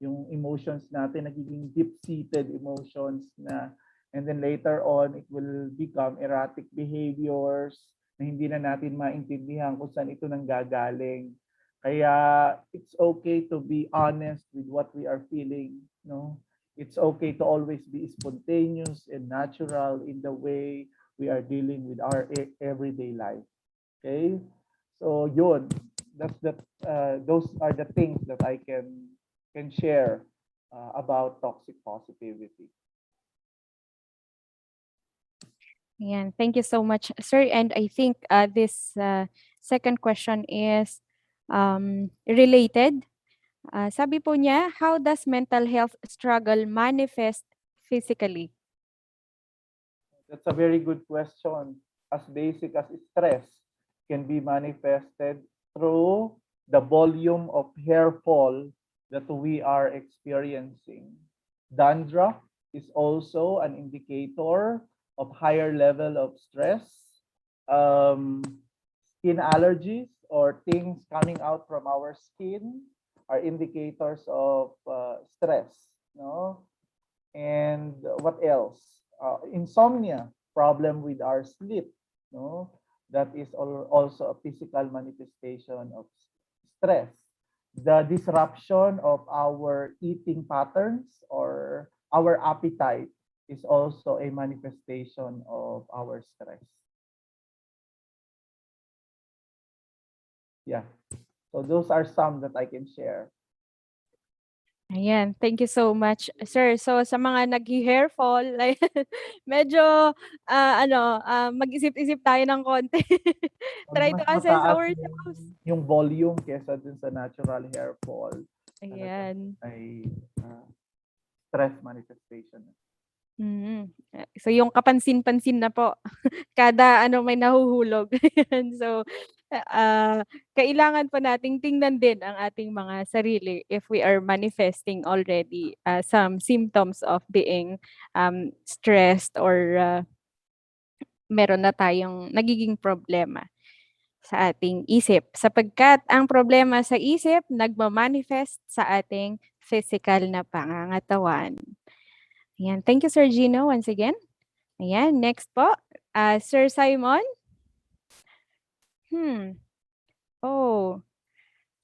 yung emotions natin, nagiging deep-seated emotions na, and then later on, it will become erratic behaviors na hindi na natin maintindihan kung saan ito nanggagaling. Kaya it's okay to be honest with what we are feeling, no? It's okay to always be spontaneous and natural in the way we are dealing with our everyday life. Okay? So yun, those are the things that I can share about toxic positivity. Ayan. Thank you so much, sir. And I think this second question is related. Sabi po niya, how does mental health struggle manifest physically? That's a very good question. As basic as stress can be manifested through the volume of hair fall that we are experiencing. Dandruff is also an indicator of higher level of stress. Skin allergies or things coming out from our skin are indicators of stress. No? And what else? Insomnia, problem with our sleep. No? That is also a physical manifestation of stress. The disruption of our eating patterns or our appetite is also a manifestation of our stress. Yeah. So those are some that I can share. Ayan, thank you so much, sir. So sa mga naghi-hair fall, like, medyo mag-isip-isip tayo ng konti. Try to Mas assess mataas ourselves. yung volume kesa dun sa natural hair fall. Ayan. Ay stress manifestation. Mm. So yung kapansin-pansin na po, kada may nahuhulog. So kailangan po nating tingnan din ang ating mga sarili if we are manifesting already some symptoms of being stressed or meron na tayong nagiging problema sa ating isip. Sapagkat ang problema sa isip nagmamanifest sa ating physical na pangangatawan. Ayan. Thank you, Sir Gino, once again. Ayan. Next po, Sir Simon. Oh,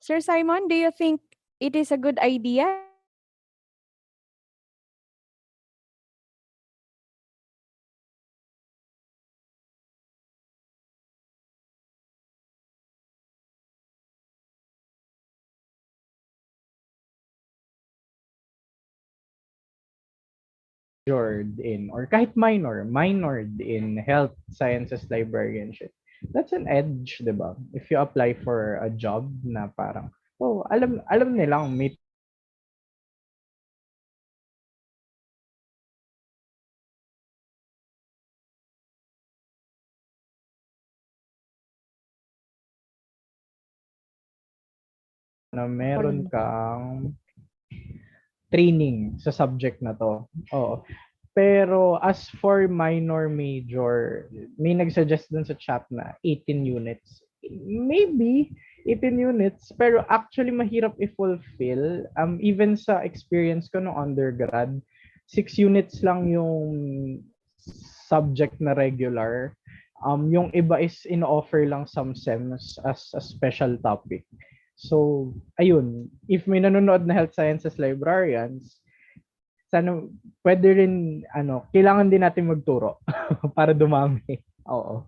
Sir Simon, do you think it is a good idea majored in, or kahit minored in health sciences librarianship? That's an edge, di ba? If you apply for a job na parang, alam nilang may na meron kang training sa subject na to. Oo. Pero as for minor major, may nagsuggest dun sa chat na 18 units. Maybe 18 units, pero actually mahirap i-fulfill. Even sa experience ko no undergrad, 6 units lang yung subject na regular. Yung iba is in-offer lang some sems as a special topic. So, ayun, if may nanonood na health sciences librarians, sana pwede rin kailangan din natin magturo para dumami. Oo.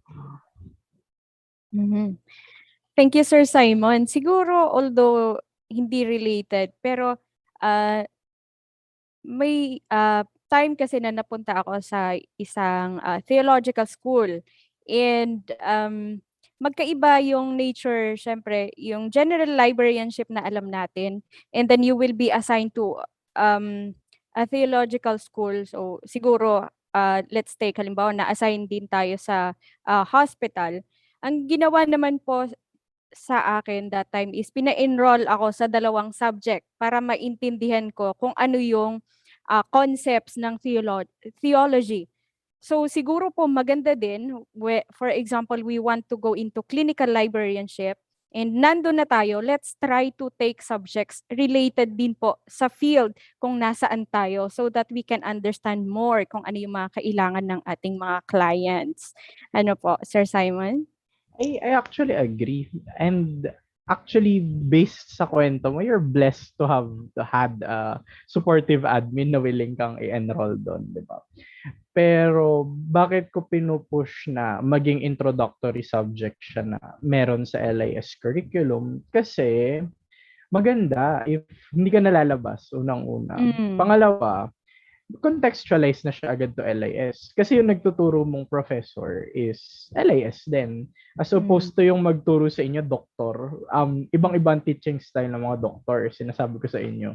Mm-hmm. Thank you, Sir Simon. Siguro, although hindi related, pero may time kasi na napunta ako sa isang theological school. And magkaiba yung nature, syempre, yung general librarianship na alam natin. And then you will be assigned to a theological school. So siguro, let's take halimbawa, na-assign din tayo sa hospital. Ang ginawa naman po sa akin that time is pina-enroll ako sa 2 subject para maintindihan ko kung ano yung concepts ng theology. So siguro po maganda din, for example, we want to go into clinical librarianship and nandun na tayo, let's try to take subjects related din po sa field kung nasaan tayo so that we can understand more kung ano yung mga kailangan ng ating mga clients. Ano po, Sir Simon? I actually agree. And actually, based sa kwento mo, you're blessed to have had a supportive admin na willing kang i-enroll doon, di ba? Pero bakit ko pinupush na maging introductory subject siya na meron sa LIS curriculum? Kasi maganda if hindi ka nalalabas, unang-una. Pangalawa, contextualize na siya agad to LIS. Kasi yung nagtuturo mong professor is LIS din. As opposed to yung magturo sa inyo, doktor. Ibang-ibang teaching style ng mga doktor, sinasabi ko sa inyo.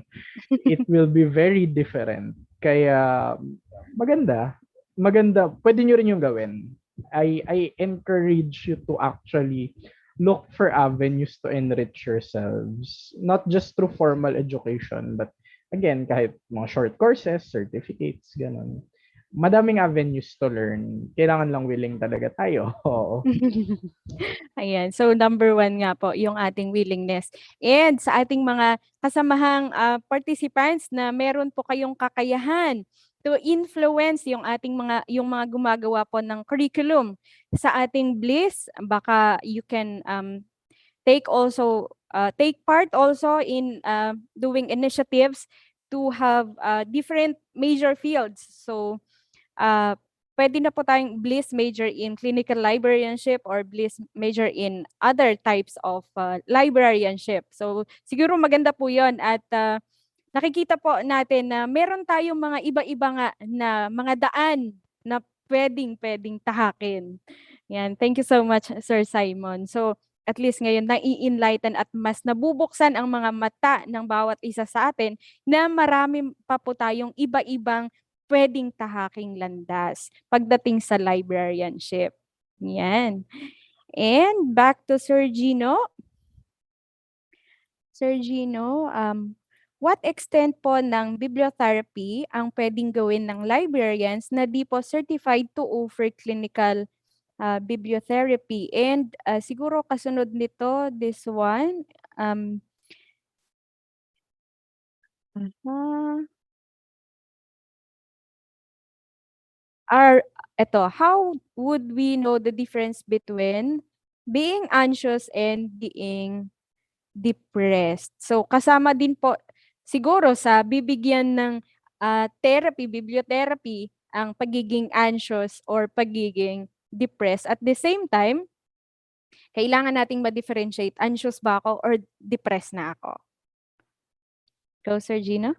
It will be very different. Kaya maganda. Maganda. Pwede nyo rin yung gawin. I encourage you to actually look for avenues to enrich yourselves. Not just through formal education, but again, kahit mga short courses, certificates, ganun. Madaming avenues to learn. Kailangan lang willing talaga tayo. Oo. Ayan. So, number 1 nga po, yung ating willingness. And sa ating mga kasamahang participants na meron po kayong kakayahan to influence yung mga gumagawa po ng curriculum sa ating Bliss, baka you can take part also in doing initiatives to have different major fields. So, pwede na po tayong Bliss major in clinical librarianship or Bliss major in other types of librarianship. So, siguro maganda po yon at nakikita po natin na meron tayong mga iba-iba nga na mga daan na pwedeng tahakin. Yan. Thank you so much, Sir Simon. So, at least ngayon nai-enlighten at mas nabubuksan ang mga mata ng bawat isa sa atin na marami pa po tayong iba-ibang pwedeng tahaking landas pagdating sa librarianship. Yan. And back to Sir Gino. Sir Gino, what extent po ng bibliotherapy ang pwedeng gawin ng librarians na di po certified to offer clinical bibliotherapy? And siguro kasunod nito, this one, how would we know the difference between being anxious and being depressed? So kasama din po siguro sa bibigyan ng bibliotherapy, ang pagiging anxious or pagiging depressed. At the same time, kailangan nating ma-differentiate, anxious ba ako or depressed na ako? Go, Sir Gino.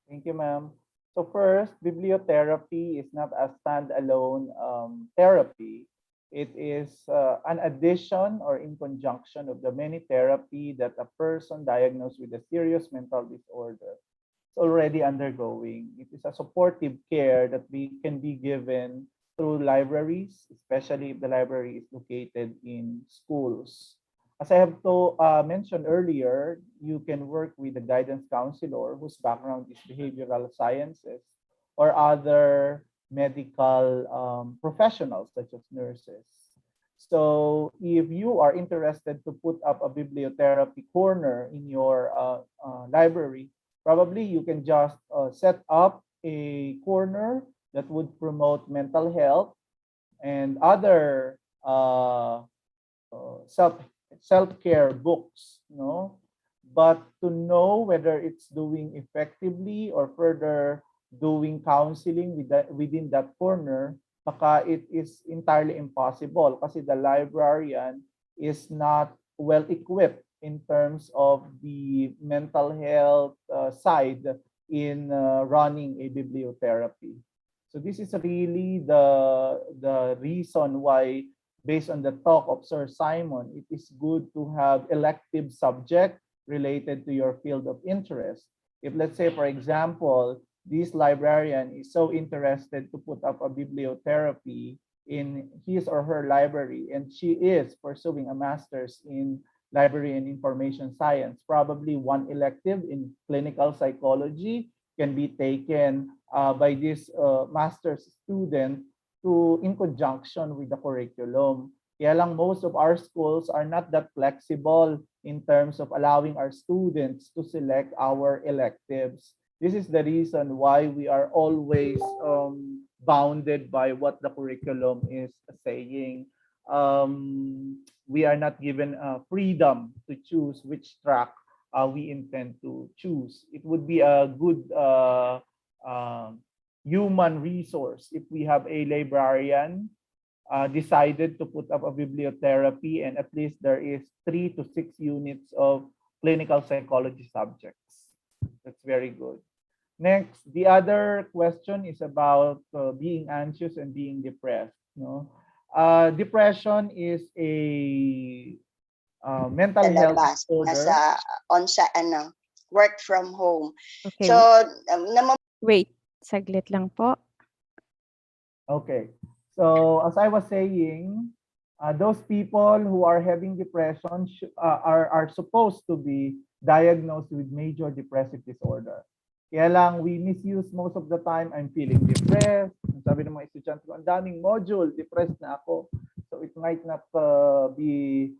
Thank you, ma'am. So first, bibliotherapy is not a standalone therapy. It is an addition or in conjunction of the many therapy that a person diagnosed with a serious mental disorder is already undergoing. It is a supportive care that can be given through libraries, especially if the library is located in schools. As I have mentioned earlier, you can work with a guidance counselor whose background is behavioral sciences or other medical professionals such as nurses. So if you are interested to put up a bibliotherapy corner in your library, probably you can just set up a corner that would promote mental health and other self-care books, but to know whether it's doing effectively or further doing counseling within that corner, baka it is entirely impossible kasi the librarian is not well equipped in terms of the mental health side in running a bibliotherapy. So this is really the reason why, based on the talk of Sir Simon, it is good to have elective subject related to your field of interest. If let's say, for example, this librarian is so interested to put up a bibliotherapy in his or her library, and she is pursuing a master's in library and information science, probably one elective in clinical psychology can be taken by this master's student in conjunction with the curriculum. Kaya lang most of our schools are not that flexible in terms of allowing our students to select our electives. This is the reason why we are always bounded by what the curriculum is saying. we are not given freedom to choose which track we intend to choose. It would be a good human resource if we have a librarian decided to put up a bibliotherapy, and at least there is 3 to 6 units of clinical psychology subjects. That's very good. Next, the other question is about being anxious and being depressed. No, depression is a mental health disorder. Nasa work from home. Okay. So, Wait, saglit lang po. Okay. So, as I was saying, those people who are having depression are supposed to be diagnosed with major depressive disorder. Kaya lang, we misuse most of the time, I'm feeling depressed. Sabi ng mga estudyante ko, ang daming module, depressed na ako. So it might not be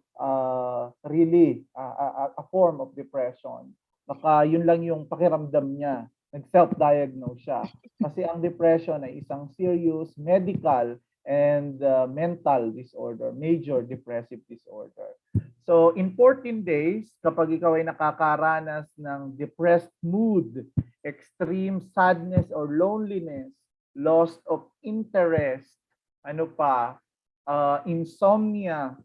really a form of depression. Baka yun lang yung pakiramdam niya. Nag-self-diagnose siya. Kasi ang depression ay isang serious medical and mental disorder, major depressive disorder. So in 14 days, kapag ikaw ay nakakaranas ng depressed mood, extreme sadness or loneliness, loss of interest, insomnia,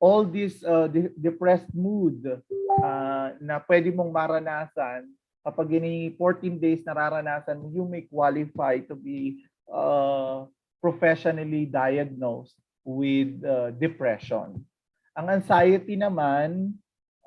all this depressed mood na pwede mong maranasan, kapag in 14 days nararanasan mo, you may qualify to be professionally diagnosed with depression. Ang anxiety naman,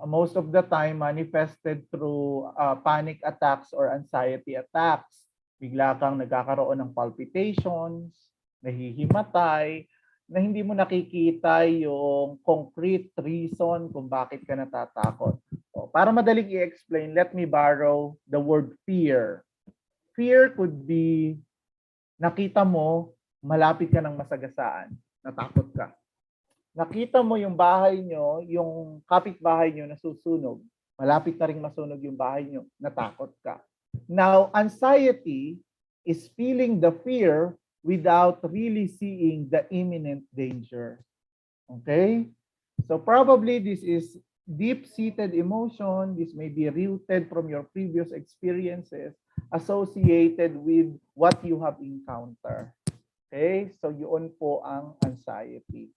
most of the time manifested through panic attacks or anxiety attacks. Bigla kang nagkakaroon ng palpitations, nahihimatay, na hindi mo nakikita yung concrete reason kung bakit ka natatakot. Para madaling i-explain, let me borrow the word fear. Fear could be nakita mo, malapit ka ng masagasaan, natakot ka. Nakita mo yung bahay nyo, yung kapitbahay nyo nasusunog, malapit na rin masunog yung bahay nyo, natakot ka. Now, anxiety is feeling the fear without really seeing the imminent danger. Okay? So probably this is deep-seated emotion. This may be rooted from your previous experiences associated with what you have encountered. Okay? So yun po ang anxiety.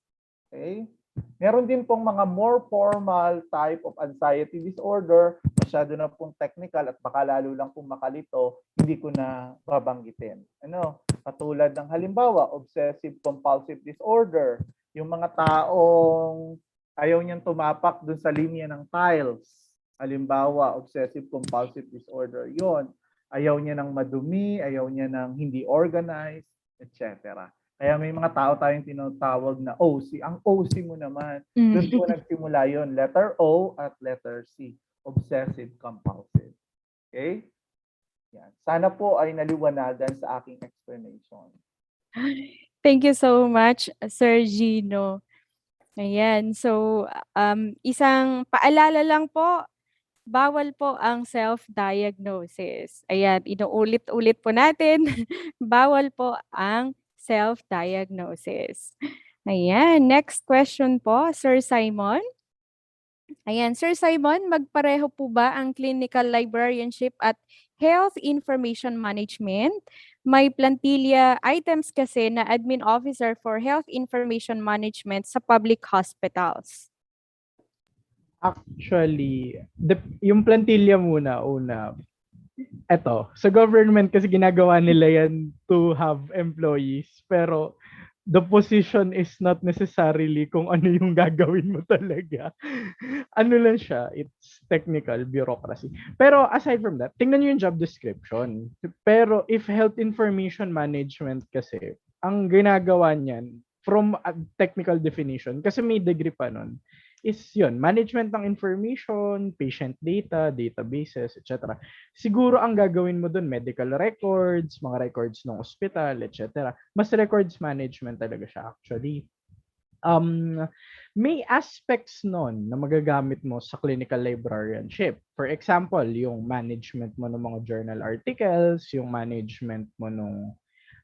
Okay? Meron din pong mga more formal type of anxiety disorder. Masyado na pong technical at baka lalo lang pong makalito, hindi ko na babanggitin. Katulad ng halimbawa, obsessive compulsive disorder. Yung mga taong ayaw niyang tumapak dun sa linya ng tiles. Halimbawa, obsessive compulsive disorder. Yon. Ayaw niya ng madumi, ayaw niya ng hindi organized, etc. Kaya may mga tao tayong tinatawag na OC. Ang OC mo naman, doon po nagsimula yon. Letter O at letter C. Obsessive compulsive. Okay? Yan. Sana po ay naliwanagan sa aking explanation. Thank you so much, Sir Gino. Ayan. So, isang paalala lang po, bawal po ang self-diagnosis. Ayan, inuulit-ulit po natin, bawal po ang self-diagnosis. Ayan, next question po, Sir Simon. Ayan, Sir Simon, magpareho po ba ang clinical librarianship at health information management? May plantilla items kasi na admin officer for health information management sa public hospitals. Actually, yung plantilla una, eto, sa government kasi ginagawa nila yan to have employees, pero the position is not necessarily kung ano yung gagawin mo talaga. Ano lang siya, it's technical bureaucracy. Pero aside from that, tingnan nyo yung job description. Pero if health information management kasi, ang ginagawa niyan, from a technical definition, kasi may degree pa nun, is yun, management ng information, patient data, databases, etc. Siguro ang gagawin mo dun, medical records, mga records ng hospital, etc. Mas records management talaga siya actually. May aspects nun na magagamit mo sa clinical librarianship. For example, yung management mo ng mga journal articles, yung management mo ng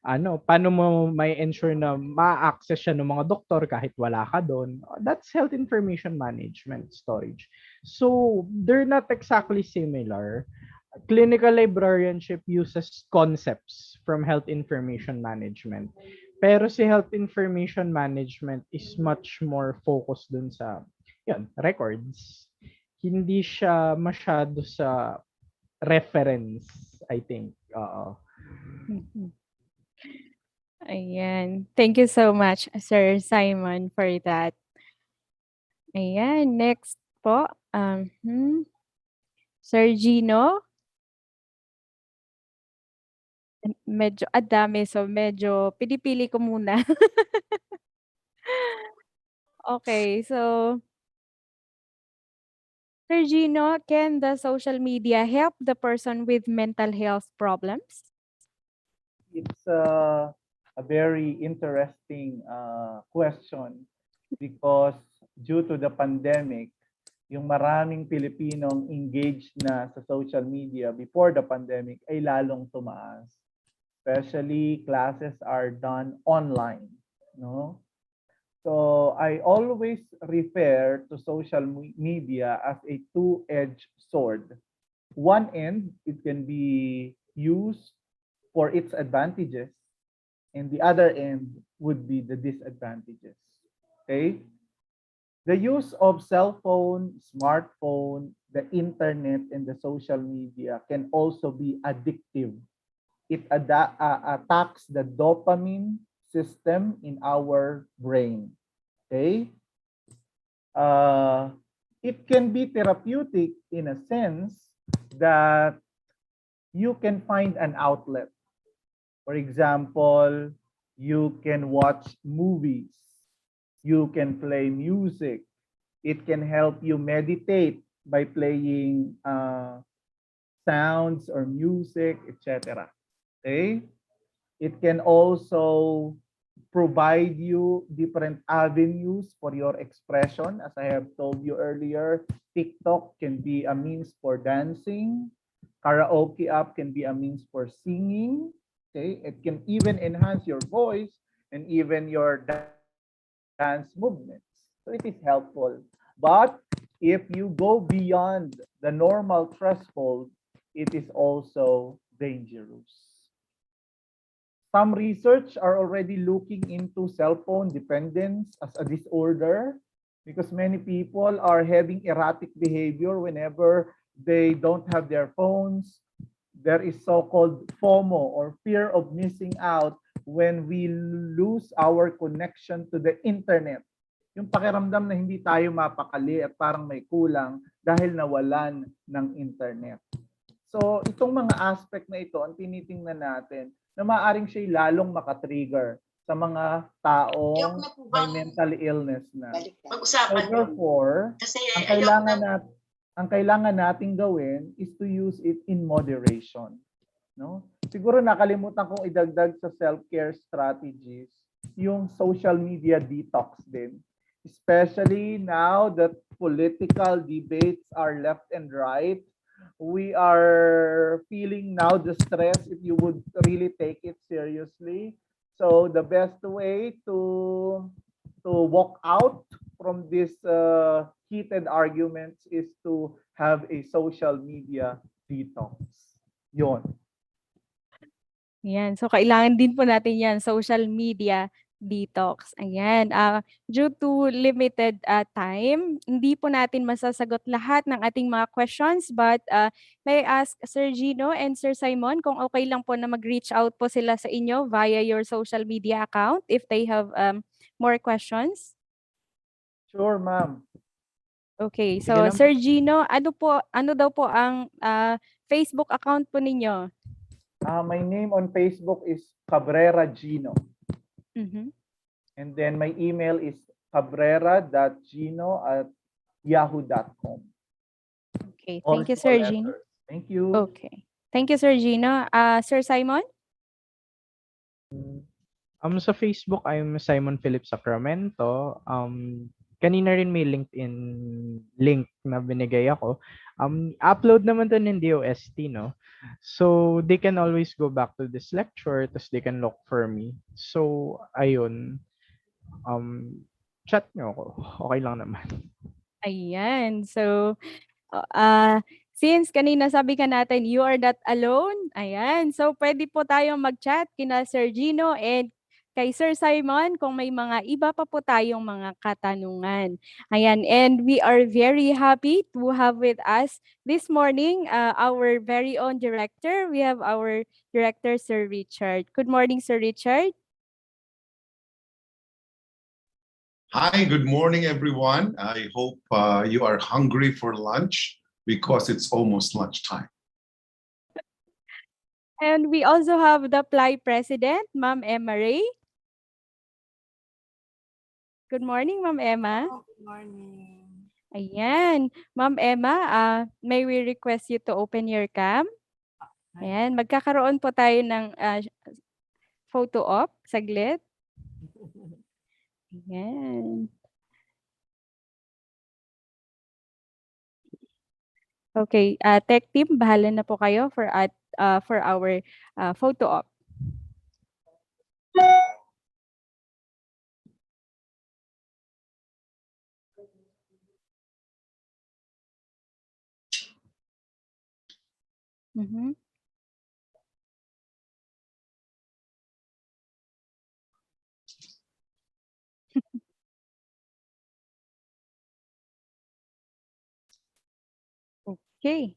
paano mo may ensure na ma-access siya ng mga doktor kahit wala ka doon. That's health information management storage. So, they're not exactly similar. Clinical librarianship uses concepts from health information management. Pero si health information management is much more focused dun sa records. Hindi siya masyado sa reference, I think. Ayan. Thank you so much, Sir Simon, for that. Ayan. Next po. Sir Gino. Medyo dami. So, medyo pinipili ko muna. Okay. So, Sir Gino, can the social media help the person with mental health problems? It's a very interesting question because due to the pandemic, yung maraming Pilipinong engaged na sa social media before the pandemic ay lalong tumaas. Especially classes are done online, no? So I always refer to social media as a two-edged sword. One end, it can be used for its advantages, and the other end would be the disadvantages. Okay? The use of cell phone, smartphone, the internet, and the social media can also be addictive. It attacks the dopamine system in our brain. Okay? It can be therapeutic in a sense that you can find an outlet. For example, you can watch movies. You can play music. It can help you meditate by playing sounds or music, etc. Okay? It can also provide you different avenues for your expression. As I have told you earlier, TikTok can be a means for dancing. Karaoke app can be a means for singing. Okay? It can even enhance your voice and even your dance movements. So it is helpful. But if you go beyond the normal threshold, it is also dangerous. Some research are already looking into cell phone dependence as a disorder because many people are having erratic behavior whenever they don't have their phones. There is so-called FOMO or fear of missing out when we lose our connection to the internet. Yung pakiramdam na hindi tayo mapakali at parang may kulang dahil nawalan ng internet. So itong mga aspect na ito ang tinitingnan natin na maaaring siya lalong makatrigger sa mga taong may mental illness na. So therefore, ang kailangan nating gawin is to use it in moderation. No? Siguro nakalimutan kong idagdag sa self-care strategies yung social media detox din. Especially now that political debates are left and right, we are feeling now the stress if you would really take it seriously. So the best way to walk out from these heated arguments is to have a social media detox. Yon. Yan. So, kailangan din po natin yan, social media detox. Ayan. Due to limited time, hindi po natin masasagot lahat ng ating mga questions, but may I ask Sir Gino and Sir Simon kung okay lang po na mag-reach out po sila sa inyo via your social media account if they have more questions? Sure, ma'am. Okay. So, Sir Gino, ano daw po ang Facebook account po ninyo? My name on Facebook is Cabrera Gino. And then my email is cabrera.gino@yahoo.com. Okay, thank you, Sir Gino. Thank you. Okay. Thank you, Sir Gino. Sir Simon? Sa Facebook, I'm Simon Philip Sacramento. Kanina rin may LinkedIn link na binigay ako. Upload naman to ng DOST, no? So they can always go back to this lecture, tapos they can look for me. So ayun, chat nyo ako. Okay lang naman. Ayan. So, since kanina sabi ka natin, you are not alone. Ayan. So, pwede po tayong mag-chat kina Sir Gino and kay Sir Simon kung may mga iba pa po tayong mga katanungan. Ayan. And we are very happy to have with us this morning our very own director. We have our director, Sir Richard. Good morning, Sir Richard. Hi, good morning, everyone. I hope you are hungry for lunch because it's almost lunchtime. And we also have the PLAI president, Ma'am Emma Ray. Good morning, Ma'am Emma. Good morning. Ayan. Ma'am Emma, may we request you to open your cam? Ayan. Magkakaroon po tayo ng photo op. Saglit. Ayan. Okay. Tech team, bahala na po kayo for our photo op. Mm-hmm. Okay.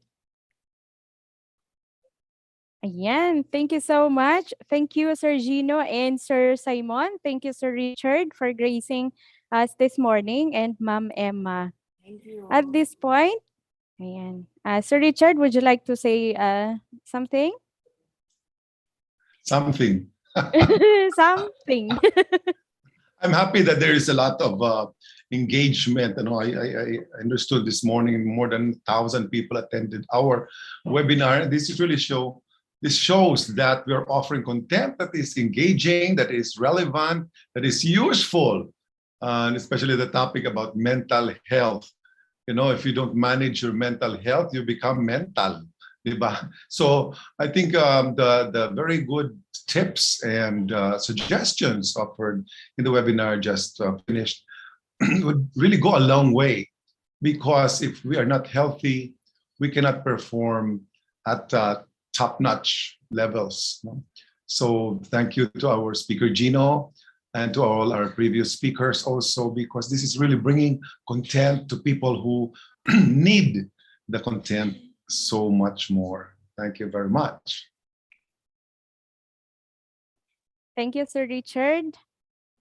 Ayan. Thank you so much. Thank you, Sir Gino and Sir Simon. Thank you, Sir Richard, for gracing us this morning, and Ma'am Emma. Thank you. At this point, ayan. Sir Richard, would you like to say something? Something. Something. I'm happy that there is a lot of engagement. You know, I understood this morning more than 1,000 people attended our webinar. This shows that we are offering content that is engaging, that is relevant, that is useful, and especially the topic about mental health. You know, if you don't manage your mental health, you become mental. Diba? So I think the very good tips and suggestions offered in the webinar just finished would really go a long way, because if we are not healthy, we cannot perform at top-notch levels. No? So thank you to our speaker, Gino, and to all our previous speakers also, because this is really bringing content to people who need the content so much more. Thank you very much. Thank you, Sir Richard.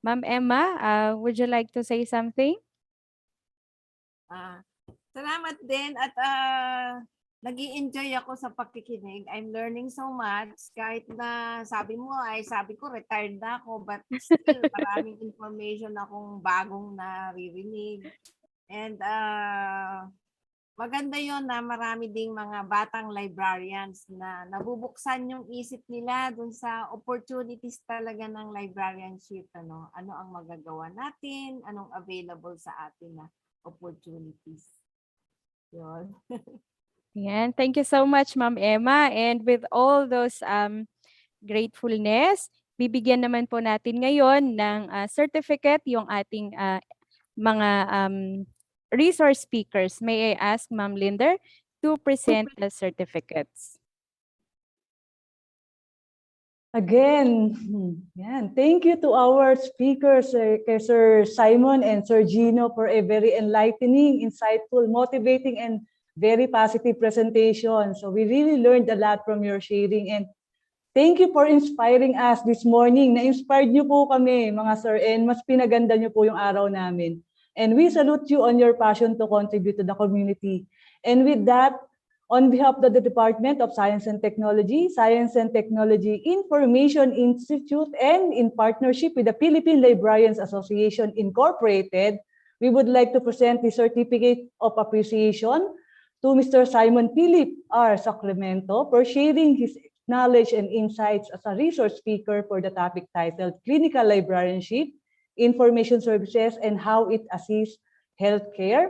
Ma'am Emma, would you like to say something? Salamat din at nag-i-enjoy ako sa pakikinig. I'm learning so much. Kahit na sabi ko retired na ako, but still maraming information akong bagong naririnig. And maganda yon na marami ding mga batang librarians na nabubuksan yung isip nila dun sa opportunities talaga ng librarianship. Ano ang magagawa natin, anong available sa atin na opportunities. Yun. Yan. Thank you so much, Ma'am Emma. And with all those gratefulness, bibigyan naman po natin ngayon ng certificate yung ating mga resource speakers. May I ask Ma'am Linder to present the certificates. Again, thank you to our speakers, Sir Simon and Sir Gino, for a very enlightening, insightful, motivating, and very positive presentation. So we really learned a lot from your sharing, and thank you for inspiring us this morning. Na-inspired niyo po kami, mga sir, and mas pinaganda niyo po yung araw namin. And we salute you on your passion to contribute to the community. And with that, on behalf of the Department of Science and Technology Information Institute, and in partnership with the Philippine Librarians Association Incorporated, we would like to present the Certificate of Appreciation to Mr. Simon Philip R. Sacramento for sharing his knowledge and insights as a resource speaker for the topic titled Clinical Librarianship, Information Services, and How It Assists Healthcare.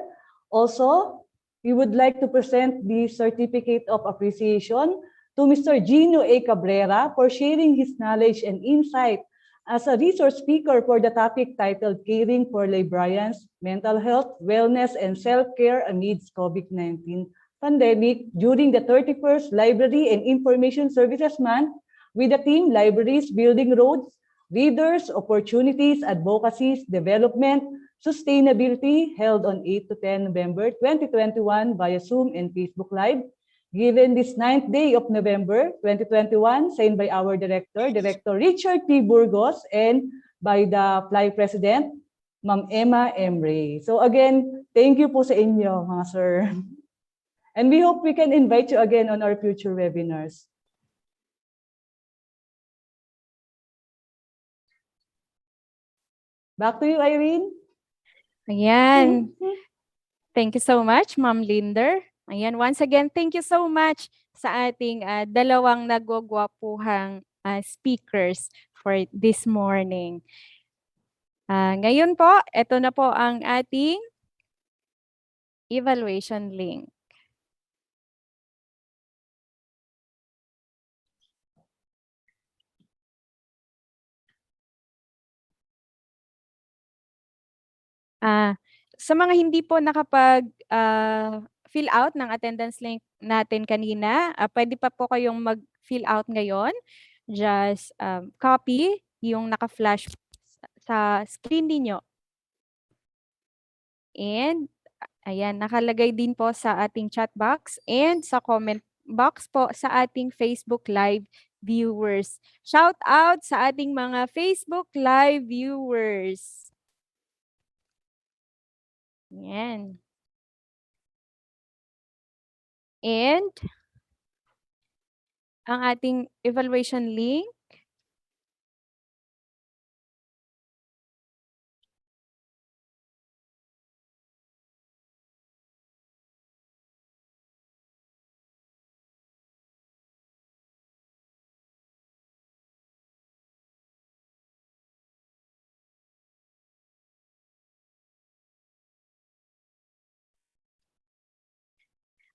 Also, we would like to present the Certificate of Appreciation to Mr. Gino A. Cabrera for sharing his knowledge and insight as a resource speaker for the topic titled Caring for Librarians, Mental Health, Wellness, and Self-Care Amidst COVID-19 Pandemic during the 31st Library and Information Services Month with the theme Libraries Building Roads, Readers, Opportunities, Advocacies, Development, Sustainability, held on 8 to 10 November 2021 via Zoom and Facebook Live. Given this 9th day of November 2021, signed by our Director Richard P. Burgos, and by the PLAI President, Ma'am Emma M. Ray. So again, thank you po sa inyo, mga sir. And we hope we can invite you again on our future webinars. Back to you, Irene. Ayan. Thank you so much, Ma'am Linder. Ayan, once again, thank you so much sa ating dalawang nagwagwapuhang speakers for this morning. Ngayon po, ito na po ang ating evaluation link. Sa mga hindi po nakapag fill out ng attendance link natin kanina, pwede pa po kayong mag-fill out ngayon. Just copy yung naka-flash sa screen niyo. And ayan, nakalagay din po sa ating chat box and sa comment box po sa ating Facebook Live viewers. Shout out sa ating mga Facebook Live viewers. Ayan. And ang ating evaluation link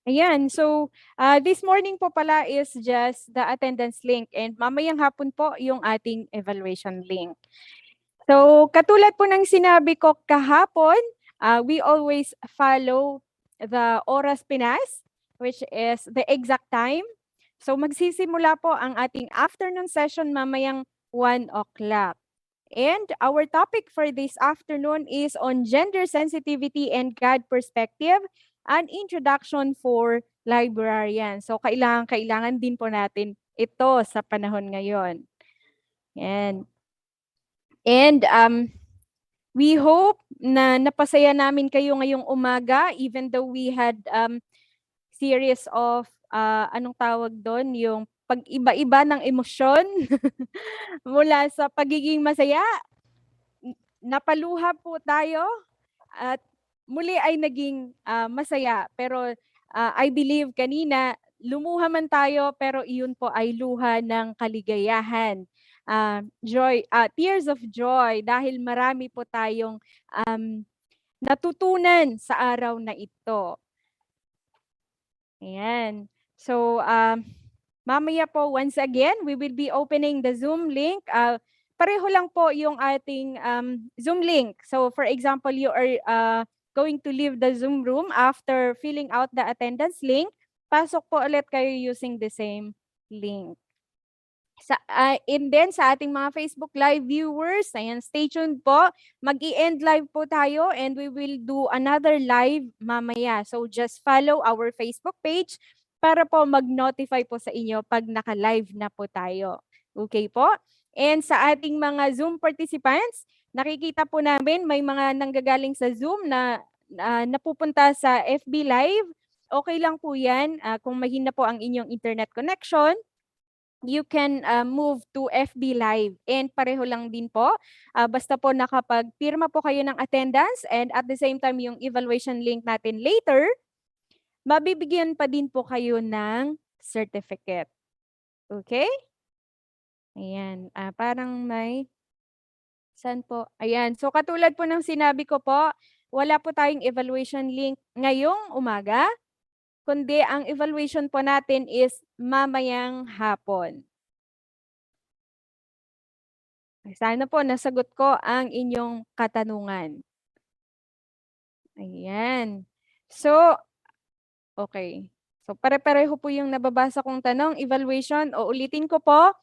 ayan, so this morning po pala is just the attendance link and mamayang hapon po yung ating evaluation link. So katulad po ng sinabi ko kahapon, we always follow the Oras Pinas, which is the exact time. So magsisimula po ang ating afternoon session mamayang 1 o'clock. And our topic for this afternoon is on gender sensitivity and God perspective, an introduction for librarians. So kailangan din po natin ito sa panahon ngayon. And we hope na napasaya namin kayo ngayong umaga even though we had series of anong tawag doon, yung pag-iba-iba ng emosyon mula sa pagiging masaya. Napaluha po tayo at muli ay naging masaya. Pero I believe kanina, lumuha man tayo pero iyon po ay luha ng kaligayahan. Joy, tears of joy dahil marami po tayong natutunan sa araw na ito. Ayan. So, mamaya po, once again, we will be opening the Zoom link. Pareho lang po yung ating Zoom link. So, for example, you are going to leave the Zoom room after filling out the attendance link. Pasok po ulit kayo using the same link. And then sa ating mga Facebook Live viewers, ayan, stay tuned po. Mag-i-end live po tayo and we will do another live mamaya. So just follow our Facebook page para po mag-notify po sa inyo pag naka-live na po tayo. Okay po? And sa ating mga Zoom participants, nakikita po namin may mga nanggagaling sa Zoom na napupunta sa FB Live. Okay lang po yan. Kung mahina po ang inyong internet connection, you can move to FB Live. And pareho lang din po. Basta po nakapagpirma po kayo ng attendance and at the same time yung evaluation link natin later, mabibigyan pa din po kayo ng certificate. Okay? Ayan. Parang may... Saan po? Ayan. So katulad po ng sinabi ko po, wala po tayong evaluation link ngayong umaga. kundi ang evaluation po natin is mamayang hapon. Sana po nasagot ko ang inyong katanungan. Ayan. So, okay. So, pare-pareho po yung nababasa kong tanong. Evaluation, o ulitin ko po,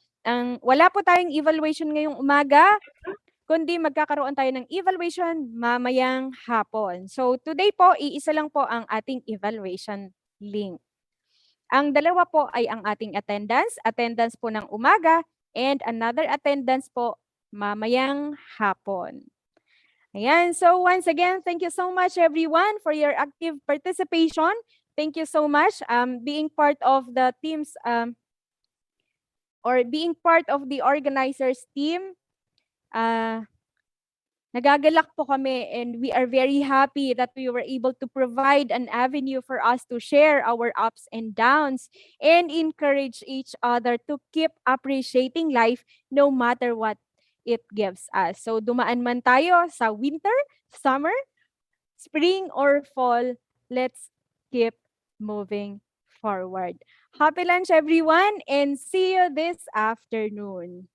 wala po tayong evaluation ngayong umaga, kundi magkakaroon tayo ng evaluation mamayang hapon. So, today po, iisa lang po ang ating evaluation link. Ang dalawa po ay ang ating attendance po ng umaga, and another attendance po mamayang hapon. Ayan, so once again, thank you so much everyone for your active participation. Thank you so much being part of the teams or being part of the organizers team. Nagagalak po kami, and we are very happy that we were able to provide an avenue for us to share our ups and downs and encourage each other to keep appreciating life no matter what it gives us. So dumaan man tayo sa winter, summer, spring, or fall, let's keep moving forward. Happy lunch everyone, and see you this afternoon.